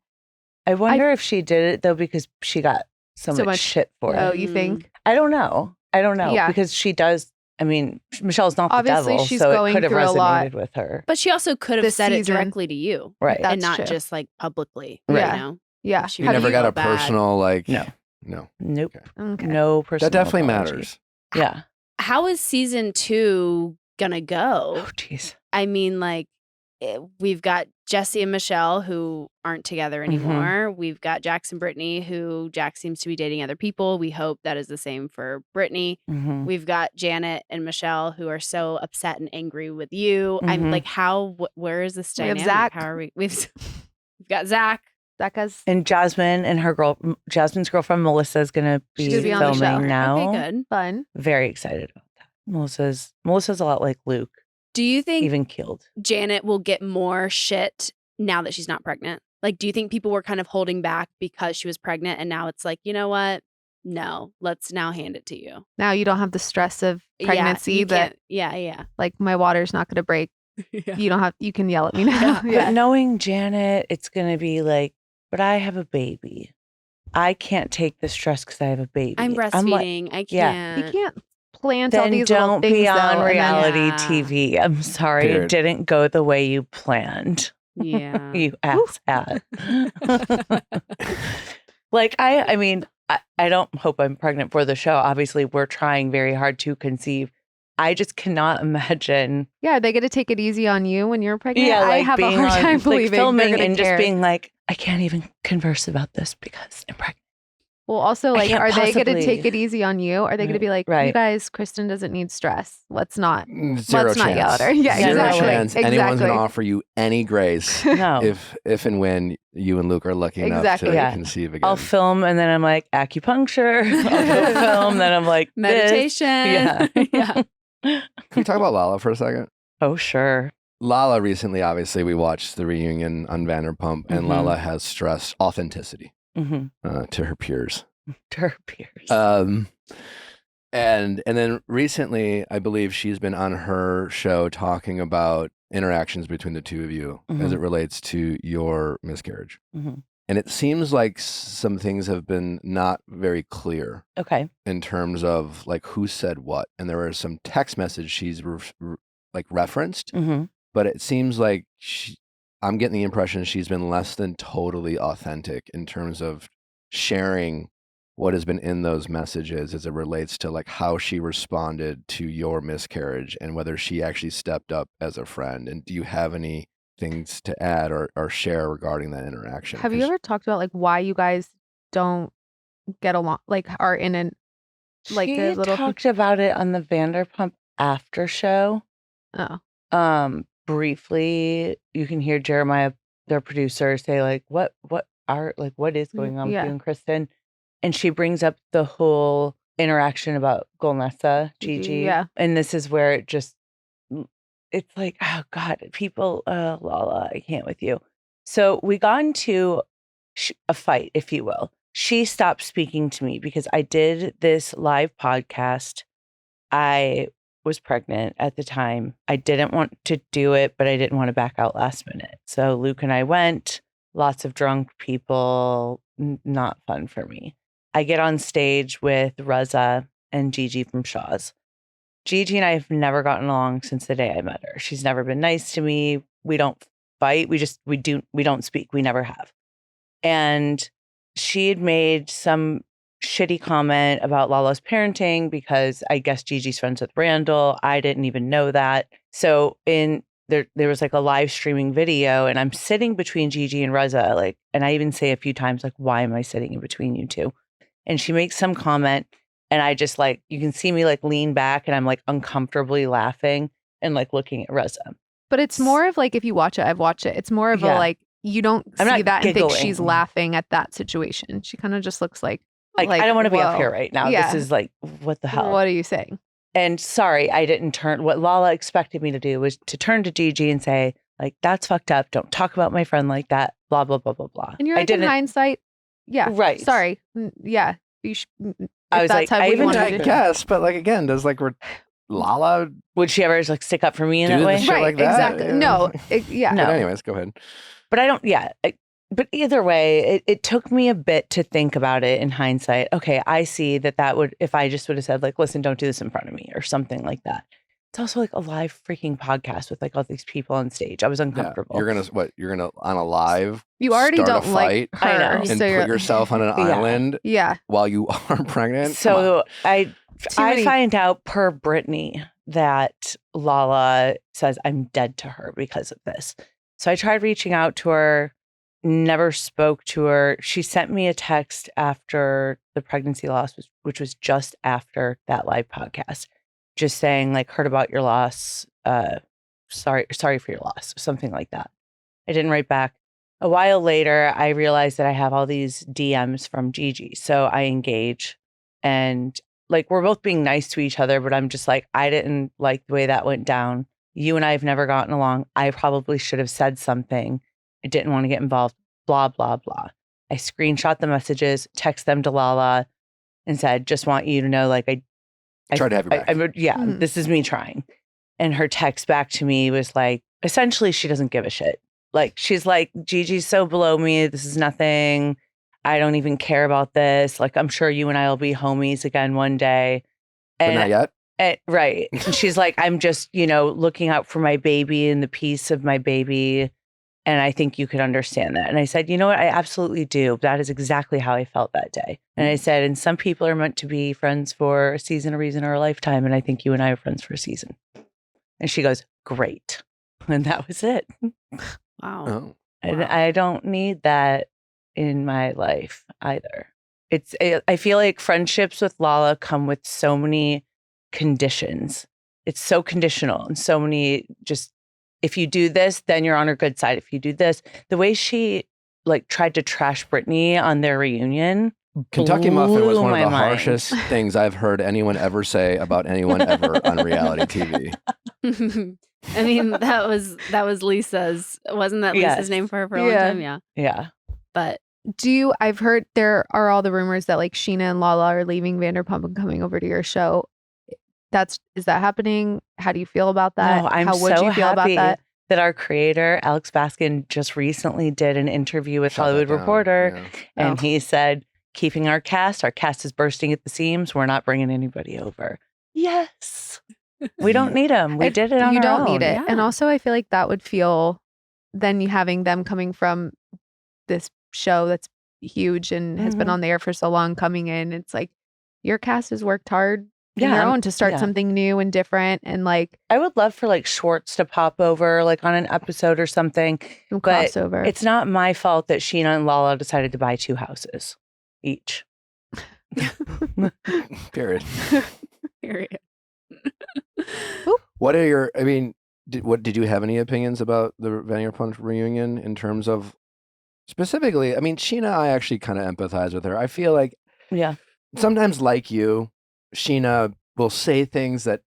I wonder if she did it though, because she got so much shit for Oh, it. you think? I don't know. Yeah. Because she does I mean, Michelle's not Obviously, the devil, she's so going it could have through a lot. resonated with her. But she also could have This said season. it directly to you. Right. That's and not true. just like publicly. Right. You know? Yeah. She You would never feel got a bad. personal like. No. No. Nope. Okay. No personal That definitely apology. matters. Yeah. How is season 2 gonna go? Oh, jeez. I mean, like, we've got Jesse and Michelle who aren't together anymore. We've got Jax and Brittany, who Jax seems to be dating other people. We hope that is the same for Brittany. Mhm. We've got Janet and Michelle who are so upset and angry with you. I'm Mhm. like, where is this We have dynamic? Zack. How are we've got Zach. Becca's. And Jasmine and Jasmine's girlfriend Melissa is going to She's be gonna be on the show. filming now. Okay, good. Fun. Very excited about that. Melissa's a lot like Luke, Do you think even killed. Janet will get more shit now that she's not pregnant? Like, do you think people were kind of holding back because she was pregnant and now it's like, you know what? No, let's now hand it to you. Now you don't have the stress of pregnancy you that can't- yeah. like my water's not going to break. Yeah. You can yell at me now. But knowing Janet, it's going to be like, but I have a baby. I can't take the stress because I have a baby. I'm like, breastfeeding. I yeah. can't. You can't plant all then these little don't things be on though, and then- reality Yeah. TV. I'm sorry, Period. it didn't go the way you planned. Yeah. You ass hat. Like I mean, I don't hope I'm pregnant for the show. Obviously, we're trying very hard to conceive. I just cannot imagine. Yeah, are they going to take it easy on you when you're pregnant? Yeah, I like have a being hard on, time like believing they're filming gonna and care. just being like, I can't even converse about this because I'm pregnant. Well, also, I like, can't are they going to possibly- take it easy on you? Are they going to be like, you Right. guys, Kristen doesn't need stress. Let's not. Zero Let's chance. not yell at her. Yeah, Zero exactly. chance. Anyone's going Exactly. to offer you any grace No. if and when you and Luke are lucky enough Exactly. to Yeah. conceive again. I'll film and then I'm like acupuncture. I'll go film, then I'm like this. Meditation. Yeah. Yeah. Can we talk about LaLa for a second? Oh, sure. LaLa recently, obviously, we watched the reunion on Vanderpump, and Mhm. LaLa has stressed authenticity Mm-hmm. to her peers. Her peers. And then recently, I believe she's been on her show talking about interactions between the two of you as it relates to your miscarriage. Mhm. And it seems like some things have been not very clear Okay. in terms of like who said what. And there were some text messages she's like referenced, Mm-hmm. but it seems like I'm getting the impression she's been less than totally authentic in terms of sharing what has been in those messages as it relates to like how she responded to your miscarriage and whether she actually stepped up as a friend. And do you have any things to add or share regarding that interaction? Have you 'Cause ever talked about like why you guys don't get along? Like, are in an like She a little. talked about it on the Vanderpump after show. Oh, Briefly, you can hear Jeremiah, their producer, say like, what is going on with Yeah. you and Kristen? And she brings up the whole interaction about Golnessa, Gigi. Yeah. And this is where it's like, oh God, people, LaLa, I can't with you. So we got into a fight, if you will. She stopped speaking to me because I did this live podcast. I was pregnant at the time. I didn't want to do it, but I didn't want to back out last minute. So Luke and I went, lots of drunk people, not fun for me. I get on stage with Reza and Gigi from Shaw's. Gigi and I have never gotten along since the day I met her. She's never been nice to me. We don't fight. We don't speak. We never have. And she had made some shitty comment about LaLa's parenting because I guess Gigi's friends with Randall. I didn't even know that. So there was like a live streaming video and I'm sitting between Gigi and Reza, like, and I even say a few times, like, why am I sitting in between you two? And she makes some comment and I just like, you can see me like lean back and I'm like uncomfortably laughing and like looking at Reza. but it's more of like if you watch it, I've watched it. It's more of a Yeah. like you don't I'm see not that and think giggling. she's laughing at that situation. She kind of just looks like Like I don't want to be up whoa. here right now. Yeah. This is like, what the hell? What are you saying? And sorry, I didn't turn. What LaLa expected me to do was to turn to Gigi and say, like, that's fucked up. Don't talk about my friend like that. Blah, blah, blah, blah, blah. And you're I like in didn't. hindsight, yeah, Right. Sorry, yeah. You I if was that's like, how I we even wanted I to do it. guess, but like again, does like LaLa Would she ever like stick up for me in do that the way? shit Right, like that? exactly. No, yeah. No. But anyways, go ahead. But I don't, But either way, it took me a bit to think about it in hindsight. Okay, I see that would, if I just would have said like, listen, don't do this in front of me or something like that. It's also like a live freaking podcast with like all these people on stage. I was uncomfortable. You're gonna on a live. You already start don't a like fight her, I know. and so put you're yourself on an island yeah. while you are pregnant. So I many- find out per Brittany that LaLa says I'm dead to her because of this. So I tried reaching out to her, never spoke to her. She sent me a text after the pregnancy loss, which was just after that live podcast, just saying like, heard about your loss. Sorry for your loss, something like that. I didn't write back. A while later, I realized that I have all these DMs from Gigi. So I engage and like, we're both being nice to each other, but I'm just like, I didn't like the way that went down. You and I have never gotten along. I probably should have said something. I didn't want to get involved, blah, blah, blah. I screenshot the messages, text them to LaLa and said, just want you to know, like, I tried to have your back. This is me trying. And her text back to me was like, essentially, she doesn't give a shit. Like, she's like, Gigi's so below me. This is nothing. I don't even care about this. Like, I'm sure you and I will be homies again one day. But not yet. Right. And she's like, I'm just, looking out for my baby and the peace of my baby. And I think you could understand that. And I said, you know what? I absolutely do. That is exactly how I felt that day. And I said, and some people are meant to be friends for a season, a reason, or a lifetime. And I think you and I are friends for a season. And she goes, great. And that was it. Wow. Oh. And I don't need that in my life either. I feel like friendships with LaLa come with so many conditions. It's so conditional and so many just, if you do this, then you're on her good side. If you do this, the way she like tried to trash Brittany on their reunion. Kentucky Muffin was one of the blew my mind. harshest things I've heard anyone ever say about anyone ever on reality TV. I mean, that was Lisa's. Wasn't that Lisa's Yes. name for her for a long time? Yeah. Yeah. But I've heard there are all the rumors that like Scheana and LaLa are leaving Vanderpump and coming over to your show. Is that happening? How do you feel about that? No, I'm How would so you feel about happy that? our creator, Alex Baskin, just recently did an interview with Shut that Hollywood down. Reporter. Yeah. And he said, keeping our cast is bursting at the seams. We're not bringing anybody over. Yes. We don't need them. We did it on You our don't own. need it. Yeah. And also I feel like that would feel then you having them coming from this show that's huge and has been Mhm. on the air for so long coming in. It's like your cast has worked hard on Yeah, their I'm- own to start yeah. something new and different and like I would love for like Schwartz to pop over like on an episode or something. some But crossover. It's not my fault that Scheana and LaLa decided to buy 2 houses each. Period. period. What are your? I mean, did you have any opinions about the Vanderpump reunion in terms of specifically? I mean, Scheana, I actually kind of empathize with her. I feel like Yeah. sometimes, like you, Scheana will say things that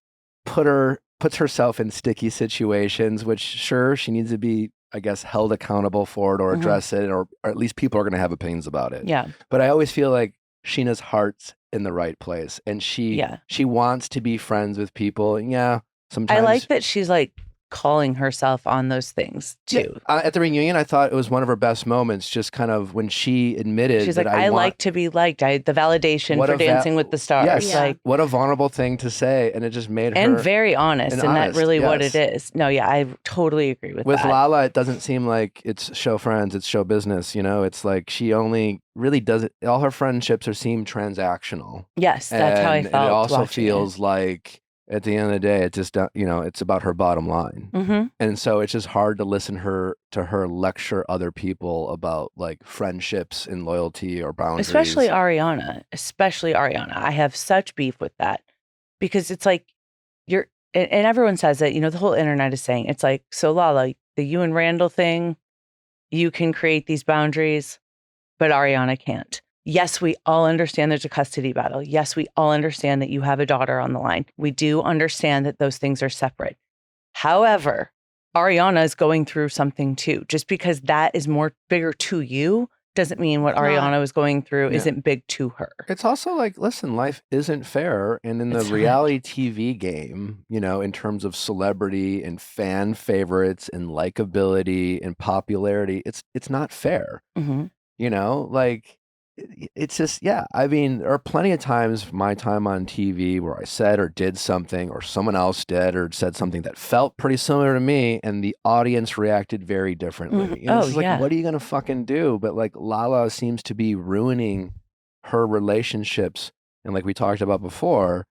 puts herself in sticky situations, which sure she needs to be, I guess, held accountable for it or Mhm. address it, or at least people are going to have opinions about it. Yeah. But I always feel like Sheena's heart's in the right place, and she wants to be friends with people. And yeah, sometimes I like that she's like calling herself on those things Yeah, too. at the reunion, I thought it was one of her best moments, just kind of when she admitted She's that like, I want, like to be liked. The validation What for a va- Dancing with the Stars. Yes, Yeah. Like, what a vulnerable thing to say, and it just made and her. very honest. and And that's honest, really what yes. it is. No, yeah, I totally agree with With that. LaLa, it doesn't seem like it's show friends, it's show business. You know, it's like she only really does it. All her friendships seem transactional. Yes, that's how I And felt. it also watching feels like at the end of the day, it just it's about her bottom line. Mm-hmm. And so it's just hard to listen to her lecture other people about like friendships and loyalty or boundaries. Especially Ariana. I have such beef with that because it's like and everyone says it, the whole internet is saying it's like, so LaLa, the you and Randall thing, you can create these boundaries, but Ariana can't. Yes, we all understand there's a custody battle. Yes, we all understand that you have a daughter on the line. We do understand that those things are separate. However, Ariana is going through something too. Just because that is bigger to you doesn't mean what Not- Ariana was going through Yeah. isn't big to her. It's also like, listen, life isn't fair. And in the It's not. reality TV game, you know, in terms of celebrity and fan favorites and likability and popularity, it's not fair. hmm You know, like it's just, yeah. I mean, there are plenty of times my time on TV where I said or did something, or someone else did or said something that felt pretty similar to me, and the audience reacted very differently. You know, Oh, it's just like, yeah. what are you gonna fucking do? But like LaLa seems to be ruining her relationships, and like we talked about before,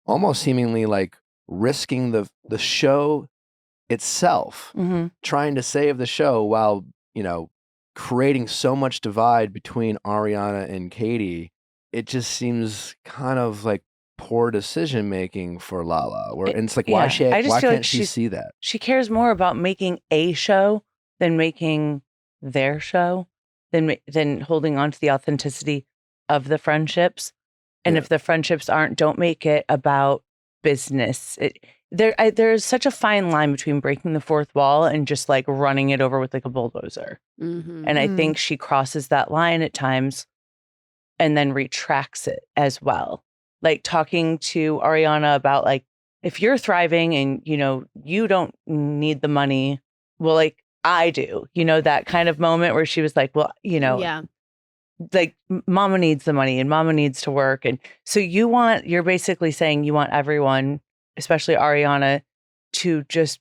almost seemingly like risking the show itself, hmm trying to save the show while, you know, creating so much divide between Ariana and Katie. It just seems kind of like poor decision making for LaLa. Where and it's like, why I just why feel like can't she see that? she cares more about making a show than making their show, than holding on to the authenticity of the friendships. And Yeah. if the friendships don't make it about business. There's such a fine line between breaking the fourth wall and just like running it over with like a bulldozer. Mhm. And I Mm. think she crosses that line at times and then retracts it as well. Like talking to Ariana about like, if you're thriving and, you know, you don't need the money, well, like I do, you know, that kind of moment where she was like, well, you know, Yeah. like mama needs the money and mama needs to work. And so you're basically saying you want everyone, especially Ariana, to just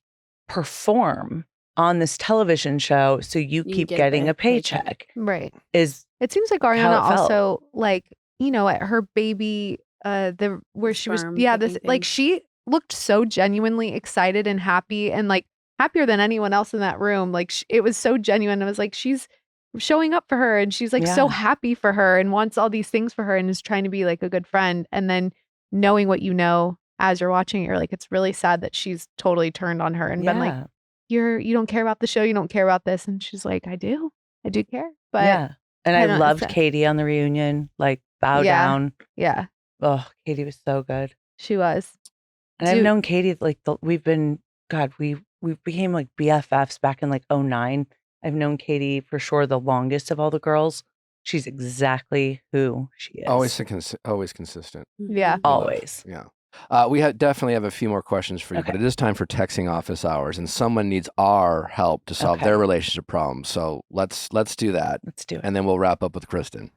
perform on this television show so you You keep get getting the a paycheck. Right. Is It seems like How Ariana it felt. also like, you know, at her baby where she was Sperm this picking like thing. she looked so genuinely excited and happy and like happier than anyone else in that room. Like it was so genuine. I was like, she's showing up for her and she's like so Yeah. happy for her and wants all these things for her and is trying to be like a good friend. And then knowing what you know as you're watching it, you're like, it's really sad that she's totally turned on her and been like, you don't care about the show, you don't care about this. And she's like, I do care. But yeah. And I I don't loved understand. Katie on the reunion, like bow Yeah. down. yeah, Oh, Katie was so good. she was. And I've Dude. known Katie like we became like BFFs back in like 2009. I've known Katie for sure the longest of all the girls. She's exactly who she is. Always consistent. Yeah. Mhm. Always. Yeah. We definitely have a few more questions for you, but Okay. it is time for texting office hours, and someone needs our help to solve Okay. their relationship problem. So let's do that, Let's do it. and then we'll wrap up with Kristen.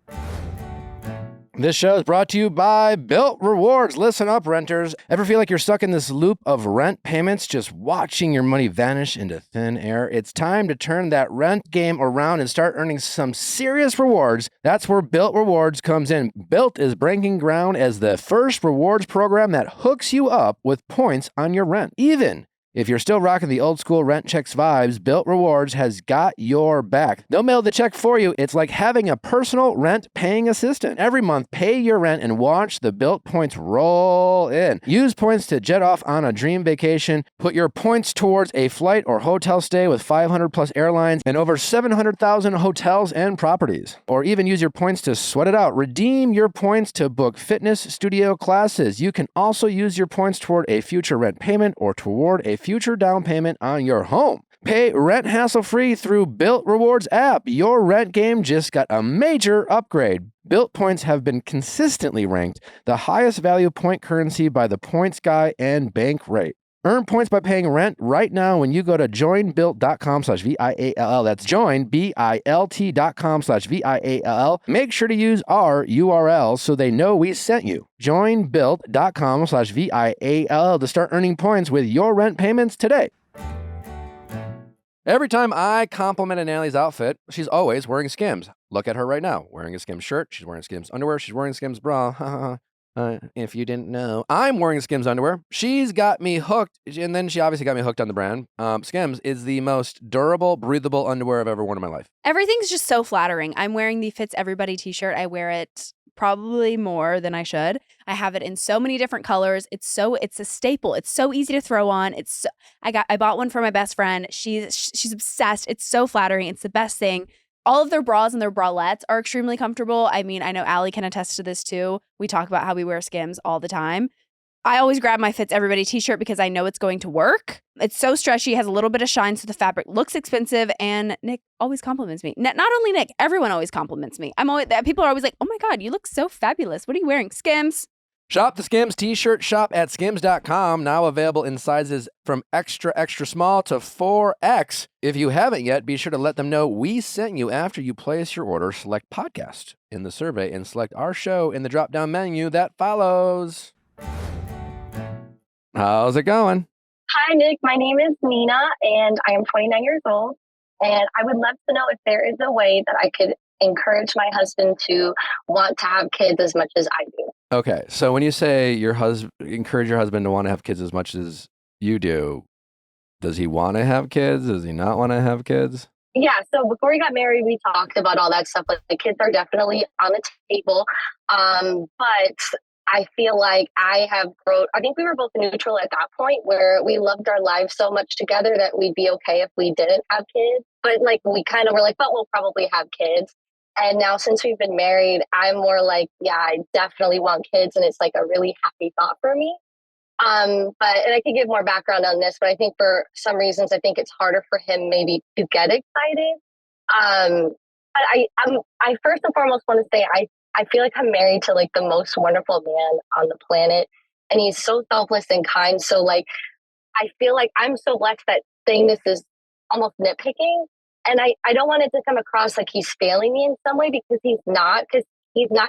This show is brought to you by Built Rewards. Listen up, renters. Ever feel like you're stuck in this loop of rent payments, just watching your money vanish into thin air? It's time to turn that rent game around and start earning some serious rewards. That's where Built Rewards comes in. Built is breaking ground as the first rewards program that hooks you up with points on your rent. Even if you're still rocking the old school rent checks vibes, Built Rewards has got your back. They'll mail the check for you. It's like having a personal rent paying assistant. Every month, pay your rent and watch the Built points roll in. Use points to jet off on a dream vacation. Put your points towards a flight or hotel stay with 500 plus airlines and over 700,000 hotels and properties. Or even use your points to sweat it out. Redeem your points to book fitness studio classes. You can also use your points toward a future rent payment or toward a future down payment on your home. Pay rent hassle-free through Built Rewards app. Your rent game just got a major upgrade. Built points have been consistently ranked the highest value point currency by the Points Guy and Bank Rate. Earn points by paying rent right now when you go to joinbuilt.com/VIALL. That's joinbilt.com/VIALL. Make sure to use our URL so they know we sent you. Joinbuilt.com/VIALL to start earning points with your rent payments today. Every time I compliment Annalie's outfit, she's always wearing Skims. Look at her right now, wearing a Skims shirt. She's wearing Skims underwear. She's wearing Skims bra. If you didn't know, I'm wearing Skims underwear. She's got me hooked, and then she obviously got me hooked on the brand. Skims is the most durable, breathable underwear I've ever worn in my life. Everything's just so flattering. I'm wearing the Fits Everybody t-shirt. I wear it probably more than I should. I have it in so many different colors. It's a staple. It's so easy to throw on. I bought one for my best friend. She's obsessed. It's so flattering. It's the best thing. All of their bras and their bralettes are extremely comfortable. I mean, I know Allie can attest to this too. We talk about how we wear Skims all the time. I always grab my Fits Everybody t-shirt because I know it's going to work. It's so stretchy, has a little bit of shine, so the fabric looks expensive, and Nick always compliments me. Not only Nick, everyone always compliments me. People are always like, oh my God, you look so fabulous. What are you wearing? Skims. Shop the Skims t-shirt shop at skims.com. Now available in sizes from extra, extra small to 4X. If you haven't yet, be sure to let them know we sent you after you place your order. Select podcast in the survey and select our show in the drop-down menu that follows. How's it going? Hi, Nick. My name is Nina, and I am 29 years old. And I would love to know if there is a way that I could encourage my husband to want to have kids as much as I do. Okay, so when you say encourage your husband to want to have kids as much as you do, does he want to have kids? Does he not want to have kids? Yeah, so before we got married, we talked about all that stuff. Like the kids are definitely on the table. But I feel like I think we were both neutral at that point where we loved our lives so much together that we'd be okay if we didn't have kids. But like we kind of were like, but we'll probably have kids. And now since we've been married, I'm more like, yeah, I definitely want kids. And it's like a really happy thought for me. And I could give more background on this, but I think for some reasons, I think it's harder for him maybe to get excited. But I first and foremost want to say, I feel like I'm married to like the most wonderful man on the planet, and he's so selfless and kind. So like, I feel like I'm so blessed that saying this is almost nitpicking. And I don't want it to come across like he's failing me in some way because he's not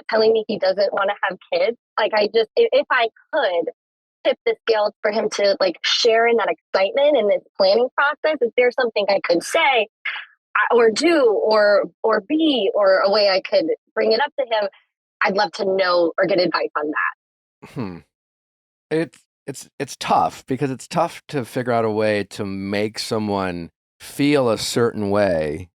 telling me he doesn't want to have kids. Like if I could tip the scales for him to like share in that excitement in this planning process, if there's something I could say or do or be or a way I could bring it up to him, I'd love to know or get advice on that. It's tough because it's tough to figure out a way to make someone feel a certain way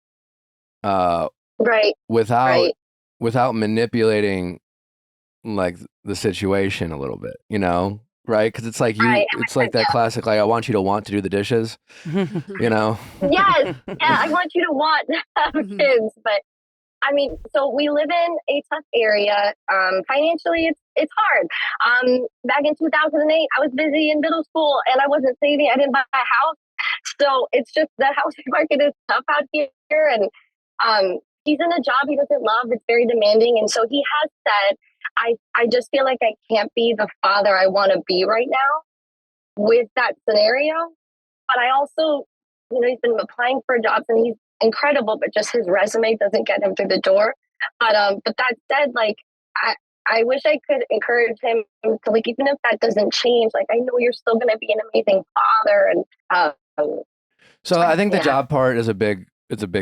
right without manipulating like the situation a little bit, you know, right? Because it's like it's like that classic, like, I want you to want to do the dishes, you know? Yes. Yeah, I want you to want to have kids. But I mean, so we live in a tough area. Financially, it's hard. Back in 2008, I was busy in middle school and I wasn't saving. I didn't buy a house. So it's just the housing market is tough out here. And he's in a job he doesn't love. It's very demanding. And so he has said, I just feel like I can't be the father I want to be right now with that scenario. But I also, he's been applying for jobs and he's incredible, but just his resume doesn't get him through the door. But that said, like, I wish I could encourage him to, like, even if that doesn't change, like, I know you're still going to be an amazing father. And so I think the job part is a big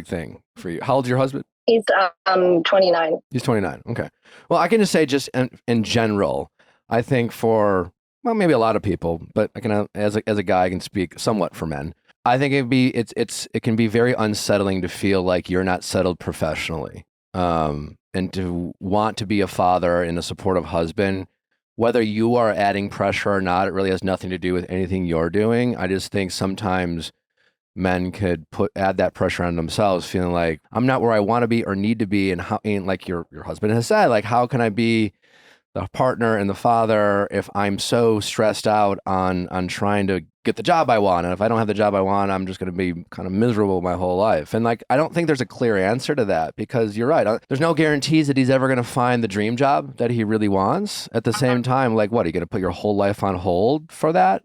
thing for you. How old's your husband? He's 29. He's 29. Okay. Well, I can just say just in general, I think for, well, maybe a lot of people, but I can, as a guy, I can speak somewhat for men. I think it can be very unsettling to feel like you're not settled professionally. And to want to be a father and a supportive husband, whether you are adding pressure or not, it really has nothing to do with anything you're doing. I just think sometimes men could add that pressure on themselves, feeling like I'm not where I want to be or need to be, and like your husband has said, like, how can I be the partner and the father if I'm so stressed out on trying to get the job I want, and if I don't have the job I want, I'm just going to be kind of miserable my whole life. And like, I don't think there's a clear answer to that, because you're right. There's no guarantees that he's ever going to find the dream job that he really wants. At the same time, like, what, are you going to put your whole life on hold for that?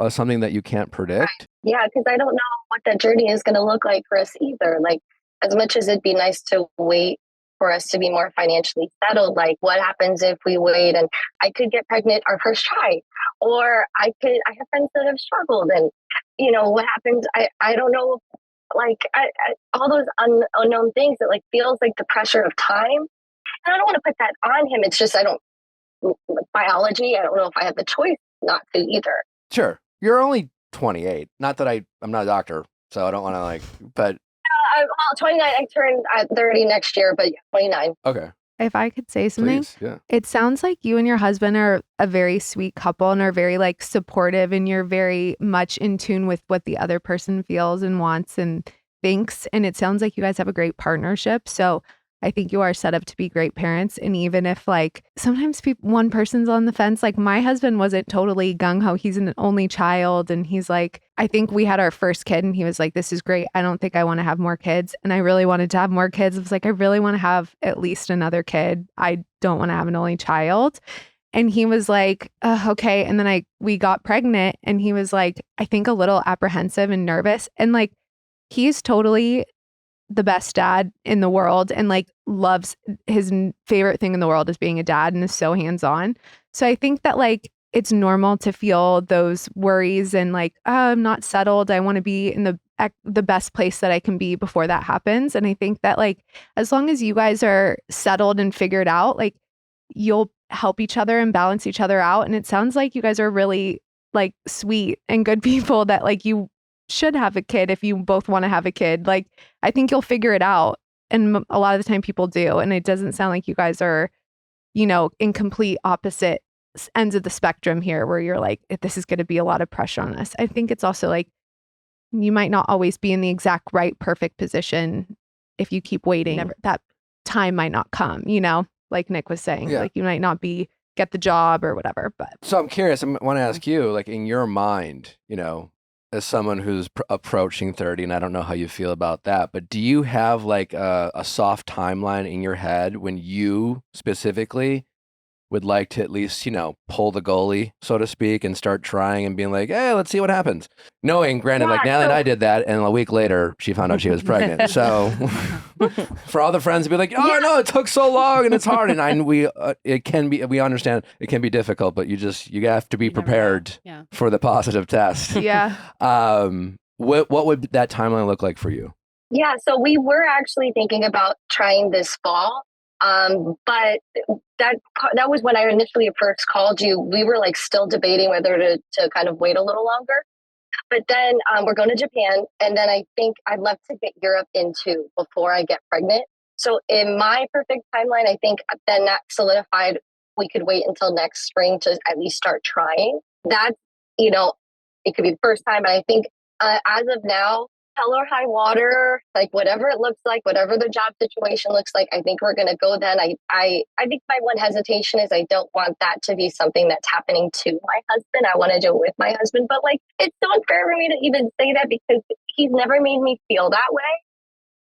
Something that you can't predict. Yeah, because I don't know what that journey is going to look like for us either. Like, as much as it'd be nice to wait for us to be more financially settled, like, what happens if we wait and I could get pregnant our first try, or I have friends that have struggled, and what happens? I don't know, like, all those unknown things that, like, feels like the pressure of time, and I don't want to put that on him. It's just, biology, I don't know if I have the choice not to either. Sure, you're only 28. Not that I'm not a doctor, so I don't want to but. 29. I turn 30 next year, but 29. Okay. If I could say something, please, yeah. It sounds like you and your husband are a very sweet couple and are very, like, supportive, and you're very much in tune with what the other person feels and wants and thinks. And it sounds like you guys have a great partnership. So I think you are set up to be great parents. And even if like sometimes one person's on the fence, like my husband wasn't totally gung-ho. He's an only child. And he's like, I think we had our first kid and he was like, this is great. I don't think I want to have more kids. And I really wanted to have more kids. I was like, I really want to have at least another kid. I don't want to have an only child. And he was like, okay. And then we got pregnant and he was like, I think a little apprehensive and nervous. And like, he's totally the best dad in the world and like loves his favorite thing in the world is being a dad and is so hands-on. So I think that like it's normal to feel those worries and like, oh, I'm not settled. I want to be in the best place that I can be before that happens. And I think that like as long as you guys are settled and figured out, like you'll help each other and balance each other out. And it sounds like you guys are really like sweet and good people that like you should have a kid if you both want to have a kid. Like, I think you'll figure it out. And a lot of the time people do. And it doesn't sound like you guys are, you know, in complete opposite ends of the spectrum here where you're like, this is going to be a lot of pressure on us. I think it's also like, you might not always be in the exact right, perfect position. If you keep waiting, that time might not come, you know, like Nick was saying, like you might not get the job or whatever. But so I'm curious, I want to ask you, like in your mind, you know, as someone who's approaching 30, and I don't know how you feel about that, but do you have like a soft timeline in your head when you specifically would like to at least, you know, pull the goalie, so to speak, and start trying and being like, hey, let's see what happens. Knowing, granted, like Natalie and I did that, and a week later, she found out she was pregnant. So for all the friends to be like, oh, no, it took so long and it's hard. And we understand it can be difficult, but you have to be prepared for the positive test. Yeah. What would that timeline look like for you? Yeah, so we were actually thinking about trying this fall. But that was when I initially first called you. We were like still debating whether to kind of wait a little longer. But then we're going to Japan, and then I think I'd love to get Europe in too before I get pregnant. So in my perfect timeline, I think then that solidified we could wait until next spring to at least start trying. That, you know, it could be the first time, but I think as of now, hell or high water, like whatever it looks like, whatever the job situation looks like, I think we're going to go then. I think my one hesitation is I don't want that to be something that's happening to my husband. I want to do it with my husband, but like, it's so unfair for me to even say that because he's never made me feel that way.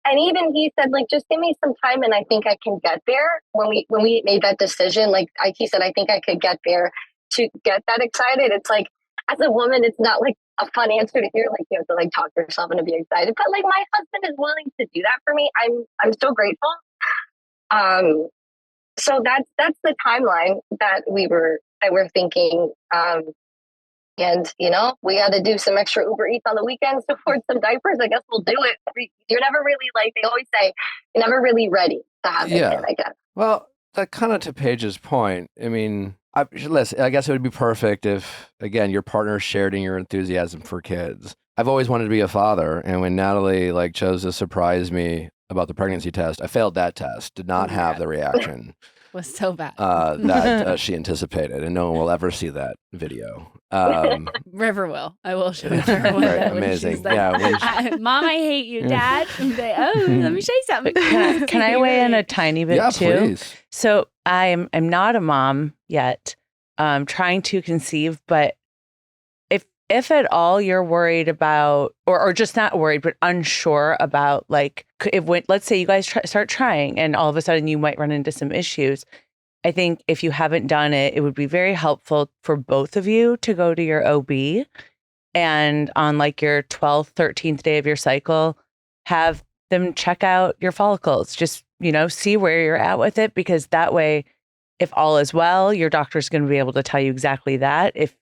And even he said, like, just give me some time and I think I can get there. When we made that decision, like he said, I think I could get there. To get that excited, it's like, as a woman, it's not like a fun answer to hear. Like, you have to like talk yourself into being excited. But like, my husband is willing to do that for me. I'm so grateful. So that's the timeline that we're thinking. And you know, we got to do some extra Uber Eats on the weekends to afford some diapers. I guess we'll do it. You're never really, like they always say, you're never really ready to have a kid, I guess. Well, that kind of to Paige's point. I mean, listen, I guess it would be perfect if, again, your partner shared in your enthusiasm for kids. I've always wanted to be a father, and when Natalie like chose to surprise me about the pregnancy test, I failed that test. Did not have the reaction Was so bad. that she anticipated, and no one will ever see that video. River will. I will show her. Right, amazing. Like, Mom, I hate you, Dad. Say, let me show you something. Can I weigh in a tiny bit too? Yeah, please. So I'm not a mom yet. Trying to conceive, but if at all you're worried about, or just not worried, but unsure about, like, let's say you guys start trying and all of a sudden you might run into some issues. I think if you haven't done it, it would be very helpful for both of you to go to your OB and on like your 12th, 13th day of your cycle, have them check out your follicles. Just, you know, see where you're at with it, because that way, if all is well, your doctor's going to be able to tell you exactly that. If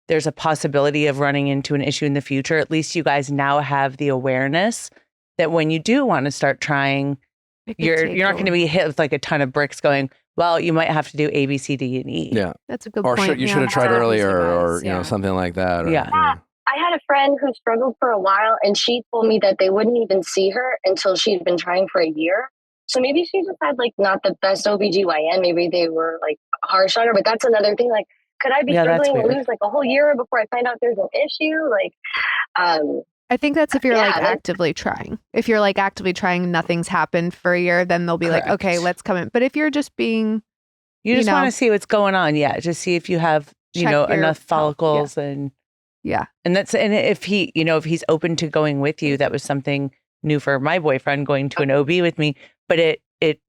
there's a possibility of running into an issue in the future, at least you guys now have the awareness that when you do want to start trying, you're not going to be hit with like a ton of bricks going, well, you might have to do A, B, C, D, and E. Yeah. That's a good or point. You should have tried earlier or, you know, something like that. Or, Yeah. I had a friend who struggled for a while, and she told me that they wouldn't even see her until she'd been trying for a year. So maybe she just had like not the best OBGYN. Maybe they were like harsh on her, but that's another thing. Like, could I be struggling to lose like a whole year before I find out there's an issue? Like, I I think that's if you're Yeah, like that's- actively trying. If you're like actively trying, nothing's happened for a year, then they'll be like, Correct. okay, let's come in. But if you're just being, You just know, want to see what's going on. Yeah. Just see if you have, Check your enough health, follicles and yeah, and if he, if he's open to going with you, that was something new for my boyfriend going to an OB with me, but it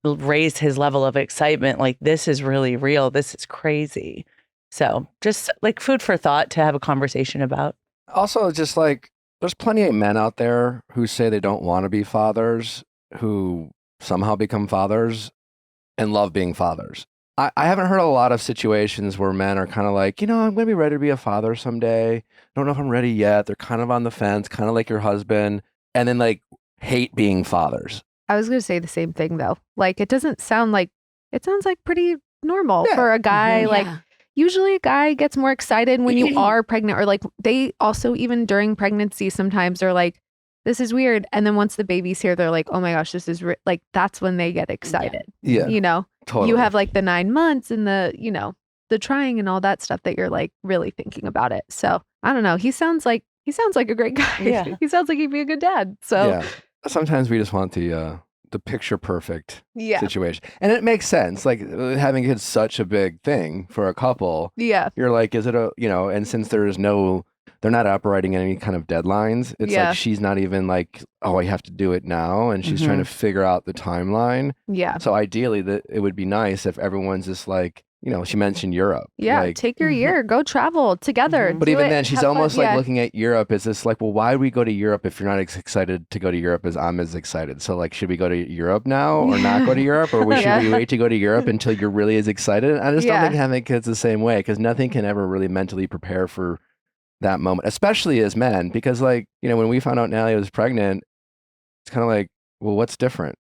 raised his level of excitement. Like, this is really real. This is crazy. So just like food for thought to have a conversation about. Also, just like there's plenty of men out there who say they don't want to be fathers, who somehow become fathers and love being fathers. I haven't heard a lot of situations where men are kind of like, I'm going to be ready to be a father someday. I don't know if I'm ready yet. They're kind of on the fence, kind of like your husband, and then like hate being fathers. I was going to say the same thing though. Like, it doesn't sound like, it sounds like pretty normal Yeah. for a guy. Mhm. Like, usually a guy gets more excited when you are pregnant, or like they also, even during pregnancy, sometimes are like, this is weird. And then once the baby's here, they're like, oh my gosh, this is like, that's when they get excited. Yeah, totally. You have like the 9 months and the, the trying and all that stuff that you're like really thinking about it. So I don't know. He sounds like a great guy. Yeah. He sounds like he'd be a good dad. So Yeah. Sometimes we just want the picture perfect yeah. situation, and it makes sense. Like having kids is such a big thing for a couple. Yeah. You're like, is it and since they're not operating any kind of deadlines. It's Yeah. like she's not even like, oh, I have to do it now, and she's trying to figure out the timeline. Yeah. So ideally, it would be nice if everyone's just like, she mentioned Europe. Yeah. Like, Take your year, go travel together. but do even it, then, she's have fun. almost like Yeah. looking at Europe as this like, well, why would we go to Europe if you're not as excited to go to Europe as I'm as excited? So like, should we go to Europe now or not go to Europe, or should we wait to go to Europe until you're really as excited? I just don't think having kids the same way, because nothing can ever really mentally prepare for that moment, especially as men, because like, when we found out Natalie was pregnant, it's kind of like, well, what's different?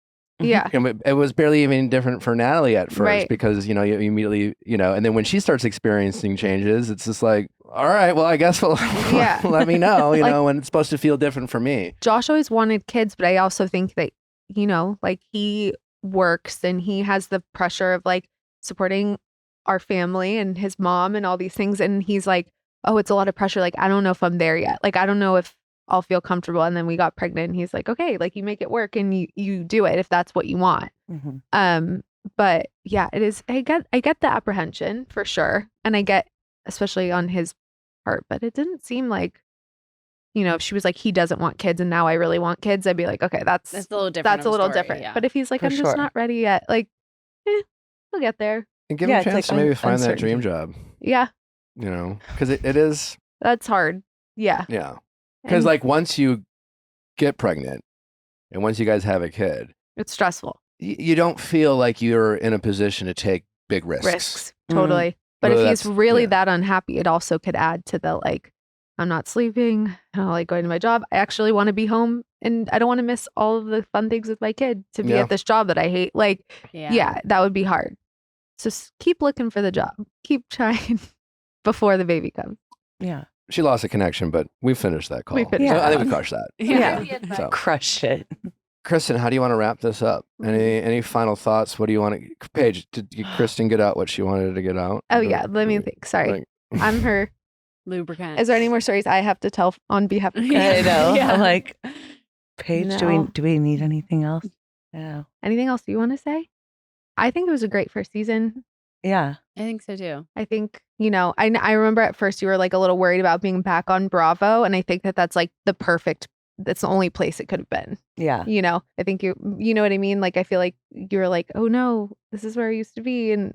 Yeah. It was barely even different for Natalie at first, Right. because, you immediately, and then when she starts experiencing changes, it's just like, all right, well, I guess Yeah. let me know, Like- when it's supposed to feel different for me. Josh always wanted kids, but I also think that, like he works and he has the pressure of like supporting our family and his mom and all these things. And he's like, oh, it's a lot of pressure. Like, I don't know if I'm there yet. Like, I don't know if I'll feel comfortable. And then we got pregnant and he's like, okay, like you make it work and you do it if that's what you want. But yeah, it is. I get the apprehension for sure. And I get, especially on his part, but it didn't seem like, if she was like, he doesn't want kids and now I really want kids, I'd be like, okay, that's a little different. that's of a little story, different. yeah. But if he's like, For I'm just sure. not ready yet, like, we'll get there. And give Yeah, him a it's chance like to maybe find that uncertainty. dream job, Yeah, because it is, that's hard. Yeah. yeah. Because And like once you get pregnant and once you guys have a kid, it's stressful. you don't feel like you're in a position to take big Risks. Mhm. Totally. But Whether if he's that's- really yeah. that unhappy, it also could add to the like, I'm not sleeping. I don't like going to my job. I actually want to be home and I don't want to miss all of the fun things with my kid to be Yeah. at this job that I hate. Like, yeah, that would be hard. So keep looking for the job. Keep trying before the baby comes. Yeah. She lost a connection, but we finished that call. We finished I think it. we crushed that. Yeah. So, Crushed it. Kristen, how do you want to wrap this up? Any final thoughts? What do you want to? Paige, did Kristen get out what she wanted to get out? Oh yeah. Let me think. Sorry. Like- I'm her. Lubricant. Is there any more stories I have to tell on behalf of Yeah. I know. Yeah. I'm like, Paige, No. do we need anything else? No. Anything else you want to say? I think it was a great first season. Yeah. I think so too. I think, I remember at first you were like a little worried about being back on Bravo. And I think that's like that's the only place it could have been. Yeah. I think you know what I mean? Like, I feel like you were like, oh no, this is where I used to be and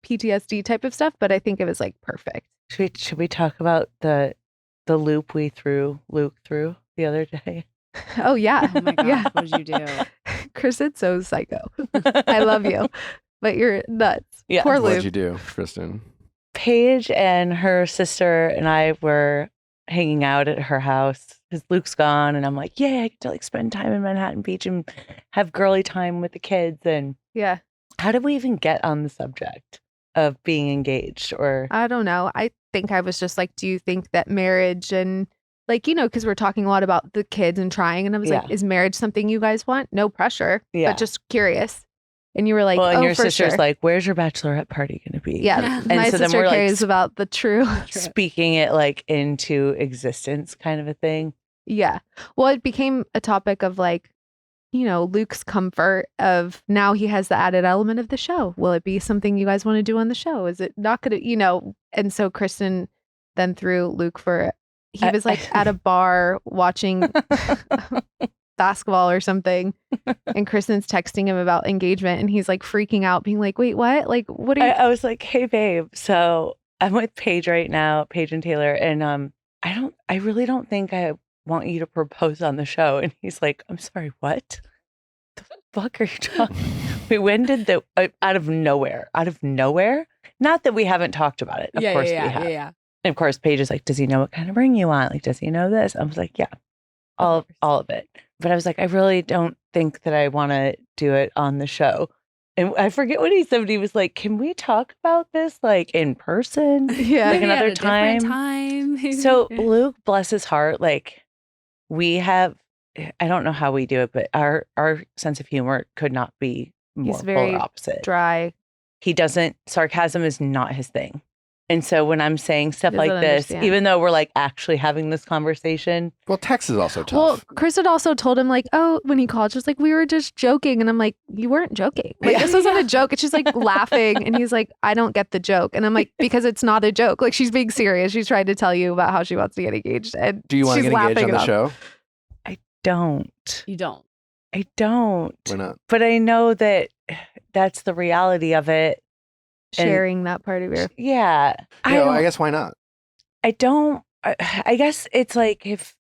PTSD type of stuff. But I think it was like perfect. Should we talk about the loop we threw Luke through the other day? Oh yeah. Oh my gosh, Yeah. what did you do? Kristen's so psycho. I love you, but you're nuts. Yeah. Poor What did Luke. you do, Kristen? Paige and her sister and I were hanging out at her house because Luke's gone, and I'm like, yay, I get to like spend time in Manhattan Beach and have girly time with the kids. And Yeah. how did we even get on the subject of being engaged? Or I don't know. I think I was just like, do you think that marriage and like, because we're talking a lot about the kids and trying. And I was like, Yeah. is marriage something you guys want? No pressure, Yeah. but just curious. And you were like, well, and oh, your for sister's sure. like, where's your bachelorette party going to be? Yeah. And My so then sister we're like cares about the true. speaking it like into existence kind of a thing. Yeah. Well, it became a topic of like, Luke's comfort of now he has the added element of the show. Will it be something you guys want to do on the show? Is it not going to, and so Kristen then threw Luke he was like at a bar watching basketball or something. And Kristen's texting him about engagement and he's like freaking out, being like, wait, what? Like, what are you? I was like, hey, babe. So I'm with Paige right now, Paige and Taylor. And I really don't think I want you to propose on the show. And he's like, I'm sorry, what? The fuck are you talking? When did out of nowhere? Not that we haven't talked about it. Of course we have. Yeah. And of course, Paige is like, does he know what kind of ring you want? Like, does he know this? I was like, yeah, all of it. But I was like, I really don't think that I want to do it on the show. And I forget what he said, but he was like, can we talk about this like in person? Yeah. Like Maybe at another a time. different time. So Luke, bless his heart, like we have, I don't know how we do it, but our sense of humor could not be more very polar opposite. Dry. Sarcasm is not his thing. And so when I'm saying stuff like Doesn't this, understand. even though we're like actually having this conversation, Well, text is also tough. Well, Chris had also told him like, oh, when he called, just like, we were just joking. And I'm like, you weren't joking. Like, this wasn't a joke. And she's like laughing. And he's like, I don't get the joke. And I'm like, because it's not a joke. Like, she's being serious. She's trying to tell you about how she wants to get engaged. And Do you want to she's get engaged on laughing the it show? I don't. You don't. I don't. Why not? But I know that that's the reality of it. sharing that part of your. Yeah. I guess why not? I don't. I guess it's like if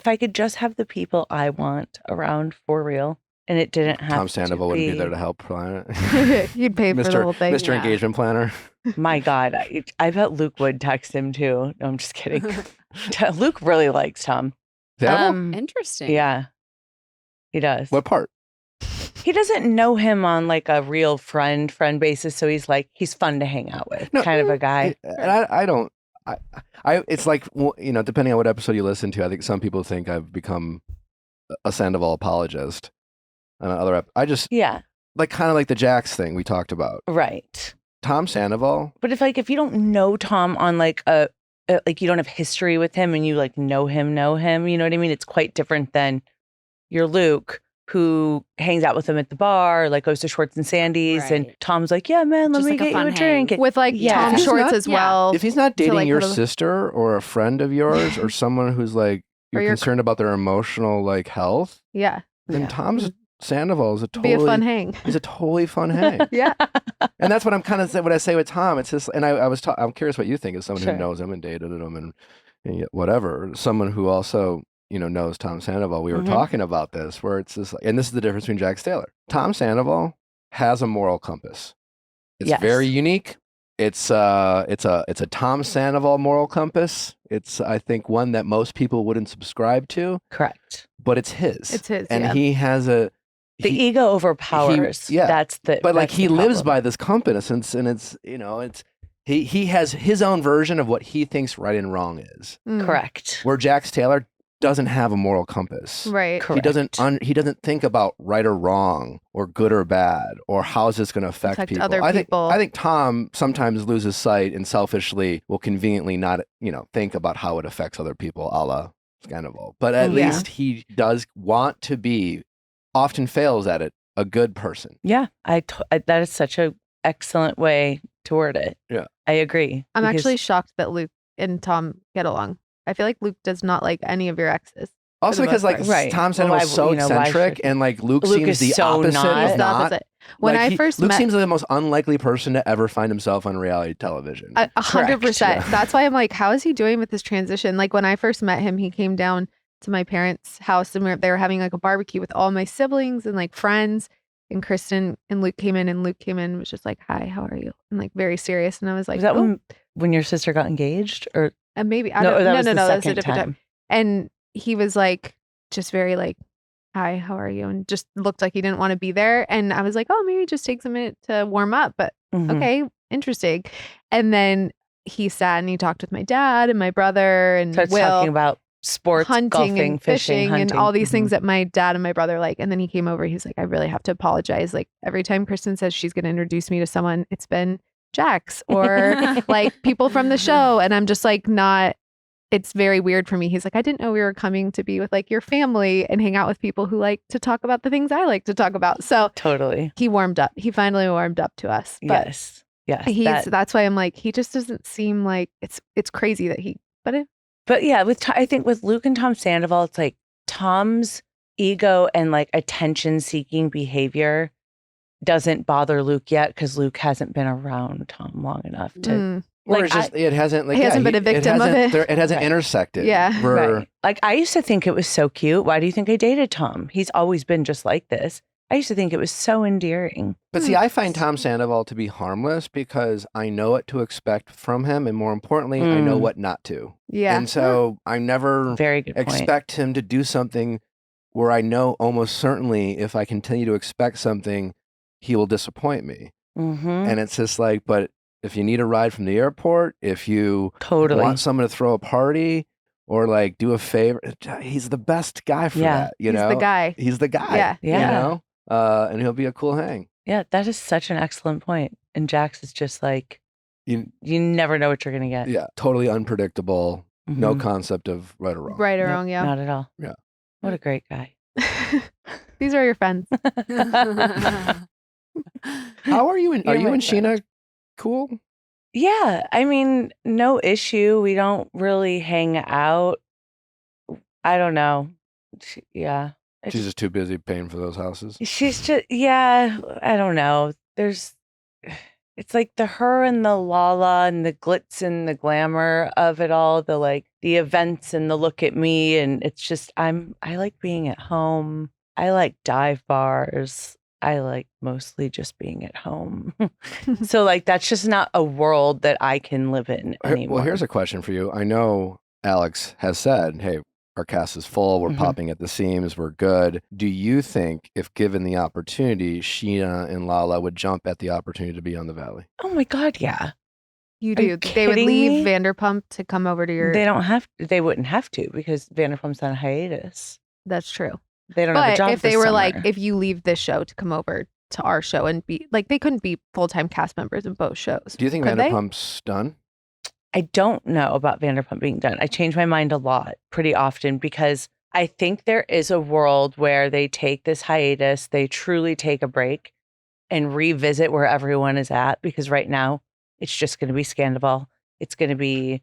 I could just have the people I want around for real, and it didn't have Tom Sandoval to wouldn't be there to help plan it. You'd pay for the whole thing. Mr. Engagement Planner. My God, I bet Luke would text him too. No, I'm just kidding. Luke really likes Tom. Sandoval? Interesting. Yeah, he does. What part? He doesn't know him on like a real friend basis, so he's fun to hang out with, kind of a guy. And I don't. It's like, depending on what episode you listen to, I think some people think I've become a Sandoval apologist. And Yeah, like kind of like the Jax thing we talked about. right. Tom Sandoval. But if you don't know Tom on like like you don't have history with him and you like know him, you know what I mean? It's quite different than your Luke, who hangs out with him at the bar, like goes to Schwartz and Sandy's, and Tom's like, yeah, man, let Just me like a get you fun a drink. hang. With like Yeah. Tom If he's Shorts not- as yeah. well. If he's not to, dating like, your little- sister or a friend of yours or someone who's like Or you're your- concerned about their emotional like health, Yeah. then Yeah. Tom's Sandoval is Be a fun hang. He's a totally fun hang. Yeah. And that's what I'm kind of saying. What I say with Tom, it's just, and I'm curious what you think as someone Sure. who knows him and dated him and yet whatever. Someone who also knows Tom Sandoval. We were Mhm. talking about this, where it's just, and this is the difference between Jack Taylor. Tom Sandoval has a moral compass. It's Yes. very unique. It's a Tom Sandoval moral compass. It's, I think, one that most people wouldn't subscribe to, Correct. but it's his. It's his. And yeah. he has The ego overpowers. yeah. That's the. but like that's he the lives problem. by this compass, and it's he has his own version of what he thinks right and wrong is. Mm. Correct. Where Jax Taylor doesn't have a moral compass. Right. Correct. He doesn't think about right or wrong or good or bad or how is this going to affect people. Other I think people. I think Tom sometimes loses sight and selfishly will conveniently not think about how it affects other people, a la Sandoval. But at Yeah. least he does want to be, often fails at it, a good person. Yeah, that is such an excellent way to word it. Yeah. I agree. I'm because- actually shocked that Luke and Tom get along. I feel like Luke does not like any of your exes. Also the because most like part. Right. Tom Well, Sandoval's why- so why eccentric should- and like Luke Luke seems is the so opposite. not. He's Of the not. opposite. When Like, I first Luke met, seems like the most unlikely person to ever find himself on reality television. 100%. Yeah. That's why I'm like, how is he doing with this transition? Like when I first met him, he came down to my parents' house and they were having like a barbecue with all my siblings and like friends. And Kristen and Luke came in, and was just like, "Hi, how are you?" And like very serious. And I was like, was that "Oh." when your sister got engaged, or And maybe I no? don't That no, was no, the no, that's a second different time. And he was like, just very like, "Hi, how are you?" And just looked like he didn't want to be there. And I was like, "Oh, maybe it just takes a minute to warm up." But Mhm. okay, interesting. And then he sat and he talked with my dad and my brother and Starts Will, talking about sports, hunting golfing, and fishing and hunting. all these Mhm. things that my dad and my brother like. And then he came over. He's like, "I really have to apologize. Like every time Kristen says she's going to introduce me to someone, it's been Jax or like people from the show." And I'm just like, not it's very weird for me. He's like, I didn't know we were coming to be with like your family and hang out with people who like to talk about the things I like to talk about. So Totally. he warmed up. He finally warmed up to us. But Yes. Yes. that's why I'm like, he just doesn't seem like it's crazy that But yeah, I think with Luke and Tom Sandoval, it's like Tom's ego and like attention seeking behavior doesn't bother Luke yet because Luke hasn't been around Tom long enough to Or it's just it hasn't like he hasn't been a victim of it. It hasn't Right. intersected. Yeah. Right. Like I used to think it was so cute. Why do you think I dated Tom? He's always been just like this. I used to think it was so endearing. But see, I find Tom Sandoval to be harmless because I know what to expect from him, and more importantly, I know what not to. Yeah. And so I never Very good point. expect him to do something where I know almost certainly if I continue to expect something, he will disappoint me. Mm-hmm. And it's just like, but if you need a ride from the airport, if you Totally. want someone to throw a party or like do a favor, he's the best guy for that. You He's know, the guy. He's the guy. Yeah. Yeah. You know, and he'll be a cool hang. Yeah, that is such an excellent point. And Jax is just like, You, you never know what you're going to get. yeah, totally unpredictable. No Mhm. concept of right or wrong. Right or Nope, wrong, yeah. Not at all. Yeah. What a great guy. These are your friends. How are you? Are You're you my and friend. Scheana cool? Yeah, I mean, no issue. We don't really hang out. I don't know. Yeah. She's just too busy paying for those houses. She's just, yeah, I don't know. It's like her and the LaLa and the glitz and the glamour of it all, the events and the look at me. And it's just, I like being at home. I like dive bars. I like mostly just being at home. So like, that's just not a world that I can live in anymore. Well, here's a question for you. I know Alex has said, hey, our cast is full. We're Mhm. popping at the seams. We're good. Do you think if given the opportunity, Scheana and LaLa would jump at the opportunity to be on the Valley? Oh my God, yeah. You Are you do. They would kidding leave me? Vanderpump to come over to your. They wouldn't have to because Vanderpump's on hiatus. That's true. They don't have a But job if they this were like, summer. if you leave this show to come over to our show and be like, they couldn't be full-time cast members in both shows. Do you think Could they? Vanderpump's done? I don't know about Vanderpump being done. I change my mind a lot, pretty often, because I think there is a world where they take this hiatus, they truly take a break and revisit where everyone is at. Because right now, it's just going to be Scandival. It's going to be,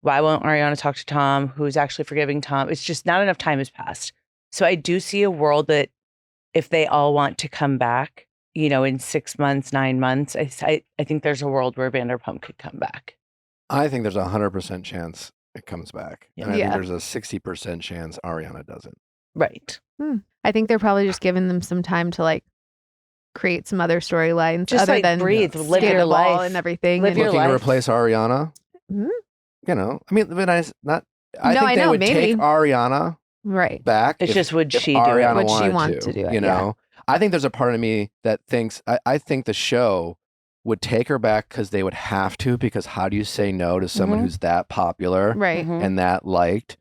why won't Ariana talk to Tom? Who's actually forgiving Tom? It's just not enough time has passed. So I do see a world that if they all want to come back, in 6 months, 9 months, I think there's a world where Vanderpump could come back. I think there's a 100% chance it comes back. Yeah. And I think Yeah. there's a 60% chance Ariana doesn't. Right. I think they're probably just giving them some time to like create some other storylines Just other like than breathe, live your Scandival life. and everything. Live and- your Looking to life. replace Ariana? Mhm. You know, I mean, but I think No, they I know, would maybe. take Ariana Right. back. It's if- just would if she do it? Ariana Would she wanted want to do it, You yeah. know, I think there's a part of me that thinks I think the show would take her back because they would have to. Because how do you say no to someone Mhm. who's that popular Right. Mhm. and that liked?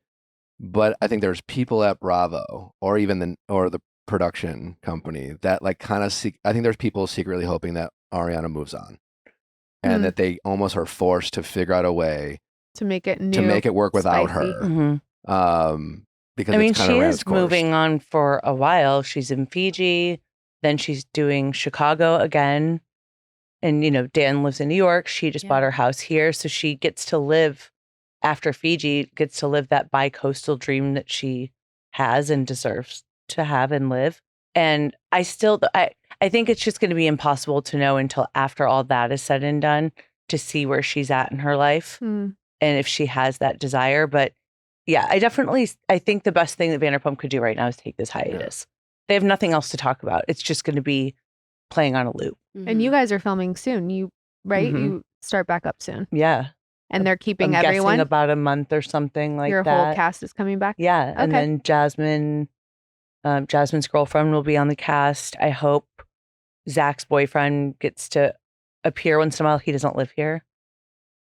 But I think there's people at Bravo or even the production company that like kind of I think there's people secretly hoping that Ariana moves on, and Hmm. that they almost are forced to figure out a way To make it new. to make it work without spicy. her. Mhm. Because I mean, it's kind she of ran is its course. moving on for a while. She's in Fiji, then she's doing Chicago again. And, Dan lives in New York. She just Yeah. bought her house here. So she gets to live, after Fiji, gets to live that bi-coastal dream that she has and deserves to have and live. And I think it's just going to be impossible to know until after all that is said and done to see where she's at in her life Hmm. and if she has that desire. But yeah, I think the best thing that Vanderpump could do right now is take this hiatus. They have nothing else to talk about. It's just going to be playing on a loop. And you guys are filming soon. Right? Mhm. You start back up soon. Yeah. And they're keeping I'm everyone. guessing about a month or something like Your that. whole cast is coming back. Yeah. And Okay. then Jasmine's girlfriend will be on the cast. I hope Zach's boyfriend gets to appear once in a while. He doesn't live here,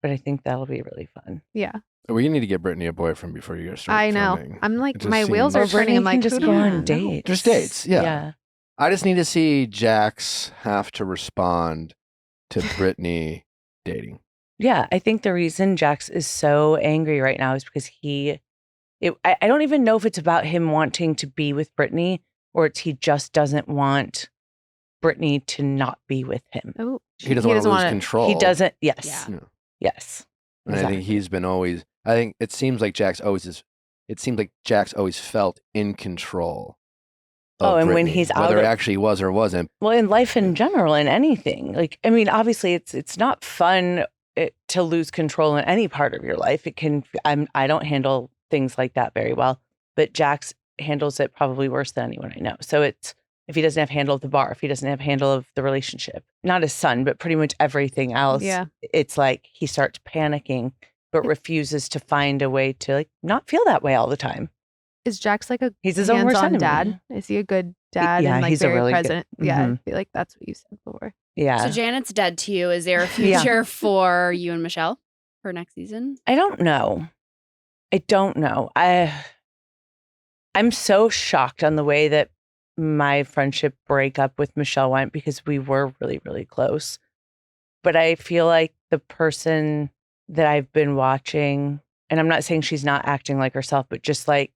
but I think that'll be really fun. Yeah. We need to get Brittany a boyfriend before you guys start I know. filming. I'm like, It just my wheels seems- are turning. I'm like, just who go do I on know? dates. Just dates, yeah. Yeah. I just need to see Jax have to respond to Brittany dating. Yeah, I think the reason Jax is so angry right now is because I don't even know if it's about him wanting to be with Brittany or it's he just doesn't want Brittany to not be with him. Oh, He doesn't want to lose control. He doesn't. Yes. Yeah. Yes. And I think he's been always. I think it seems like Jax always is. It seems like Jax always felt in control. Of and when Brittany, he's out, whether it actually was or wasn't. Well, in life in general, in anything, like I mean, obviously, it's not fun to lose control in any part of your life. It can. I don't handle things like that very well, but Jax handles it probably worse than anyone I know. So it's. If he doesn't have handle of the bar, if he doesn't have handle of the relationship, not his son, but pretty much everything else, it's like he starts panicking, but refuses to find a way to like not feel that way all the time. Is Jax like he's his own worst enemy. dad? Is he a good dad and like he's very a really present? Good, Yeah, I feel like that's what you said before. Yeah. So Janet's dead to you. Is there a future for you and Michelle for next season? I don't know. I'm so shocked on the way that my friendship breakup with Michelle went because we were really, really close. But I feel like the person that I've been watching, and I'm not saying she's not acting like herself, but just like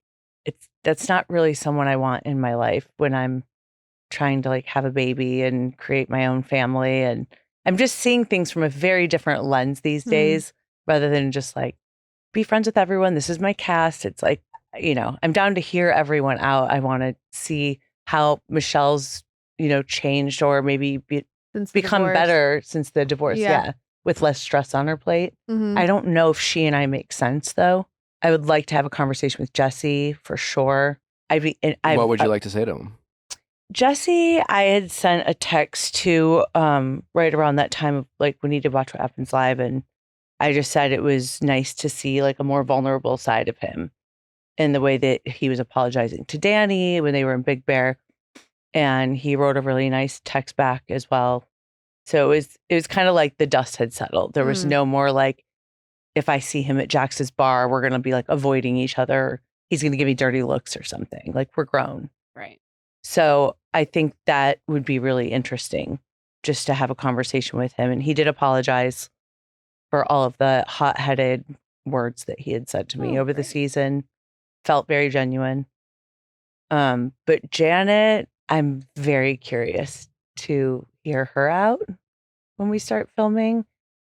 that's not really someone I want in my life when I'm trying to like have a baby and create my own family. And I'm just seeing things from a very different lens these days rather than just like be friends with everyone. This is my cast. It's like, I'm down to hear everyone out. I want to see how Michelle's, changed or maybe become better since the divorce. Yeah. With less stress on her plate. Mm-hmm. I don't know if she and I make sense though. I would like to have a conversation with Jesse for sure. What would you like to say to him? Jesse, I had sent a text to right around that time of like we need to watch What Happens Live. And I just said it was nice to see like a more vulnerable side of him. In the way that he was apologizing to Danny when they were in Big Bear. And he wrote a really nice text back as well. So it was kind of like the dust had settled. There was no more like, if I see him at Jax's bar, we're going to be like avoiding each other. He's going to give me dirty looks or something. Like we're grown. Right. So I think that would be really interesting just to have a conversation with him. And he did apologize for all of the hot-headed words that he had said to me over the season. Felt very genuine. But Janet, I'm very curious to hear her out when we start filming.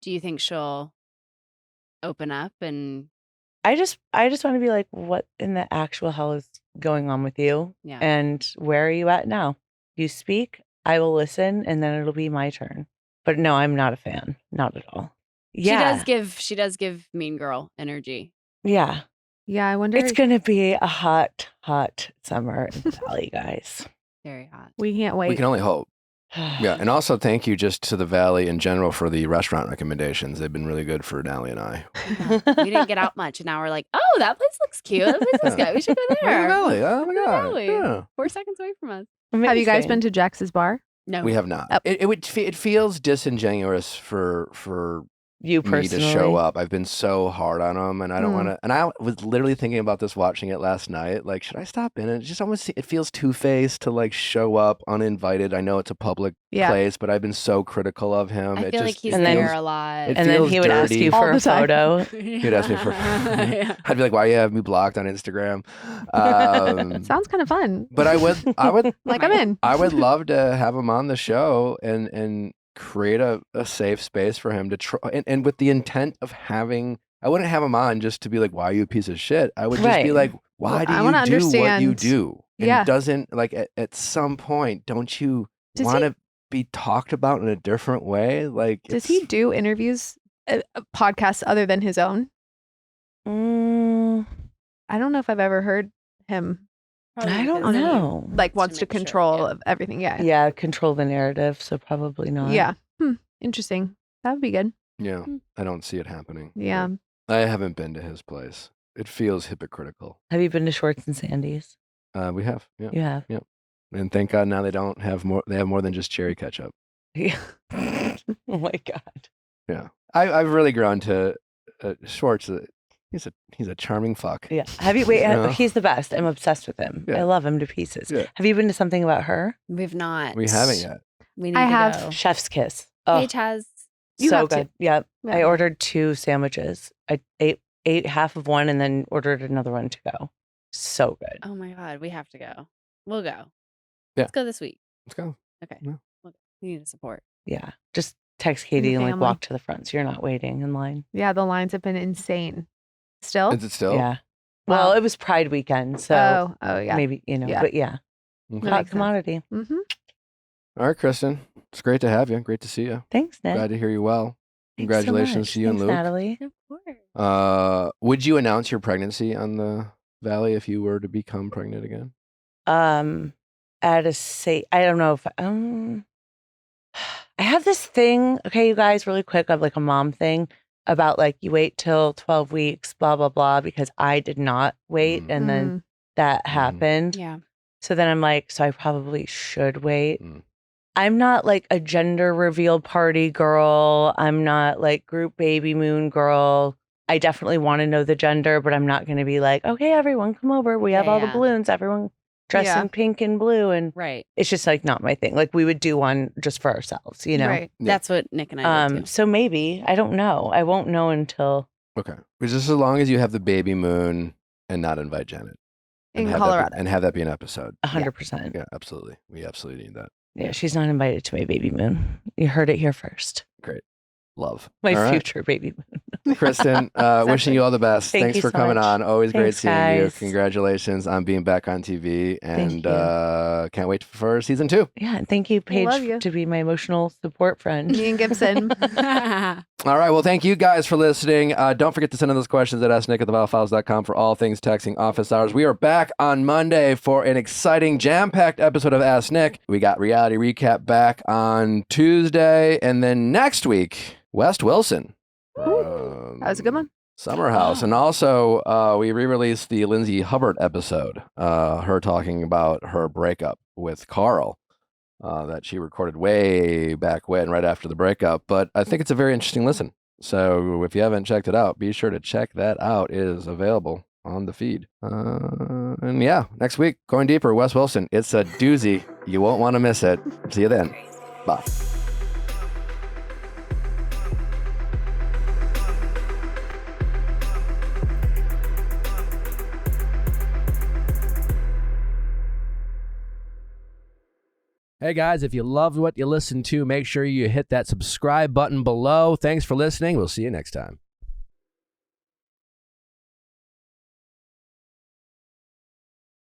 Do you think she'll open up and I just want to be like, what in the actual hell is going on with you? Yeah. And where are you at now? You speak, I will listen, and then it'll be my turn. But no, I'm not a fan. Not at all. Yeah. She does give mean girl energy. Yeah. Yeah, I wonder. It's going to be a hot, hot summer in the Valley, guys. Very hot. We can't wait. We can only hope. Yeah, and also thank you just to the Valley in general for the restaurant recommendations. They've been really good for Natalie and I. We didn't get out much, and now we're like, oh, that place looks cute. That place looks good. We should go there. Valley. Oh my god. Valley. Yeah. 4 seconds away from us. Amazing. Have you guys been to Jax's bar? No, We have not. Oh. It feels disingenuous for You me personally to show up. I've been so hard on them, and I don't want to. And I was literally thinking about this watching it last night. Like, should I stop in? And it just almost it feels two-faced to like show up uninvited. I know it's a public place, but I've been so critical of him. I feel like he's and then- there a lot. It And then feels he would ask dirty. you All for the a time. photo. He'd ask me for. Yeah. I'd be like, "Why you have me blocked on Instagram?" Sounds kind of fun. But I would Like I'm in. I would love to have him on the show and create a safe space for him to try and with the intent of having. I wouldn't have him on just to be like, "Why are you a piece of shit?" I would just be Right. like, "Why Well, I do wanna you do what you understand- do?" And Yeah. doesn't like at some point, don't you Does want he- to be talked about in a different way? Like, Does he do interviews, podcasts other than his own? I don't know if I've ever heard him I don't know. like wants to make sure, control yeah. of everything. Yeah. Yeah, control the narrative, so probably not. Yeah. Interesting. That would be good. Yeah, I don't see it happening. Yeah. I haven't been to his place. It feels hypocritical. Have you been to Schwartz and Sandy's? We have, yeah. You have. And thank God now they don't have more. They have more than just cherry ketchup. Yeah. Oh my God. Yeah, I've really grown to Schwartz. He's a charming fuck. Yeah. Have you? Wait. Yeah. He's the best. I'm obsessed with him. Yeah. I love him to pieces. Yeah. Have you been to something about her? We've not. We haven't yet. We need I to have. go. Chef's kiss. Oh, Paige has You so have to. good. Yep. Yeah. I ordered 2 sandwiches. I ate half of one and then ordered another one to go. So good. Oh my God, we have to go. We'll go. Yeah. Let's go this week. Let's go. Okay. Yeah. We'll go. We need to support. Yeah. Just text And Katie your and like family. walk to the front so you're not waiting in line. Yeah, the lines have been insane. Still? Is it still? Yeah. Well, Wow. it was Pride weekend, so Oh, yeah. maybe, Yeah. but yeah. Okay. That Hot makes sense. commodity. Mm-hmm. All right, Kristen. It's great to have you. Great to see you. Thanks, Nick. Glad to hear you well. Thanks so Congratulations much. to you and Thanks, Luke. Natalie. Of course. Would you announce your pregnancy on the Valley if you were to become pregnant again? I don't know if I have this thing, okay, you guys, really quick, of like a mom thing about like you wait till 12 weeks, blah, blah, blah, because I did not wait. Mm. And then that happened. Yeah. So then I'm like, so I probably should wait. Mm. I'm not like a gender reveal party girl. I'm not like group baby moon girl. I definitely want to know the gender, but I'm not going to be like, okay, everyone come over. We have all the Yeah. balloons. Everyone dress Yeah. in pink and blue. And Right. it's just like not my thing. Like we would do one just for ourselves, you know? Right. Yeah. That's what Nick and I did too. So maybe, I don't know. I won't know until Okay. But just as long as you have the baby moon and not invite Janet. In and have Colorado. and have that be an episode. 100%. Yeah, absolutely. We absolutely need that. Yeah, she's not invited to my baby moon. You heard it here first. Great. Love. My All right. future baby moon. Kristen, wishing you all the best. Thank Thanks you for so coming much. on. Always great Thanks, seeing you. guys. Congratulations on being back on TV. And you. can't wait for season 2. Yeah, and thank you, Paige, love you. to be my emotional support friend. Me and Gibson. All right. Well, thank you guys for listening. Don't forget to send in those questions at asknick@theviallfiles.com for all things texting office hours. We are back on Monday for an exciting, jam-packed episode of Ask Nick. We got reality recap back on Tuesday. And then next week, West Wilson. That was a good one. Summer House. And also, we re-released the Lindsay Hubbard episode, her talking about her breakup with Carl. That she recorded way back when, right after the breakup. But I think it's a very interesting listen. So if you haven't checked it out, be sure to check that out. It is available on the feed. And yeah, next week, going deeper, Wes Wilson. It's a doozy. You won't want to miss it. See you then. Bye. Hey guys, if you loved what you listened to, make sure you hit that subscribe button below. Thanks for listening. We'll see you next time.